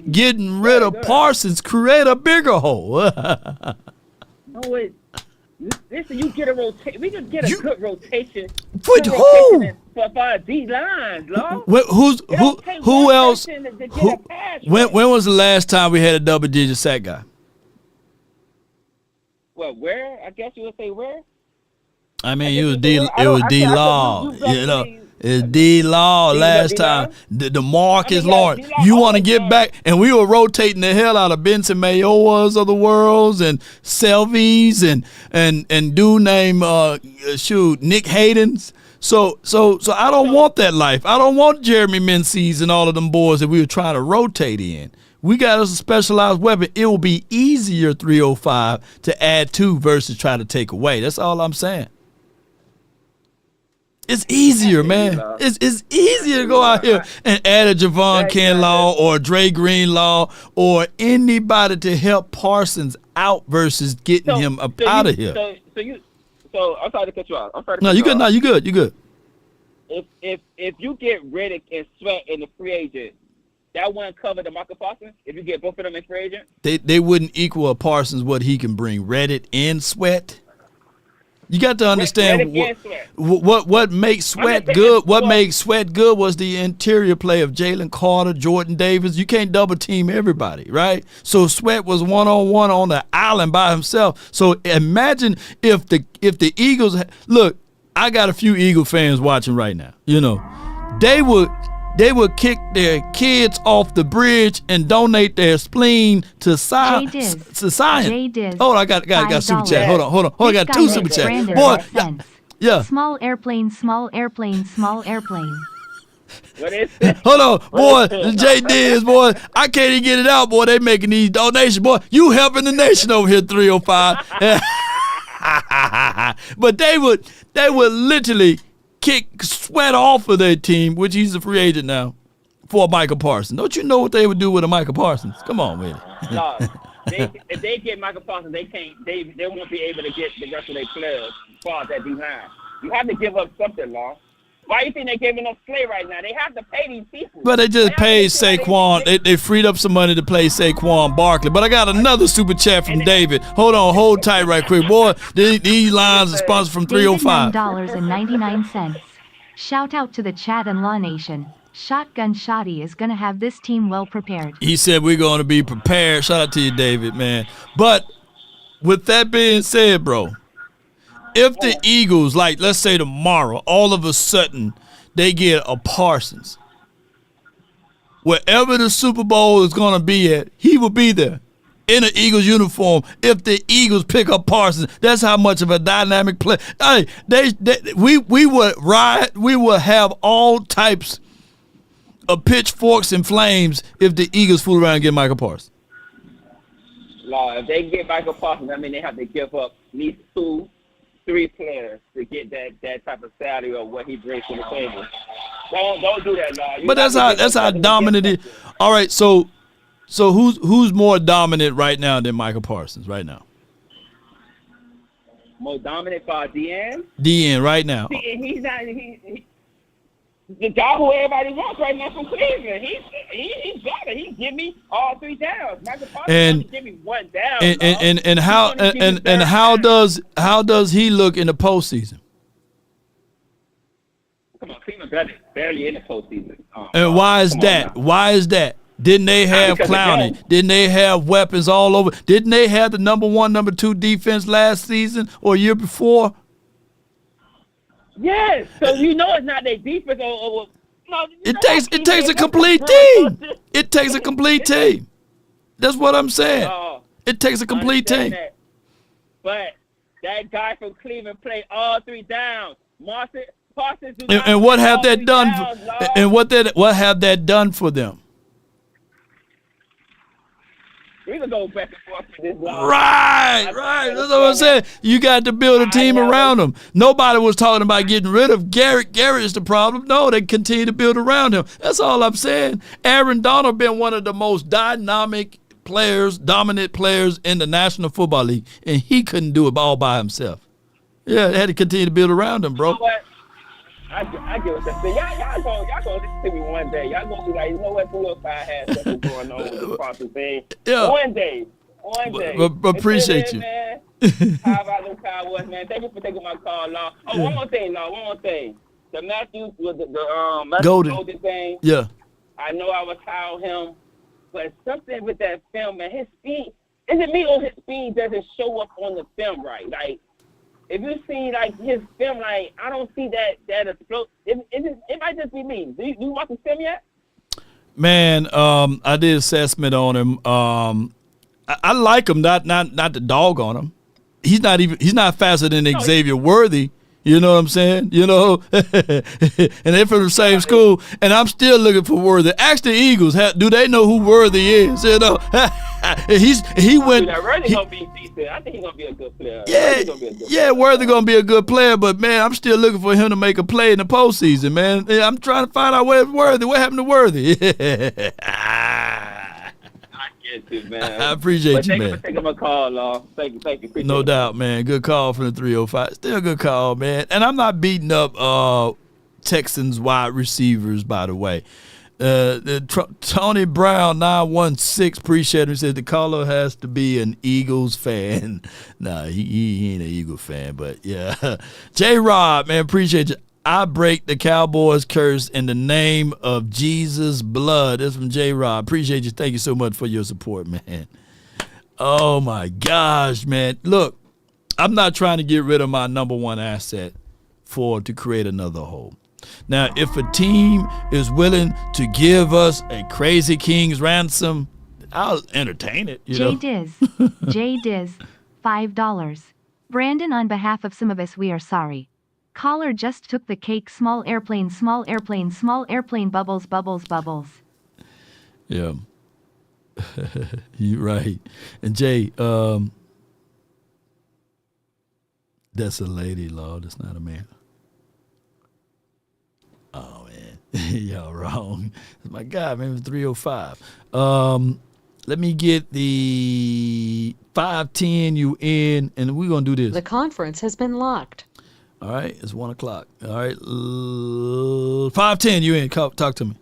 Getting rid of Parsons create a bigger hole. No, wait. Listen, you get a rotation. We can get a good rotation. With who? For our D lines, Lord. Who else? When was the last time we had a double-digit sack guy? Well, where? I guess you would say where? I mean, it was D-Law, you know. It's D-Law last time. The Marcus Lawrence. You want to get back, and we were rotating the hell out of Benson Mayoas of the worlds and Selvies and dude named Nick Hayden's. So I don't want that life. I don't want Jeremy Menzies and all of them boys that we were trying to rotate in. We got us a specialized weapon. It will be easier, 305, to add to versus try to take away. That's all I'm saying. It's easier, man. It's easier to go out here and add a Javon Kinlaw or a Dre Greenlaw or anybody to help Parsons out versus getting him up out of here. So I'm sorry to cut you off. No, you good. No, you good. You good. If you get Riddick and Sweat in the free agent, that wouldn't cover the Micah Parsons. If you get both of them in free agent, they wouldn't equal a Parsons what he can bring. Reddit and Sweat. You got to understand what makes Sweat good. What makes Sweat good was the interior play of Jalen Carter, Jordan Davis. You can't double team everybody, right? So Sweat was one-on-one on the island by himself. So imagine if the Eagles look. I got a few Eagle fans watching right now. You know, they would kick their kids off the bridge and donate their spleen to science. Hold on, I got super chat. Hold on. I got two super chats. Boy, yeah. Small airplane, small airplane, small airplane. What is it? Hold on, boy. J Diz, boy. I can't even get it out, boy. They making these donations, boy. You helping the nation over here, 305. But they would literally kick Sweat off of their team, which he's a free agent now, for Micah Parsons. Don't you know what they would do with a Micah Parsons? Come on, man. No, if they get Micah Parsons, they won't be able to get the rest of their players as far as that behind. You have to give up something, Law. Why do you think they're giving up Slay right now? They have to pay these people. But they just paid Saquon. They freed up some money to play Saquon Barkley. But I got another super chat from David. Hold tight right quick. Boy, these lines are sponsored from 305. $9.99. Shout out to the chat and Law Nation. Shotgun Shotty is going to have this team well prepared. He said we're going to be prepared. Shout out to you, David, man. But with that being said, bro, if the Eagles, like, let's say tomorrow, all of a sudden they get a Parsons, wherever the Super Bowl is going to be at, he will be there in an Eagles uniform. If the Eagles pick up Parsons, that's how much of a dynamic play. Hey, we would riot. We would have all types of pitchforks and flames if the Eagles fool around and get Michael Parsons. Law, if they get Michael Parsons, I mean they have to give up at least 2-3 players to get that type of salary or what he brings to the table. Don't do that, Law. But that's how dominant it is. All right, so who's more dominant right now than Michael Parsons right now? More dominant for DN? DN right now. He's not. The job who everybody wants right now from Cleveland. He's better. He give me all 3 downs. Michael Parsons give me 1 down. And how does he look in the postseason? Come on, Cleveland barely in the postseason. And why is that? Why is that? Didn't they have Clowney? Didn't they have weapons all over? Didn't they have the number 1, number 2 defense last season or year before? Yes. So you know it's not their defense or no. It takes a complete team. It takes a complete team. That's what I'm saying. It takes a complete team. But that guy from Cleveland played all 3 downs. Parsons and what have that done? And what have that done for them? We can go back and forth with this. Right. That's what I'm saying. You got to build a team around him. Nobody was talking about getting rid of Garrett. Garrett is the problem. No, they continue to build around him. That's all I'm saying. Aaron Donald been one of the most dominant players in the National Football League, and he couldn't do it all by himself. Yeah, they had to continue to build around him, bro. You know what? I get what you're saying. Y'all gonna listen to me one day. Y'all gonna be like, you know what, 205 has something going on with the Parsons thing. Yeah. One day. But appreciate you. Man, how about them Cowboys, man? Thank you for taking my call, Law. Oh, one more thing, Law. The Matthews with the Matthews Golden thing. Yeah. I know I was high on him, but something with that film, man, his speed. Is it me or his speed doesn't show up on the film right? Like, if you see like his film, like I don't see that explode. It might just be me. Do you watch the film yet? Man, I did assessment on him. I like him, not the dog on him. He's not faster than Xavier Worthy. You know what I'm saying? You know, and they're from the same school, and I'm still looking for Worthy. Ask the Eagles, do they know who Worthy is? You know, he went. Worthy gonna be decent. I think he's gonna be a good player. Yeah, Worthy gonna be a good player, but man, I'm still looking for him to make a play in the postseason, man. I'm trying to find out where's Worthy. What happened to Worthy? Man. I appreciate you, man. Thank you for taking my call, Law. Thank you. Appreciate No it. doubt, man. Good call from the 305. Still a good call, man. And I'm not beating up Texans wide receivers, by the way. Tony Brown 916, appreciate him. He said the caller has to be an Eagles fan. Nah, he ain't an Eagles fan, but yeah. J-Rod, man, appreciate you. I break the Cowboys curse in the name of Jesus' blood. That's from J-Rod. Appreciate you. Thank you so much for your support, man. Oh, my gosh, man. Look, I'm not trying to get rid of my number one asset to create another hole. Now, if a team is willing to give us a Crazy King's ransom, I'll entertain it. J-Diz, $5. Brandon, on behalf of some of us, we are sorry. Caller just took the cake. Small airplane, bubbles, bubbles, bubbles. Yeah. You're right. And Jay, that's a lady, Lord. That's not a man. Oh, man. Y'all wrong. My God, man, it was 305. Let me get the 510 you in, and we're going to do this. The conference has been locked. All right, it's 1 o'clock. All right, 510, you in? Talk to me.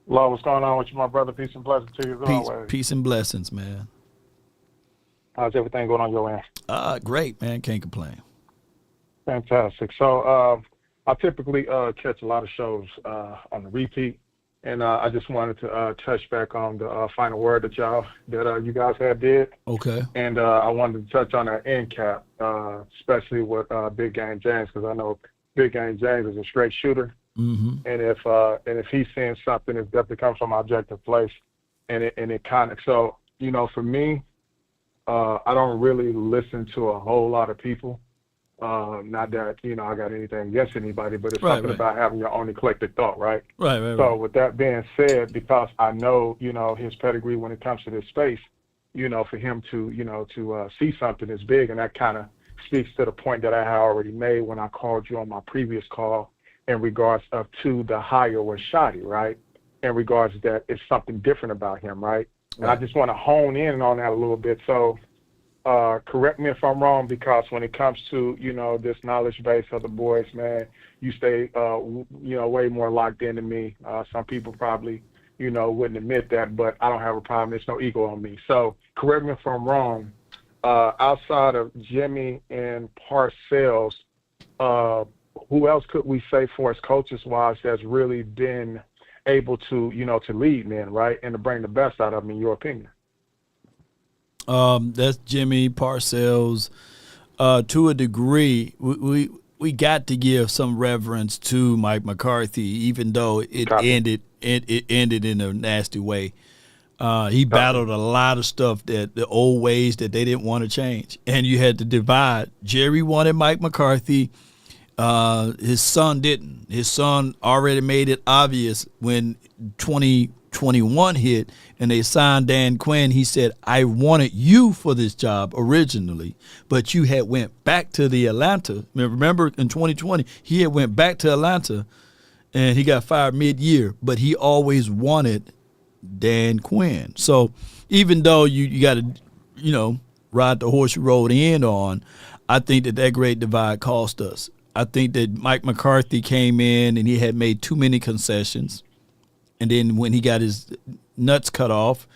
Law, what's going on with you, my brother? Peace and blessings to you as always. Peace and blessings, man. How's everything going on your end? Great, man. Can't complain. Fantastic. So I typically catch a lot of shows on the repeat, and I just wanted to touch back on the final word that you guys had did. Okay. And I wanted to touch on that end cap, especially with Big Game James, because I know Big Game James is a straight shooter. Mm-hmm. And if he's seeing something, it definitely comes from an objective place, and it kind of, so for me, I don't really listen to a whole lot of people. Not that I got anything against anybody, but it's something about having your own eclectic thought, right? Right. So with that being said, because I know his pedigree when it comes to this space, for him to see something is big, and that kind of speaks to the point that I had already made when I called you on my previous call in regards to the hire with Shotty, right? In regards that it's something different about him, right? And I just want to hone in on that a little bit. So correct me if I'm wrong, because when it comes to, this knowledge base of the boys, man, you stay, way more locked in than me. Some people probably, wouldn't admit that, but I don't have a problem. There's no ego on me. So correct me if I'm wrong. Outside of Jimmy and Parcells, who else could we say for us coaches-wise that's really been able to, to lead men, right, and to bring the best out of them, in your opinion? That's Jimmy Parcells. To a degree, we got to give some reverence to Mike McCarthy, even though it ended in a nasty way. He battled a lot of stuff, that the old ways that they didn't want to change, and you had to divide. Jerry wanted Mike McCarthy. His son didn't. His son already made it obvious when 2021 hit and they signed Dan Quinn. He said, I wanted you for this job originally, but you had went back to the Atlanta. Remember in 2020, he had went back to Atlanta and he got fired mid-year, but he always wanted Dan Quinn. So even though you got to, ride the horse you rode in on, I think that great divide cost us. I think that Mike McCarthy came in and he had made too many concessions. And then when he got his nuts cut off,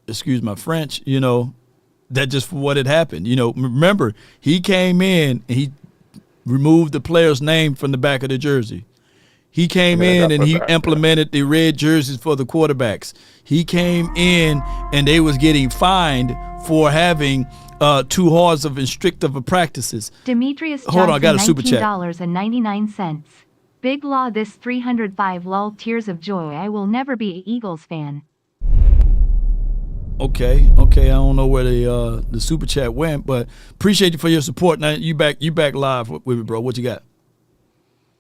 excuse my French, that just what had happened. Remember, he came in and he removed the player's name from the back of the jersey. He came in and he implemented the red jerseys for the quarterbacks. He came in and they was getting fined for having 2 hours of restrictive practices. Demetrius Johnson, hold on, I got a super chat. $19.99. Big Law, this 305 lol, tears of joy. I will never be an Eagles fan. Okay. I don't know where the super chat went, but appreciate you for your support. Now you back live with me, bro. What you got?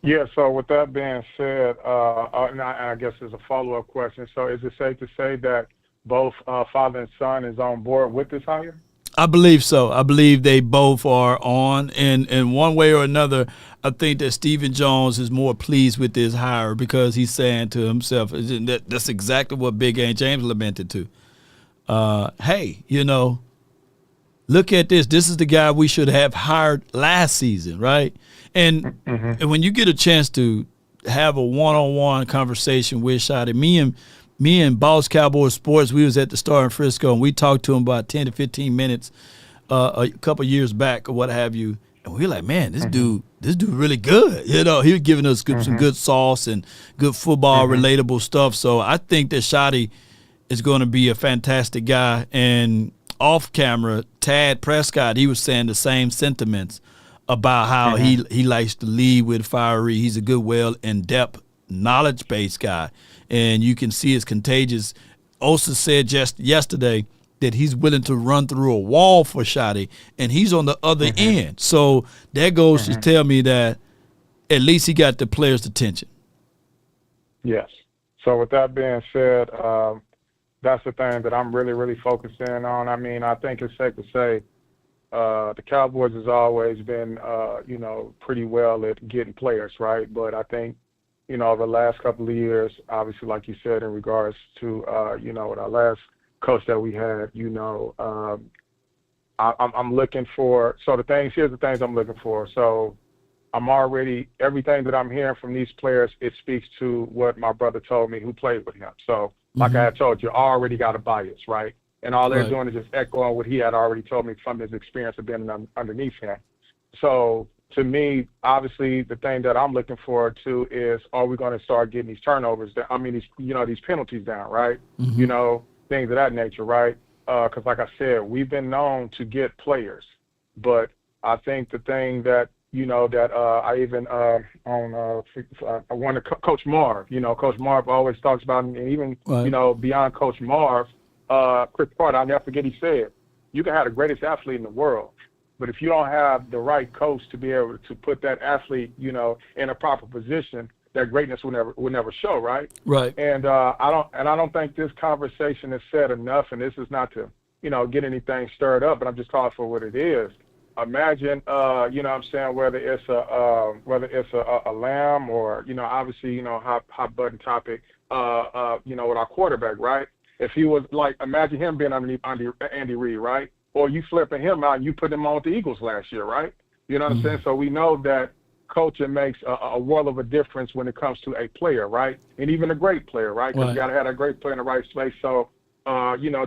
Yeah, so with that being said, and I guess there's a follow-up question. So is it safe to say that both father and son is on board with this hire? I believe so. I believe they both are on, and in one way or another, I think that Stephen Jones is more pleased with this hire because he's saying to himself, that's exactly what Big Game James lamented to. Hey, look at this. This is the guy we should have hired last season, right? And when you get a chance to have a one-on-one conversation with Shotty, me and Boss Cowboys Sports, we was at the Star in Frisco, and we talked to him about 10 to 15 minutes a couple years back or what have you. And we were like, man, this dude really good. He was giving us some good sauce and good football relatable stuff. So I think that Shotty is going to be a fantastic guy. And off camera, Tad Prescott, he was saying the same sentiments about how he likes to lead with fiery. He's a good, well in-depth, knowledge-based guy. And you can see it's contagious. Osa said just yesterday that he's willing to run through a wall for Shotty, and he's on the other end. So that goes to tell me that at least he got the players' attention. Yes. So with that being said, that's the thing that I'm really, really focusing on. I mean, I think it's safe to say the Cowboys has always been, pretty well at getting players, right? But I think, over the last couple of years, obviously, like you said, in regards to, with our last coach that we had, I'm looking for, here's the things I'm looking for. So everything that I'm hearing from these players, it speaks to what my brother told me who played with him. So like I had told you, I already got a bias, right? And all they're doing is just echoing what he had already told me from his experience of being underneath him. So to me, obviously, the thing that I'm looking forward to is, are we going to start getting these turnovers down? I mean, these penalties down, right? Things of that nature, right? Because like I said, we've been known to get players, but I think the thing that I even I wanted Coach Marv. Coach Marv always talks about, and even beyond Coach Marv, Chris Carter, I'll never forget he said, you can have the greatest athlete in the world, but if you don't have the right coach to be able to put that athlete, in a proper position, that greatness will never show, right? Right. And I don't think this conversation is said enough, and this is not to, get anything stirred up, but I'm just calling for what it is. Imagine, whether it's a lamb or, obviously, hot button topic, with our quarterback, right? If he was imagine him being underneath Andy Reid, right? Or you flipping him out and you put him on with the Eagles last year, right? You know what I'm saying? So we know that coaching makes a world of a difference when it comes to a player, right? And even a great player, right? Because you got to have a great player in the right space. So,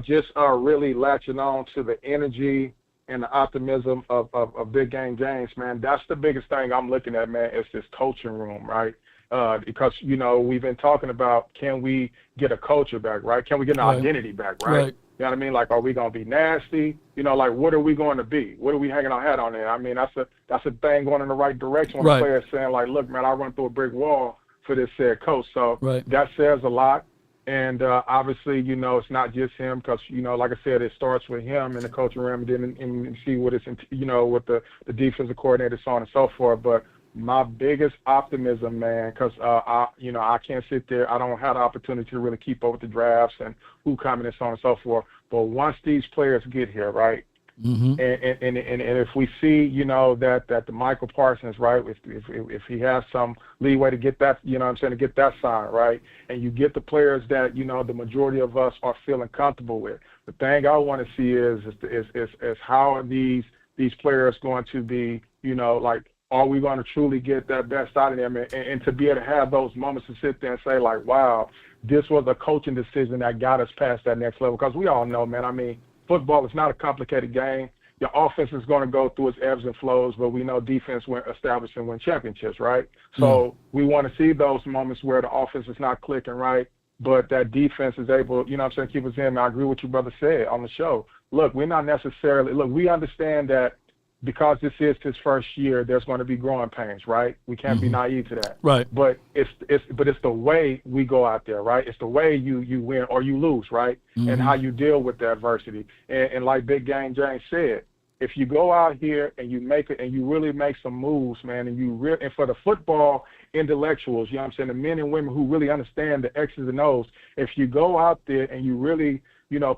just really latching on to the energy and the optimism of Big Game James, man. That's the biggest thing I'm looking at, man, is this coaching room, right? Because, we've been talking about, can we get a culture back, right? Can we get an identity back, right? You know what I mean? Are we going to be nasty? What are we going to be? What are we hanging our hat on there? I mean, that's a thing going in the right direction when the player's saying, look, man, I run through a brick wall for this said coach. So that says a lot. And obviously, it's not just him because, like I said, it starts with him in the coaching room and then see what it's, with the defensive coordinator, so on and so forth. But my biggest optimism, man, because I can't sit there. I don't have the opportunity to really keep up with the drafts and who coming and so on and so forth. But once these players get here, right, and if we see, that the Michael Parsons, right, if he has some leeway to get that, to get that sign, right, and you get the players that, the majority of us are feeling comfortable with. The thing I want to see is how are these players going to be, are we going to truly get that best out of them and to be able to have those moments to sit there and say, wow, this was a coaching decision that got us past that next level? Because we all know, man, I mean, football is not a complicated game. Your offense is going to go through its ebbs and flows, but we know defense established and win championships, right? So we want to see those moments where the offense is not clicking right, but that defense is able, keep us in. I agree with what your brother said on the show. Look, we understand that because this is his first year, there's going to be growing pains, right? We can't be naive to that. Right. But it's the way we go out there, right? It's the way you win or you lose, right? And how you deal with the adversity. And like Big Game James said, if you go out here and you make it and you really make some moves, man, and for the football intellectuals, you know what I'm saying, the men and women who really understand the X's and O's, if you go out there and you really,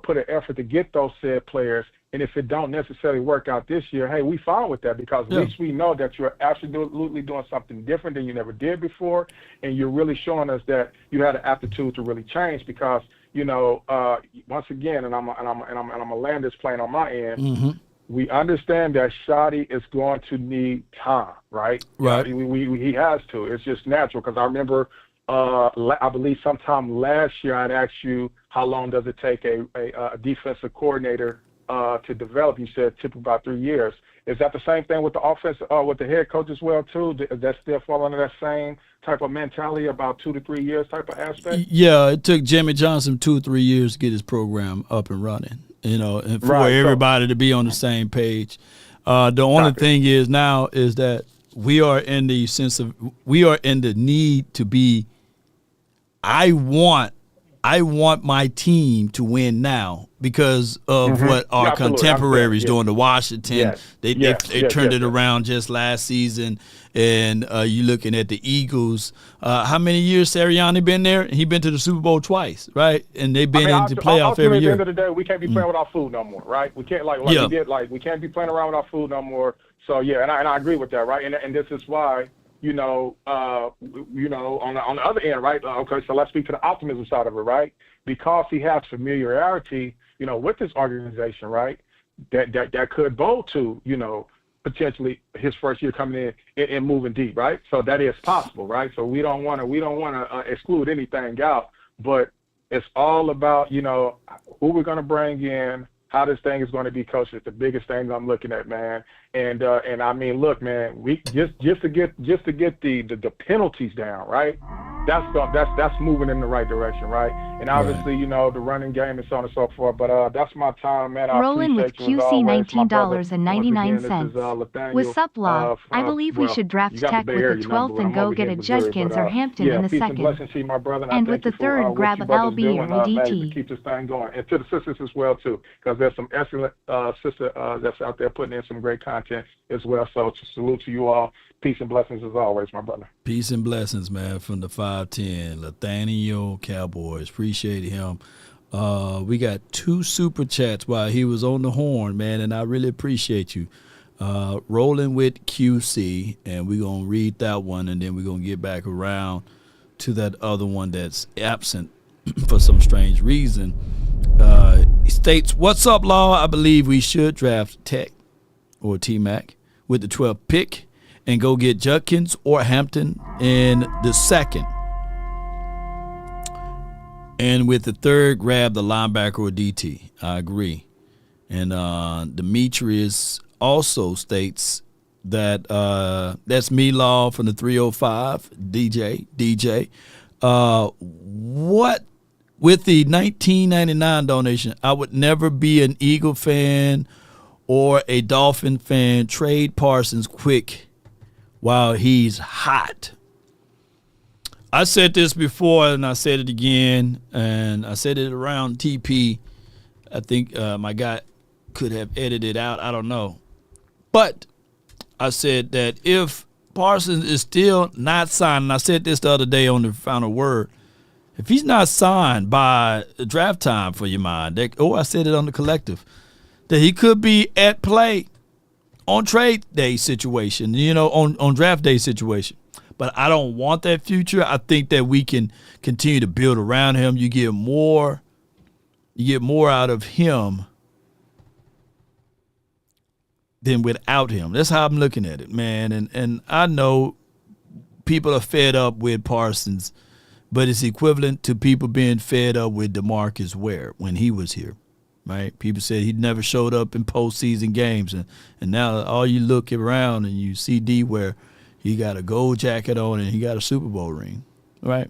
put an effort to get those said players, and if it don't necessarily work out this year, hey, we fine with that, because at least we know that you're absolutely doing something different than you never did before, and you're really showing us that you had an aptitude to really change. Because once again, and I'm gonna land this plane on my end. We understand that Shotty is going to need time, right? Right. He has to. It's just natural, because I remember, I believe sometime last year I'd asked you how long does it take a defensive coordinator to develop. You said typically about 3 years. Is that the same thing with the offense, with the head coach as well too? Does that still fall under that same type of mentality, about 2 to 3 years type of aspect? Yeah, it took Jimmy Johnson 2 or 3 years to get his program up and running. And for everybody to be on the same page. The only thing is now is that we are in the need to be. I want my team to win now because of what our contemporaries doing to Washington. Yes. They turned it around just last season. And you looking at the Eagles. How many years Sirianni been there? He been to the Super Bowl twice, right? And they've been into playoff every year. At the end of the day, we can't be playing with our food no more, right? We can't we can't be playing around with our food no more. So yeah, and I agree with that, right? And this is why, on the other end, right? Okay, so let's speak to the optimism side of it, right? Because he has familiarity, with this organization, right? That could bode to, potentially his first year coming in and moving deep, right? So that is possible, right? So we don't want to exclude anything out, but it's all about, who we're going to bring in, how this thing is going to be coached. It's the biggest thing I'm looking at, man. And I mean, look, man, we just to get the penalties down, right? That's moving in the right direction, right? And obviously, the running game and so on and so forth. But that's my time, man. Rolling with QC $19.99. What's up, Law? I believe we should draft Tech with the 12th and go get a Judkins or Hampton in the second. And with the third, grab a LB or a DT. Keep this thing going. And to the sisters as well, too, because there's some excellent sister that's out there putting in some great content as well. So salute to you all. Peace and blessings as always, my brother. Peace and blessings, man, from the 510. Nathaniel Cowboys. Appreciate him. We got 2 super chats while he was on the horn, man, and I really appreciate you. Rolling with QC, and we're going to read that one, and then we're going to get back around to that other one that's absent for some strange reason. He states, what's up, Law? I believe we should draft Tech or T-Mac with the 12th pick and go get Judkins or Hampton in the second. And with the third, grab the linebacker or DT. I agree. And Demetrius also states that that's me, Law, from the 305, DJ. What with the 1999 donation, I would never be an Eagle fan or a Dolphin fan. Trade Parsons quick while he's hot. I said this before, and I said it again, and I said it around TP. I think my guy could have edited it out. I don't know. But I said that if Parsons is still not signed, and I said this the other day on the Final Word, if he's not signed by draft time for your mind, I said it on the Collective, that he could be at play on trade day situation, on draft day situation. But I don't want that future. I think that we can continue to build around him. You get more out of him than without him. That's how I'm looking at it, man. And I know people are fed up with Parsons, but it's equivalent to people being fed up with DeMarcus Ware when he was here. Right? People said he never showed up in postseason games, and now all you look around and you see D where he got a gold jacket on and he got a Super Bowl ring, right?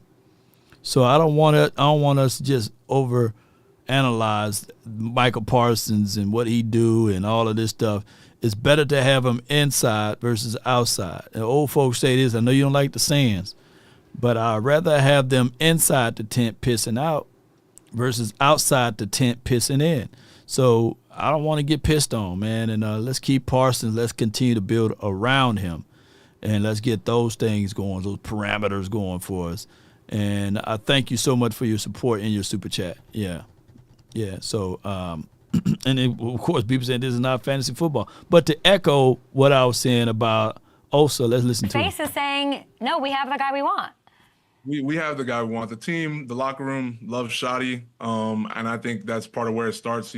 So I don't want us to just overanalyze Michael Parsons and what he do and all of this stuff. it's better to have them inside versus outside. And old folks say this. I know you don't like the sayings, but I'd rather have them inside the tent pissing out versus outside the tent pissing in. So I don't want to get pissed on, man. And let's keep Parsons. Let's continue to build around him. And let's get those things going, those parameters going for us. And I thank you so much for your support in your super chat. Yeah. So, and then, of course, people saying this is not fantasy football. But to echo what I was saying about Osa, let's listen to it. Face is saying, no, we have the guy we want. We have the guy we want. The team, the locker room loves Shotty, and I think that's part of where it starts.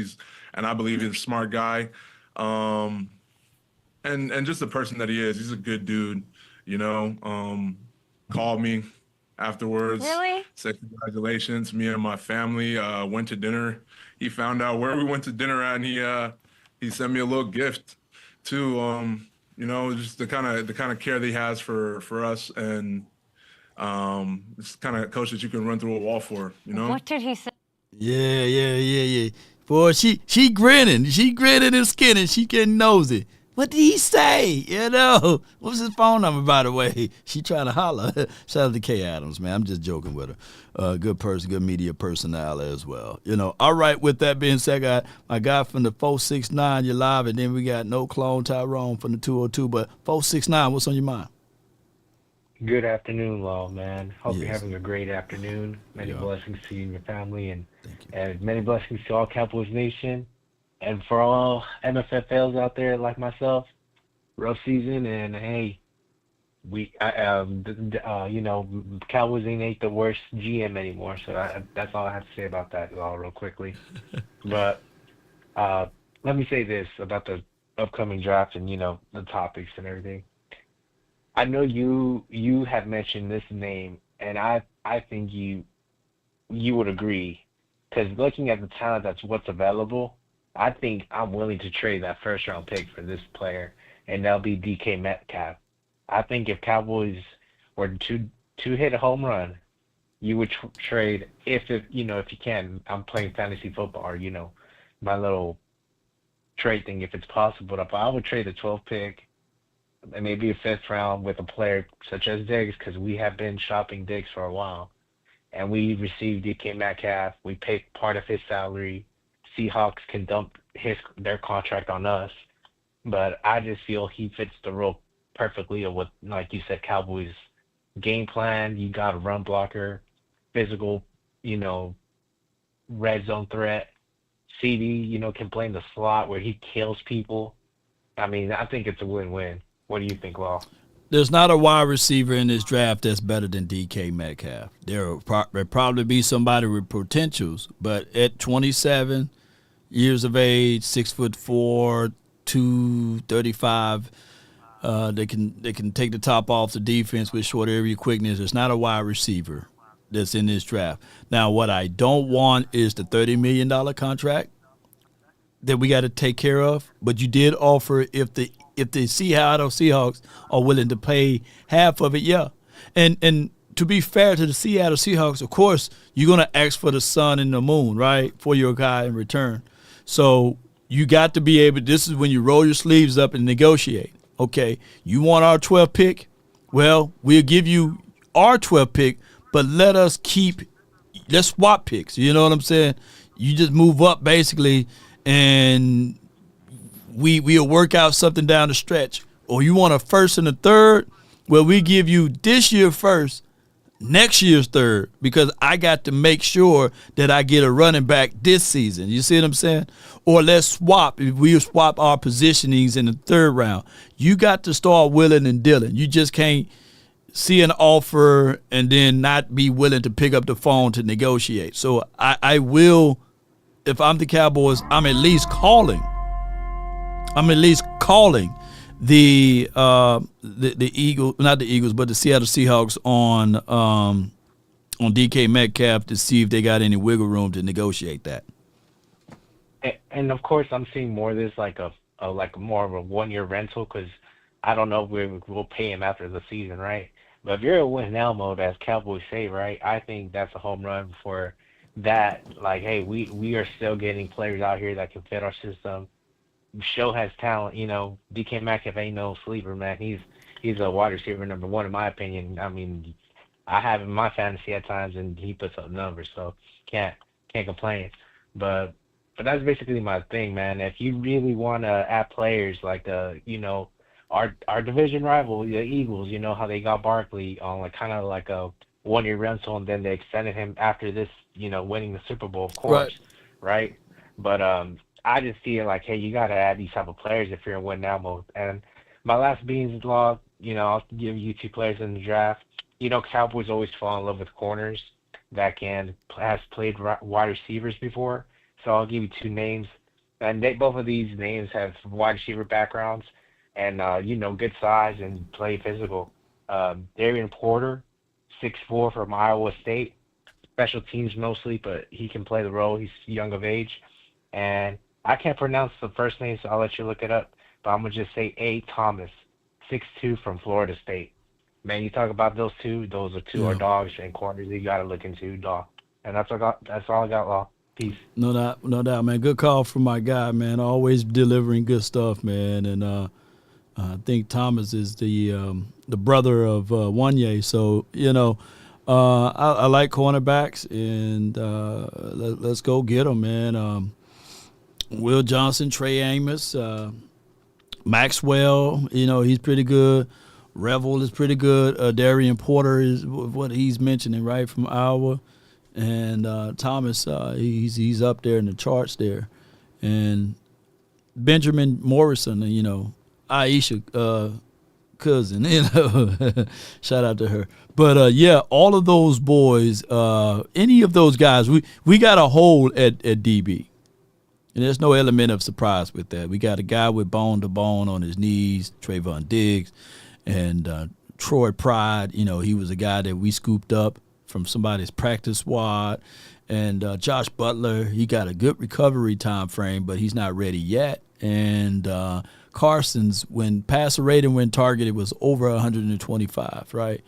I believe he's a smart guy, and just the person that he is. He's a good dude, Called me afterwards. Really? Said congratulations. Me and my family went to dinner. He found out where we went to dinner at, and he sent me a little gift too. Just the kind of care that he has for us, and it's the kind of coach that you can run through a wall for. What did he say? Yeah. Boy, she grinning. She grinning and skinning. She getting nosy. What did he say? What's his phone number, by the way? She trying to holler. Shout out to Kay Adams, man. I'm just joking with her. Good person, good media personality as well. All right, with that being said, I got my guy from the 469, you're live, and then we got No Clone Tyrone from the 202. But 469, what's on your mind? Good afternoon, Law, man. Hope you're having a great afternoon. Many blessings to you and your family, and many blessings to all Cowboys Nation. And for all MFFLs out there like myself, rough season, and hey, Cowboys ain't the worst GM anymore. So that's all I have to say about that, real quickly. But let me say this about the upcoming draft and the topics and everything. I know you have mentioned this name, and I think you would agree, because looking at the talent that's what's available, I think I'm willing to trade that first-round pick for this player, and that'll be DK Metcalf. I think if Cowboys were to hit a home run, you would trade if you can. I'm playing fantasy football, or my little trade thing if it's possible. But I would trade the 12th pick and maybe a 5th round with a player such as Diggs, because we have been shopping Diggs for a while, and we received DK Metcalf. We paid part of his salary. Seahawks can dump their contract on us, but I just feel he fits the role perfectly of what, like you said, Cowboys game plan. You got a run blocker, physical, red zone threat. CD, can play in the slot where he kills people. I mean, I think it's a win-win. What do you think, Law? There's not a wide receiver in this draft that's better than DK Metcalf. There'll probably be somebody with potentials, but at 27 years of age, 6'4", 235, they can take the top off the defense with short area quickness. There's not a wide receiver that's in this draft. Now, what I don't want is the $30 million contract that we got to take care of. But you did offer if the Seattle Seahawks are willing to pay half of it, yeah. And to be fair to the Seattle Seahawks, of course, you're going to ask for the sun and the moon, right, for your guy in return. So you got to be able – this is when you roll your sleeves up and negotiate. Okay, you want our 12th pick? Well, we'll give you our 12th pick, but let's swap picks. You know what I'm saying? You just move up basically, and we'll work out something down the stretch. Or you want a first and a third? Well, we give you this year first, next year's third, because I got to make sure that I get a running back this season. You see what I'm saying? Or let's swap. We'll swap our positionings in the third round. You got to start willing and dealing. You just can't see an offer and then not be willing to pick up the phone to negotiate. So I will, if I'm the Cowboys, I'm at least calling the Eagles, not the Eagles, but the Seattle Seahawks on DK Metcalf to see if they got any wiggle room to negotiate that. And of course, I'm seeing more of this like more of a 1-year rental, because I don't know if we'll pay him after the season, right? But if you're in win now mode, as Cowboys say, right, I think that's a home run for that. Like, hey, we are still getting players out here that can fit our system. show has talent. DK Metcalf ain't no sleeper, man. He's a wide receiver #1 in my opinion. I mean, I have him in my fantasy at times, and he puts up numbers, so can't complain. But that's basically my thing, man. If you really want to add players like our division rival, the Eagles, how they got Barkley on like kind of like a 1-year rental, and then they extended him after this, winning the Super Bowl, of course, right? But I just feel like, hey, you got to add these type of players if you're in win now mode. And my last Beans log, I'll give you 2 players in the draft. Cowboys always fall in love with corners that has played wide receivers before. So I'll give you 2 names, and both of these names have wide receiver backgrounds, and good size and play physical. Darian Porter, 6'4" from Iowa State, special teams mostly, but he can play the role. He's young of age, and I can't pronounce the first name, so I'll let you look it up. But I'm gonna just say A. Thomas, 6'2" from Florida State. Man, you talk about those two. Those are two are dogs and corners you got to look into, dog. And that's all I got, Law. Peace. No doubt, man. Good call from my guy, man. Always delivering good stuff, man. And I think Thomas is the brother of Wanye. So, I like cornerbacks, and let's go get them, man. Will Johnson, Trey Amos, Maxwell, he's pretty good. Revel is pretty good. Darian Porter is what he's mentioning, right, from Iowa. And Thomas, he's up there in the charts there. And Benjamin Morrison, Aisha cousin, shout out to her. But, all of those boys, any of those guys, we got a hole at DB. And there's no element of surprise with that. We got a guy with bone to bone on his knees, Trayvon Diggs. And Troy Pride, he was a guy that we scooped up from somebody's practice squad. And Josh Butler, he got a good recovery time frame, but he's not ready yet. And Carson's, when passer rating when targeted, was over 125, right?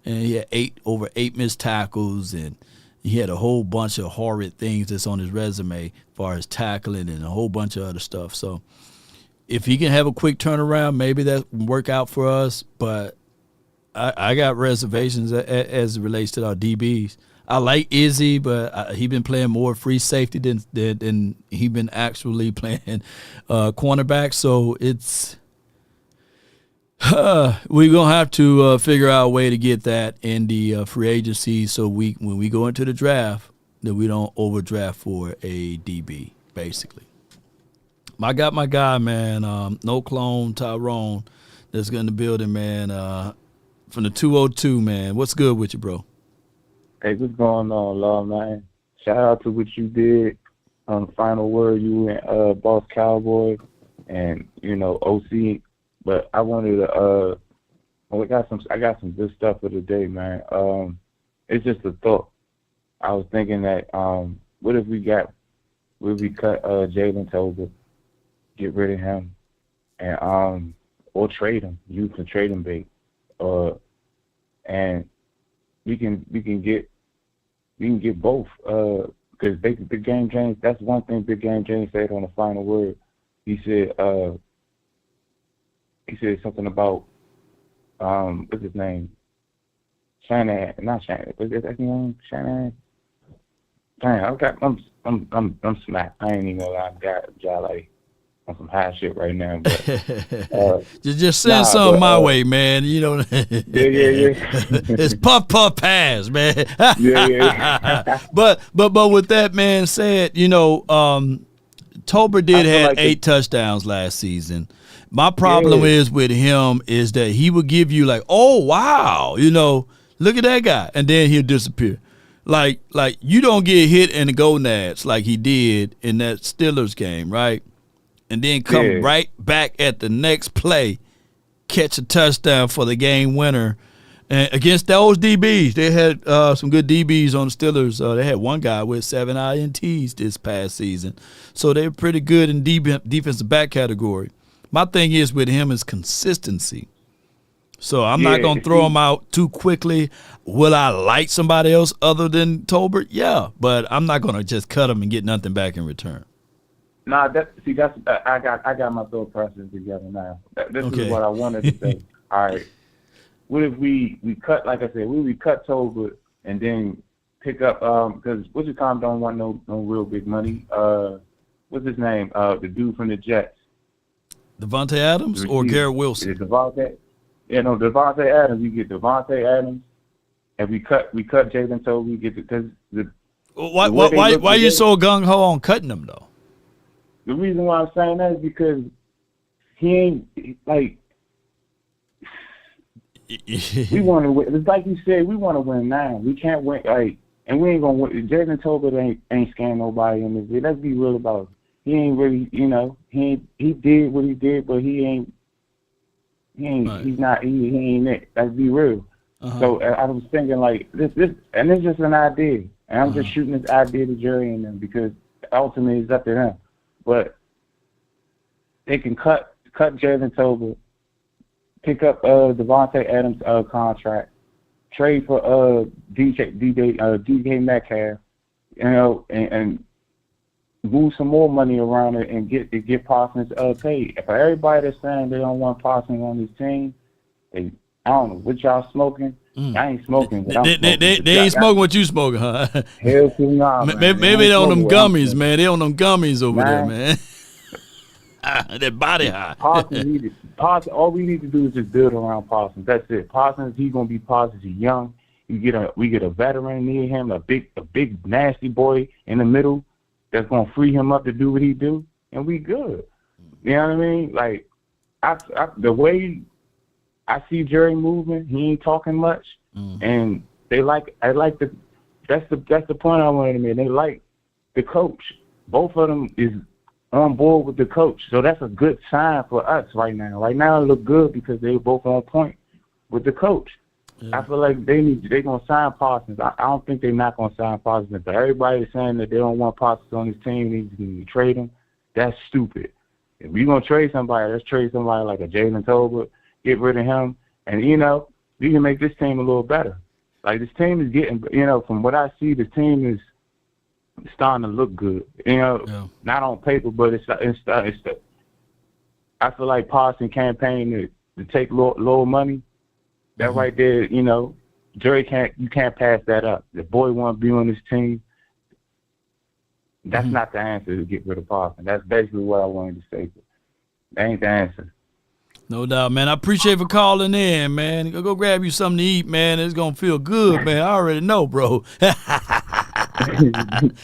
And he had over 8 missed tackles, and he had a whole bunch of horrid things that's on his resume as far as tackling and a whole bunch of other stuff. So if he can have a quick turnaround, maybe that will work out for us. But I got reservations as it relates to our DBs. I like Izzy, but he been playing more free safety than he been actually playing cornerback. So it's we're gonna have to figure out a way to get that in the free agency. So when we go into the draft, that we don't overdraft for a DB, basically. I got my guy, man, no clone, Tyrone, that's in the building, man, from the 202, man. What's good with you, bro? Hey, what's going on, Law, man? Shout out to what you did on the final word, you and Boss Cowboy and, OC. But I wanted to, I got some good stuff for today, man. It's just a thought. I was thinking that, what if we cut Jalen Tolbert, get rid of him, and or trade him, use some trading bait, and we can get both, because Big Game James. That's one thing Big Game James said on the final word. He said something about what's his name, Shanahan, not Shanahan. What's his name? Shanahan. Dang, I'm smacked. I ain't even gonna lie, got like on some high shit right now. But, just send something my way, man. Yeah. It's puff pass, man. yeah. But with that, man, said, Tolbert did have 8 touchdowns last season. My problem is with him is that he would give you like, oh wow, look at that guy, and then he'll disappear. Like you don't get hit in the gonads like he did in that Steelers game, right? And then come right back at the next play, catch a touchdown for the game winner. And against those DBs, they had some good DBs on the Steelers. They had one guy with 7 INTs this past season. So they were pretty good in defensive back category. My thing is with him is consistency. So I'm not going to throw him out too quickly. Will I like somebody else other than Tolbert? Yeah, but I'm not going to just cut him and get nothing back in return. Nah, I got my thought process together now. This is what I wanted to say. All right, what if we cut, like I said, we cut Tolbert and then pick up because Wichita don't want no real big money. What's his name? The dude from the Jets. Devontae Adams or Garrett Wilson? Devontae. Yeah, no, Devontae Adams. You get Devontae Adams, and we cut Jalen Tolbert. We get because why are you so gung ho on cutting him though? The reason why I'm saying that is because he ain't like we want to win. It's like you said, we want to win now. We can't win and we ain't gonna win. Jalen Tolbert ain't scaring nobody in this league. Let's be real about it. He ain't really, he did what he did, but he ain't it. Let's be real. So I was thinking like this, and it's just an idea, and I'm just shooting this idea to Jerry and them because ultimately it's up to them. But they can cut Jalen Tolbert, pick up Devontae Adams' contract, trade for DK Metcalf, and move some more money around it and get Parsons paid. For everybody that's saying they don't want Parsons on this team, I don't know what y'all smoking. I ain't smoking. They ain't smoking what you smoking, huh? Hell to nah, maybe they on them gummies, man. They on them gummies over there, man. That body high. Parsons, all we need to do is just build around Parsons. That's it. Parsons, he's gonna be Parsons. He's young. We get a veteran near him, a big nasty boy in the middle that's gonna free him up to do what he do, and we good. You know what I mean? Like, the way I see Jerry moving, he ain't talking much, and that's the point I wanted to make. They like the coach. Both of them is on board with the coach, so that's a good sign for us right now. Right now, it look good because they both on point with the coach. Yeah. I feel like they gonna sign Parsons. I don't think they're not gonna sign Parsons. But everybody is saying that they don't want Parsons on this team. They need to trade him. That's stupid. If we gonna trade somebody, let's trade somebody like a Jalen Tolbert. Get rid of him, and we can make this team a little better. Like, this team is getting, from what I see, the team is starting to look good. Not on paper, but it's I feel like Parsons campaign to take low money. That right there, Jerry you can't pass that up. The boy want to be on this team. That's not the answer to get rid of Parsons. That's basically what I wanted to say. That ain't the answer. No doubt, man. I appreciate for calling in, man. Go grab you something to eat, man. It's going to feel good, man. I already know, bro.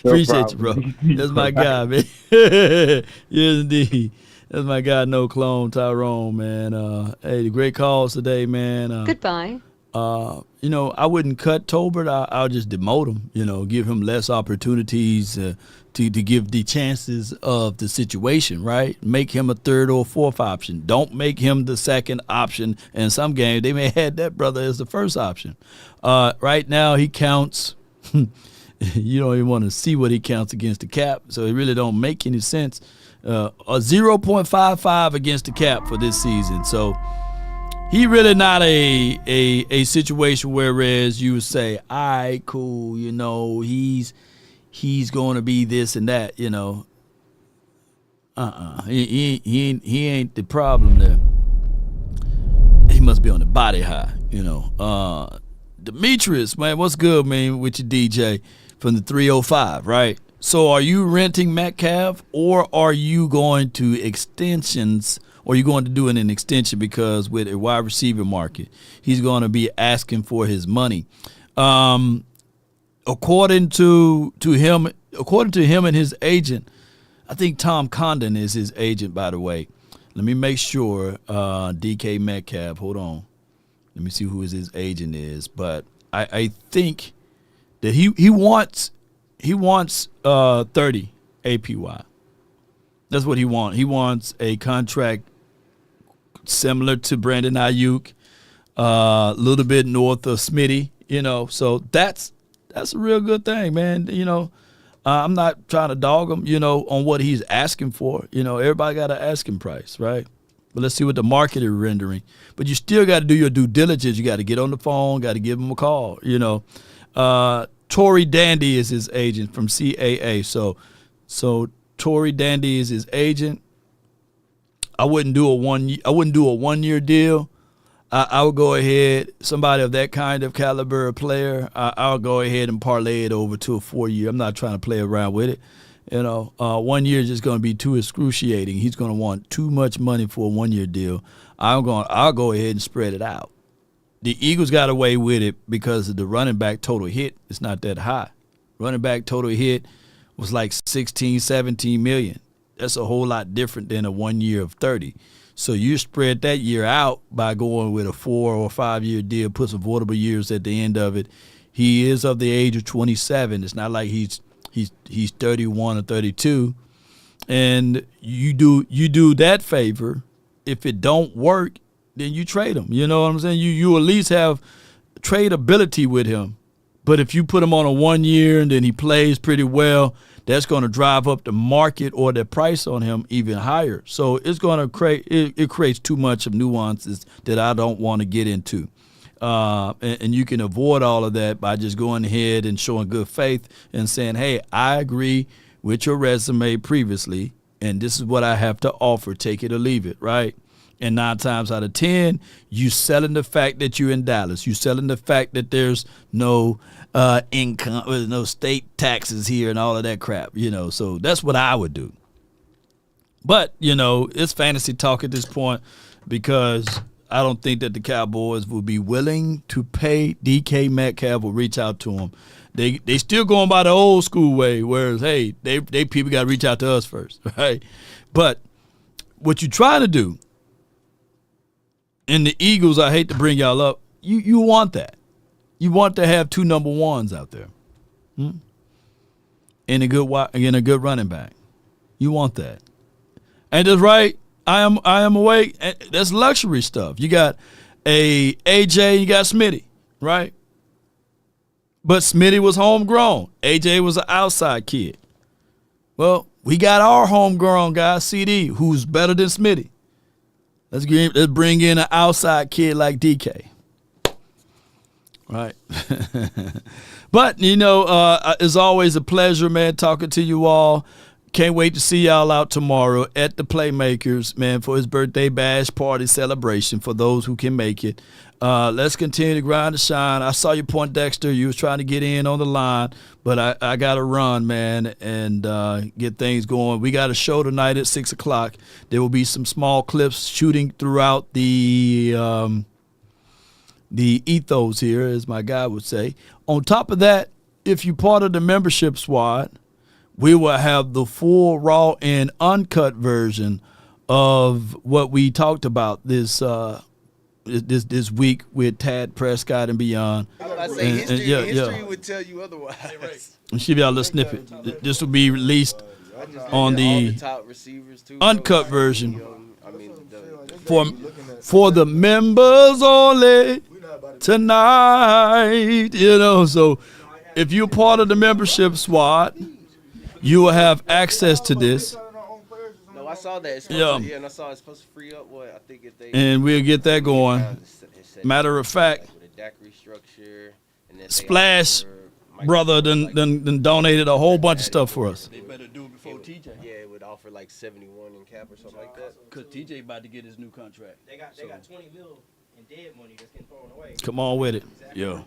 Appreciate you, bro. That's my guy, man. Yes, indeed. That's my guy, No Clone, Tyrone, man. Hey, the great calls today, man. Goodbye. I wouldn't cut Tolbert. I'll just demote him, give him less opportunities to give the chances of the situation, right? Make him a third or fourth option. Don't make him the second option. In some games, they may have had that brother as the first option. Right now, he counts. You don't even want to see what he counts against the cap, so it really don't make any sense. A 0.55 against the cap for this season. So he really not a situation whereas you would say, all right, cool, he's going to be this and that, He ain't the problem there. He must be on the body high, Demetrius, man, what's good, man, with your DJ from the 305, right? So are you renting Metcalf, or are you going to extensions, or are you going to do an extension because with a wide receiver market, he's going to be asking for his money. According to him and his agent, I think Tom Condon is his agent, by the way. Let me make sure. DK Metcalf, hold on. Let me see who his agent is. But I think that he wants 30 APY. That's what he wants. He wants a contract similar to Brandon Ayuk, a little bit north of Smitty, So that's a real good thing, man. I'm not trying to dog him, on what he's asking for. Everybody got an asking price, right? But let's see what the market is rendering. But you still got to do your due diligence. You got to get on the phone, got to give him a call, Tory Dandy is his agent from CAA. So Tory Dandy is his agent. I wouldn't do a 1 year deal. I would go ahead, somebody of that kind of caliber of player, I'll go ahead and parlay it over to a 4 year. I'm not trying to play around with it. 1 year is just going to be too excruciating. He's going to want too much money for a 1 year deal. I'll go ahead and spread it out. The Eagles got away with it because of the running back total hit. It's not that high. Running back total hit was like 16, 17 million. That's a whole lot different than a 1 year of 30. So you spread that year out by going with a 4 or 5 year deal, put some avoidable years at the end of it. He is of the age of 27. It's not like he's 31 or 32. And you do that favor. If it don't work, then you trade him. You know what I'm saying? You at least have tradability with him. But if you put him on a 1 year and then he plays pretty well, that's going to drive up the market or the price on him even higher. So it's going to creates too much of nuances that I don't want to get into. And you can avoid all of that by just going ahead and showing good faith and saying, hey, I agree with your resume previously, and this is what I have to offer. Take it or leave it, right? And 9 times out of 10, you selling the fact that you're in Dallas. You selling the fact that there's no income, no state taxes here and all of that crap, So that's what I would do. But, it's fantasy talk at this point because I don't think that the Cowboys will be willing to pay DK Metcalf or reach out to him. They still going by the old school way, whereas, hey, they people got to reach out to us first, right? But what you try to do, and the Eagles, I hate to bring y'all up, you want that. You want to have 2 number ones out there, and a good running back. You want that, and that's right. I am awake. That's luxury stuff. You got a AJ, you got Smitty, right? But Smitty was homegrown. AJ was an outside kid. Well, we got our homegrown guy, CD, who's better than Smitty. Let's bring in an outside kid like DK. Right. But, it's always a pleasure, man, talking to you all. Can't wait to see y'all out tomorrow at the Playmakers, man, for his birthday bash party celebration for those who can make it. Let's continue to grind and shine. I saw your point, Dexter. You was trying to get in on the line, but I got to run, man, and get things going. We got a show tonight at 6 o'clock. There will be some small clips shooting throughout the ethos here, as my guy would say. On top of that, if you're part of the membership squad, we will have the full raw and uncut version of what we talked about this week with Tad Prescott and beyond. I say history would tell you otherwise. And she'll be a little snippet. This will be released on the uncut version for the members only tonight. So if you're part of the membership squad, you will have access to this. No, I saw that. And I saw it's supposed to free up what I think if they. And we'll get that going. Matter of fact, Splash brother done donated a whole bunch of stuff for us. They better do it before TJ. Yeah, it would offer like 71 in cap or something like that. Cause TJ about to get his new contract. They got 20 mil in dead money that's getting thrown away. Come on with it, exactly. Yo.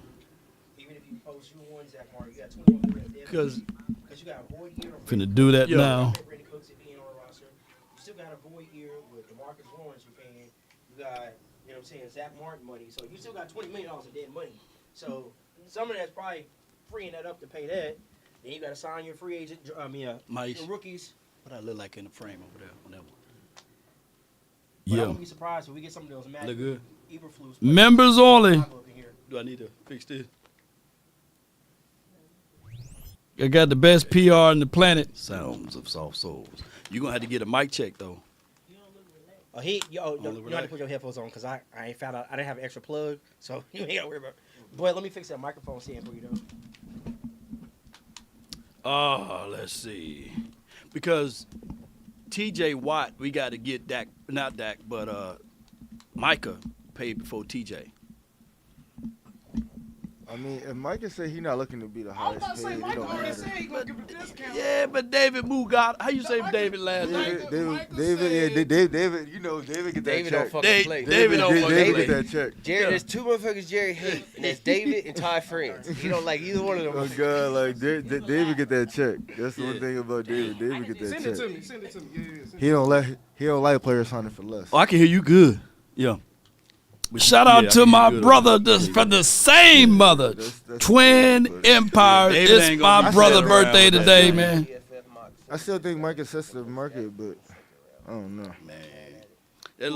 Even if you post you one, Zach Martin, you got 21 mil in dead money. Because you got a void year. Finna do that now. You still got a void year with DeMarcus Lawrence you're paying. You got, Zach Martin money. So you still got $20 million in dead money. So some of that's probably freeing that up to pay that. Then you got to sign your free agent, your rookies. What I look like in the frame over there on that one. But I wouldn't be surprised if we get some of those magic. Look good. Eberflus. Members only. Do I need to fix this? I got the best PR on the planet. Sounds of soft souls. You're going to have to get a mic check, though. You have to put your headphones on because I ain't found out. I didn't have an extra plug, so you ain't got to worry about it. Boy, let me fix that microphone stand for you, though. Let's see. Because TJ Watt, we got to get Dak, not Dak, but Micah paid before TJ. I mean, if Micah said he's not looking to be the highest paid, it don't matter. Yeah, but David Mugat, how you say David last name? David, you know, David get that David check. don't fucking play. David don't fucking David play. get that check. Jerry, there's two motherfuckers Jerry hate, and that's David and Ty Friends. He don't like either one of them. Oh God, like David get that check. That's the one thing about David. David get that check. Send it to me. Yeah. He don't like players signing for less. Oh, I can hear you good. Yeah. Shout out to my brother from the same mother, Twin Empire. It's my brother's birthday today, man. I still think Micah sets the market, but I don't know. Man, it's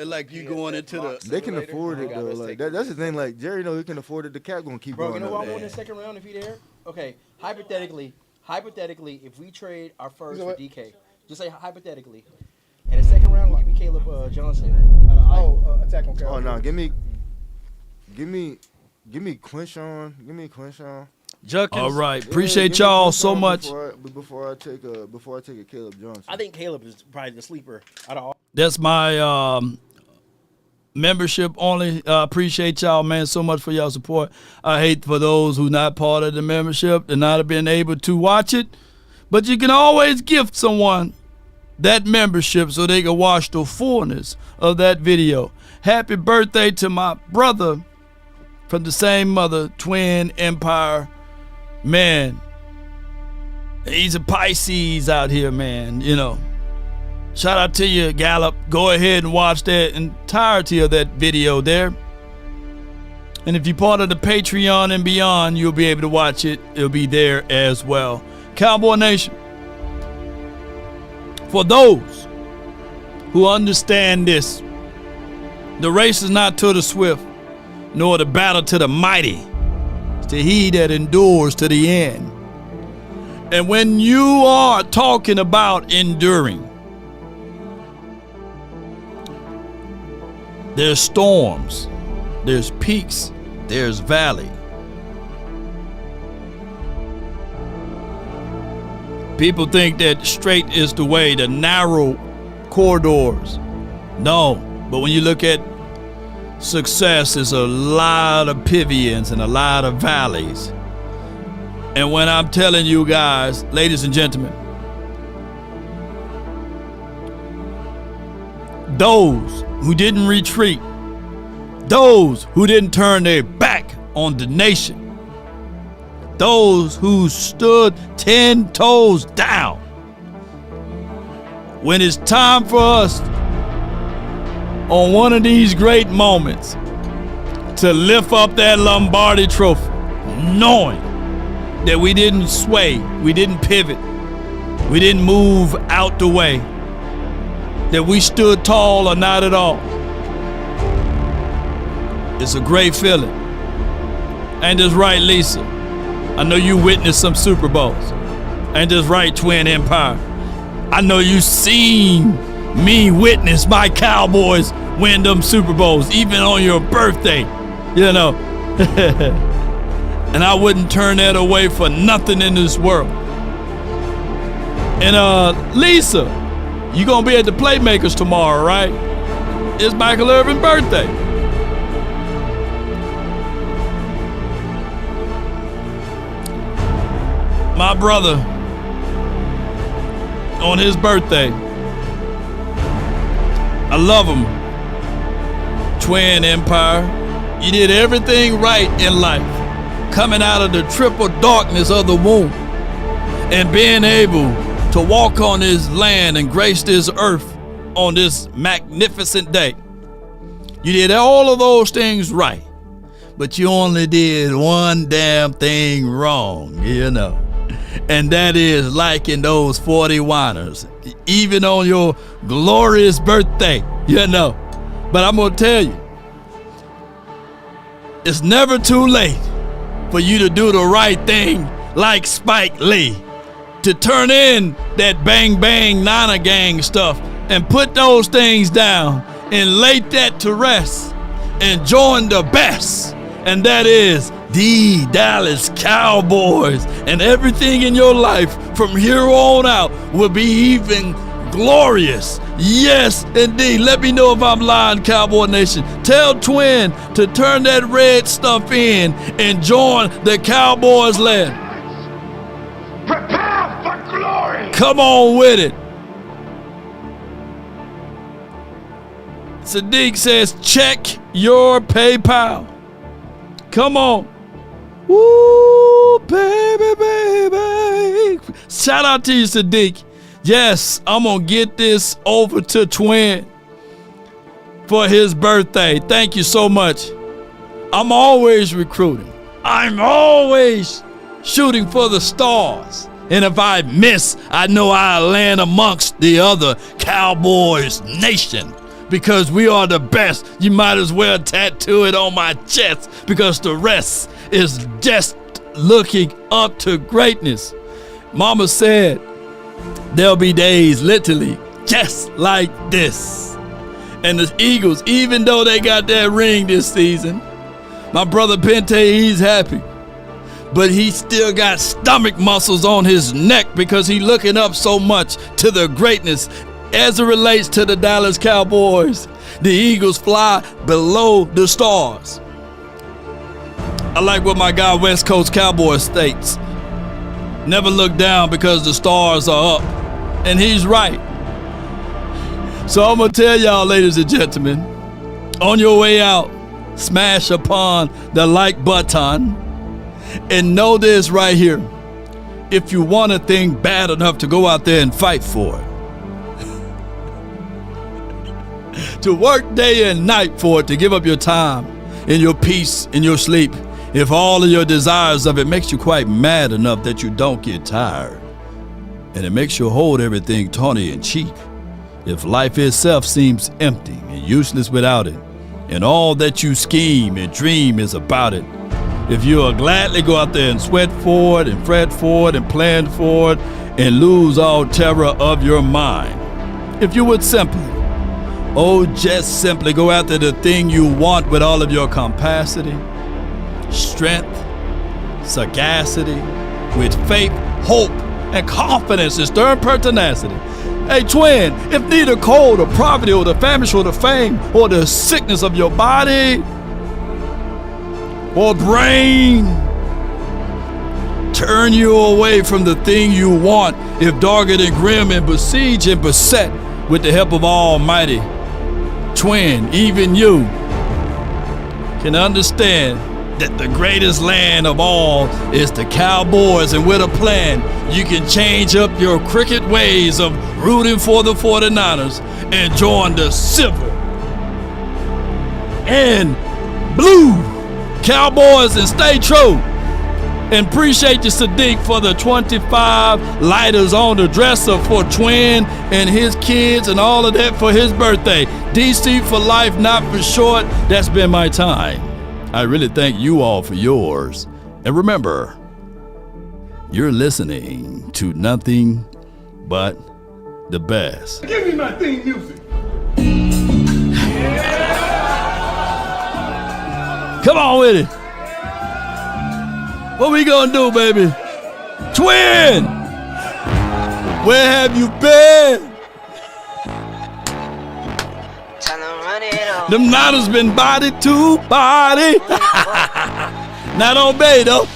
like you going into the. They can afford it though. Like that's the thing. Like Jerry know he can afford it. The cap gonna keep Bro, going you know what up. I want in the second round if he there? Okay, hypothetically, if we trade our first for DK, just say hypothetically, and the second round, we'll give me Caleb Johnson. Attack on Caleb. Oh no, give me Quinshawn. Give me Quinshawn. Junkins. All right, appreciate y'all so much. Before I take a Caleb Johnson. I think Caleb is probably the sleeper out of all. That's my membership only. Appreciate y'all, man, so much for y'all support. I hate for those who not part of the membership and not have been able to watch it, but you can always gift someone that membership so they can watch the fullness of that video. Happy birthday to my brother from the same mother, Twin Empire. Man, he's a Pisces out here, man, you know. Shout out to you, Gallup. Go ahead and watch that entirety of that video there. And if you're part of the Patreon and beyond, you'll be able to watch it. It'll be there as well. Cowboy Nation, for those who understand this, the race is not to the swift, nor the battle to the mighty. It's to he that endures to the end. And when you are talking about enduring, there's storms, there's peaks, there's valley. People think that straight is the way, the narrow corridors. No, but when you look at success, it's a lot of pivians and a lot of valleys. And when I'm telling you guys, ladies and gentlemen, those who didn't retreat, those who didn't turn their back on the nation, those who stood 10 toes down, when it's time for us on one of these great moments to lift up that Lombardi trophy, knowing that we didn't sway, we didn't pivot, we didn't move out the way, that we stood tall or not at all. It's a great feeling. Ain't this right, Lisa? I know you witnessed some Super Bowls. Ain't this right, Twin Empire? I know you seen me witness my Cowboys win them Super Bowls, even on your birthday, you know. And I wouldn't turn that away for nothing in this world. And Lisa, you gonna be at the Playmakers tomorrow, right? It's Michael Irvin's birthday. My brother, on his birthday, I love him. Twin Empire, you did everything right in life, coming out of the triple darkness of the womb and being able to walk on this land and grace this earth on this magnificent day. You did all of those things right, but you only did one damn thing wrong, you know. And that is liking those 40 whiners, even on your glorious birthday, you know. But I'm going to tell you, it's never too late for you to do the right thing like Spike Lee, to turn in that bang bang Nana gang stuff and put those things down and lay that to rest and join the best. And that is the Dallas Cowboys. And everything in your life from here on out will be even glorious. Yes, indeed. Let me know if I'm lying, Cowboy Nation. Tell Twin to turn that red stuff in and join the Cowboys land. Prepare for glory. Come on with it. Sadiq says, check your PayPal. Come on. Woo, baby, baby. Shout out to you, Sadiq. Yes, I'm going to get this over to Twin for his birthday. Thank you so much. I'm always recruiting. I'm always shooting for the stars. And if I miss, I know I'll land amongst the other Cowboys nation. Because we are the best. You might as well tattoo it on my chest because the rest is just looking up to greatness. Mama said there'll be days literally just like this. And the Eagles, even though they got that ring this season, my brother Pente, he's happy. But he still got stomach muscles on his neck because he's looking up so much to the greatness. As it relates to the Dallas Cowboys, the Eagles fly below the stars. I like what my guy West Coast Cowboys states. Never look down because the stars are up. And he's right. So I'm going to tell y'all, ladies and gentlemen, on your way out, smash upon the like button. And know this right here. If you want a thing bad enough to go out there and fight for it, to work day and night for it, to give up your time and your peace and your sleep, if all of your desires of it makes you quite mad enough that you don't get tired, and it makes you hold everything tawny and cheap, if life itself seems empty and useless without it, and all that you scheme and dream is about it, if you'll gladly go out there and sweat for it and fret for it and plan for it and lose all terror of your mind, if you would simply, just simply go after the thing you want with all of your capacity, strength, sagacity, with faith, hope, and confidence and stern pertinacity. Hey, Twin, if neither cold or poverty or the famish or the fame or the sickness of your body or brain turn you away from the thing you want, if dogged and grim and besieged and beset with the help of Almighty, Twin, even you can understand that the greatest land of all is the Cowboys, and with a plan, you can change up your cricket ways of rooting for the 49ers and join the silver and blue Cowboys and stay true. And appreciate you, Sadiq, for the 25 lighters on the dresser for Twin and his kids and all of that for his birthday. DC for life, not for short. That's been my time. I really thank you all for yours. And remember, you're listening to nothing but the best. Give me my theme music. Come on with it. What we gonna do, baby? Twin! Where have you been? Them Niners been body to body. Not on Bay though.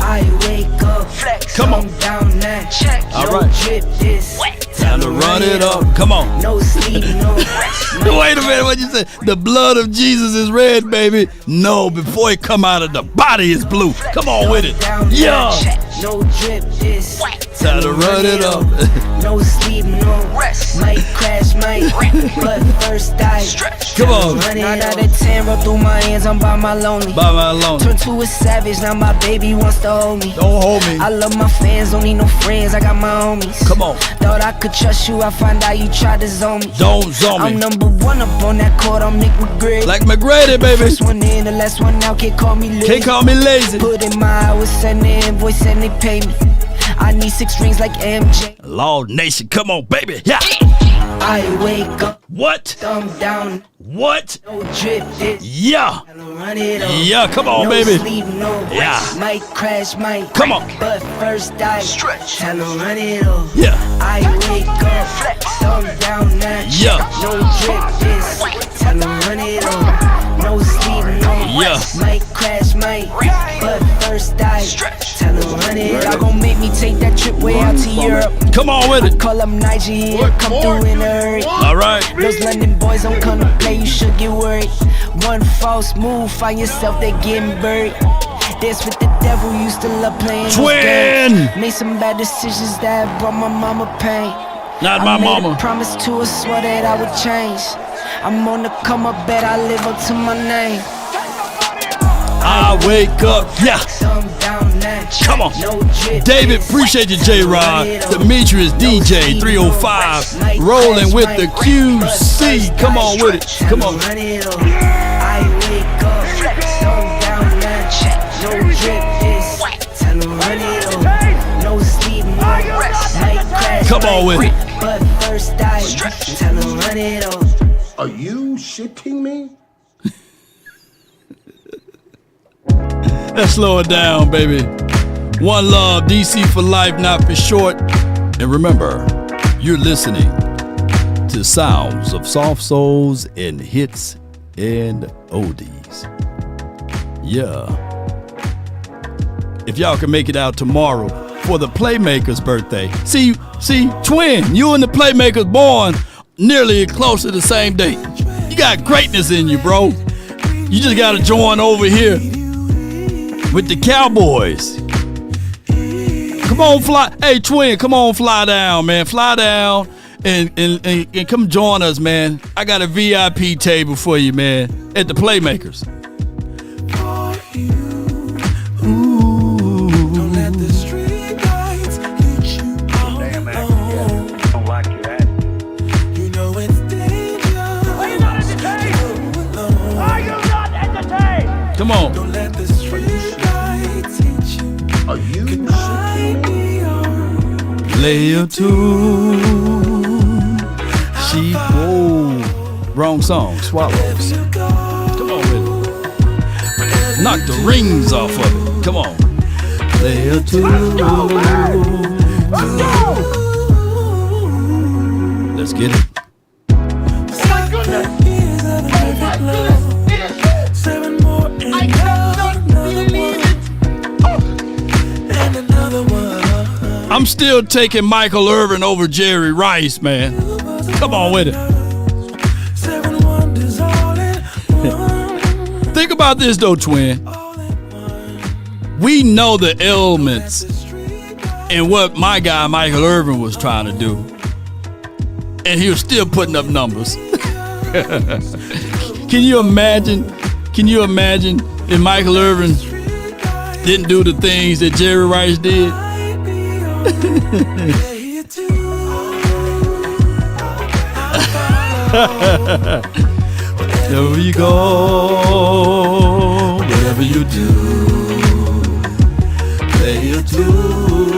I wake up, flex. Come on. Down that check. All right. Drip this. Time to run it up. Come on. No sleep, no rest. Wait a minute, what you say? The blood of Jesus is red, baby. No, before it come out of the body, it's blue. Come on with it. Yeah. No drip this. Time to run it up. No sleep, no rest. Might crash, might wreck, but first I stretch. Come on. 9 out of 10 roll through my hands. I'm by my lonely. By my lonely. Turn to a savage. Now my baby wants to hold me. Don't hold me. I love my fans. Don't need no friends. I got my homies. Come on. Thought I could trust you. I find out you tried to zone me. Don't zone me. I'm number one up on that court. I'm Nick McGrady. Like McGrady, baby. First one in, the last one out. Can't call me lazy. Can't call me lazy. Put in my hours, send the invoice, and they pay me. I need 6 rings like MJ. Law Nation, come on, baby. Yeah. I wake up. What? Thumb down. What? No drip this. Yeah. Run it up. Yeah, come on, no baby. Sleep, no yeah. Might crash, might. Come on. But first I stretch. Tell them run it up. Yeah. I wake up. Flex. Thumb down now. Yeah. No drip this. Tell them run it up. No sleep, no yeah. Might crash, might. But first I stretch. Tell them run it up. Y'all gon' make me take that trip way out to Europe. Come on with it. Call up Nigeria, come through in a hurry. All right. Those London boys don't come to play, you should get worried. One false move, find yourself, they getting buried. Dance with the devil, used to love playing. Twin! Made some bad decisions that brought my mama pain. Not my mama. I made a promise to her, swore that I would change. I'm on the come up, bet I live up to my name. I wake up, yeah. Come on. David, appreciate you, J-Rod. Demetrius, DJ, 305. Rolling with the QC. Come on with it. Come on. I wake up, down now, check. No drip this. Tell them run it up. No sleep, no rest. Might crash. Come on with it. But first I tell them run it up. Are you shitting me? Let's slow it down, baby. One love, DC for life, not for short. And remember, you're listening to sounds of soft souls and hits and oldies. Yeah. If y'all can make it out tomorrow for the Playmaker's birthday. See, twin, you and the Playmaker's born nearly close to the same date. You got greatness in you, bro. You just got to join over here with the Cowboys. Come on, fly. Hey, twin, come on, fly down, man. Fly down and come join us, man. I got a VIP table for you, man, at the Playmakers. Come on. Don't let the street lights teach you. Are you play a tune? Sheep. Whoa. Wrong song. Swallows. Come on with it. Knock the rings off of it. Come on. Play a tune. Let's get it. I'm still taking Michael Irvin over Jerry Rice, man. Come on with it. Think about this, though, twin. We know the elements and what my guy Michael Irvin was trying to do. And he was still putting up numbers. Can you imagine if Michael Irvin didn't do the things that Jerry Rice did? Wherever you go, whatever you do, play a tune.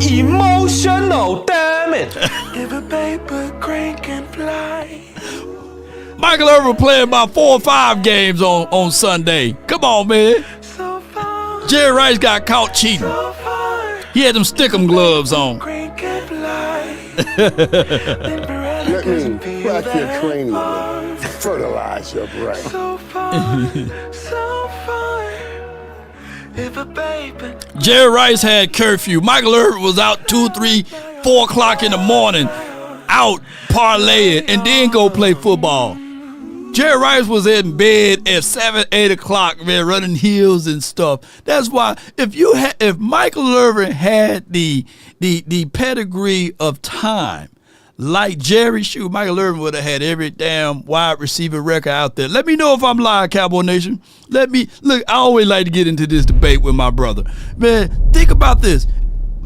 Emotional, damn it. If a paper crane can fly. Michael Irvin played about 4 or 5 games on Sunday. Come on, man. Jerry Rice got caught cheating. He had them stickum gloves on. Let me crack your cranium and fertilize your brain. Jerry Rice had curfew. Michael Irvin was out 2, 3, 4 o'clock in the morning, out parlaying, and then go play football. Jerry Rice was in bed at 7, 8 o'clock, man, running hills and stuff. That's why if Michael Irvin had the pedigree of time, like Jerry, shoot, Michael Irvin would have had every damn wide receiver record out there. Let me know if I'm lying, Cowboy Nation. Look, I always like to get into this debate with my brother. Man, think about this.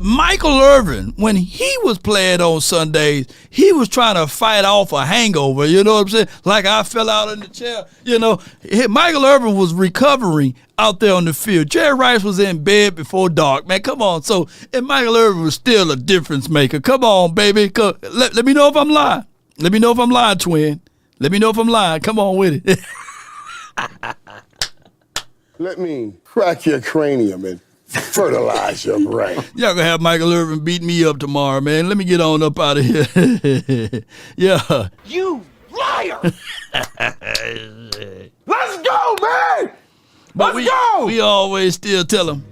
Michael Irvin, when he was playing on Sundays, he was trying to fight off a hangover. You know what I'm saying? Like I fell out in the chair. You know, Michael Irvin was recovering out there on the field. Jerry Rice was in bed before dark. Man, come on. So, and Michael Irvin was still a difference maker. Come on, baby. Let me know if I'm lying. Let me know if I'm lying, twin. Let me know if I'm lying. Come on with it. Let me crack your cranium and fertilize your brain. Y'all gonna have Michael Irvin beat me up tomorrow, man. Let me get on up out of here. Yeah. You liar! Let's go, man! But Let's go! We always still tell him.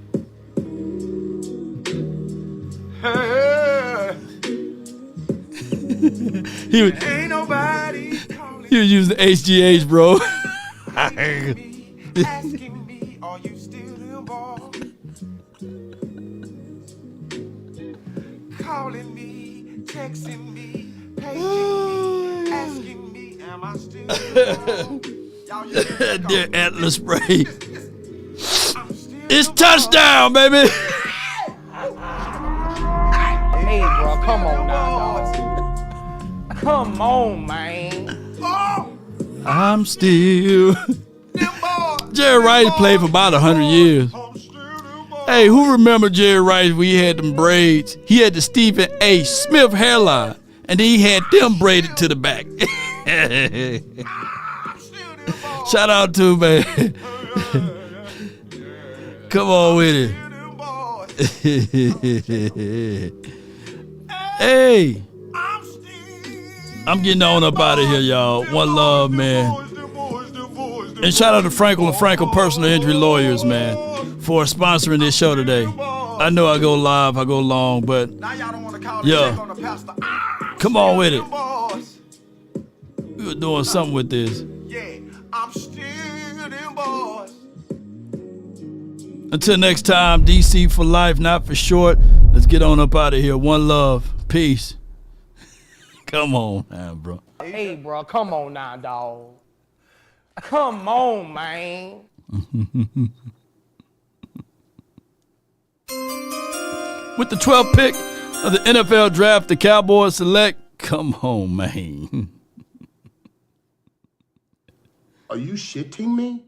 Ain't nobody he was using HGH, bro. asking me, are you still involved? Calling me, texting me, paging me, asking me, am I still involved? Dear Atlas Spray. It's touchdown, baby. Hey, bro, come on now, dog. Come on, man. I'm still. Jerry Rice played for about 100 years. Hey, who remember Jerry Rice? We had them braids. He had the Stephen A. Smith hairline, and then he had them braided to the back. Shout out to man. Come on with it. Hey, I'm getting on up out of here, y'all. One love, man. And shout out to Frenkel and Frenkel Personal Injury Lawyers, man, for sponsoring this show today. I know I go live, I go long, but yeah, come on with it. We were doing something with this. Until next time, DC for life, not for short. Let's get on up out of here. One love. Peace. Come on now, bro. Hey, bro, come on now, dog. Come on, man. With the 12th pick of the NFL draft, the Cowboys select. Come on, man. Are you shitting me?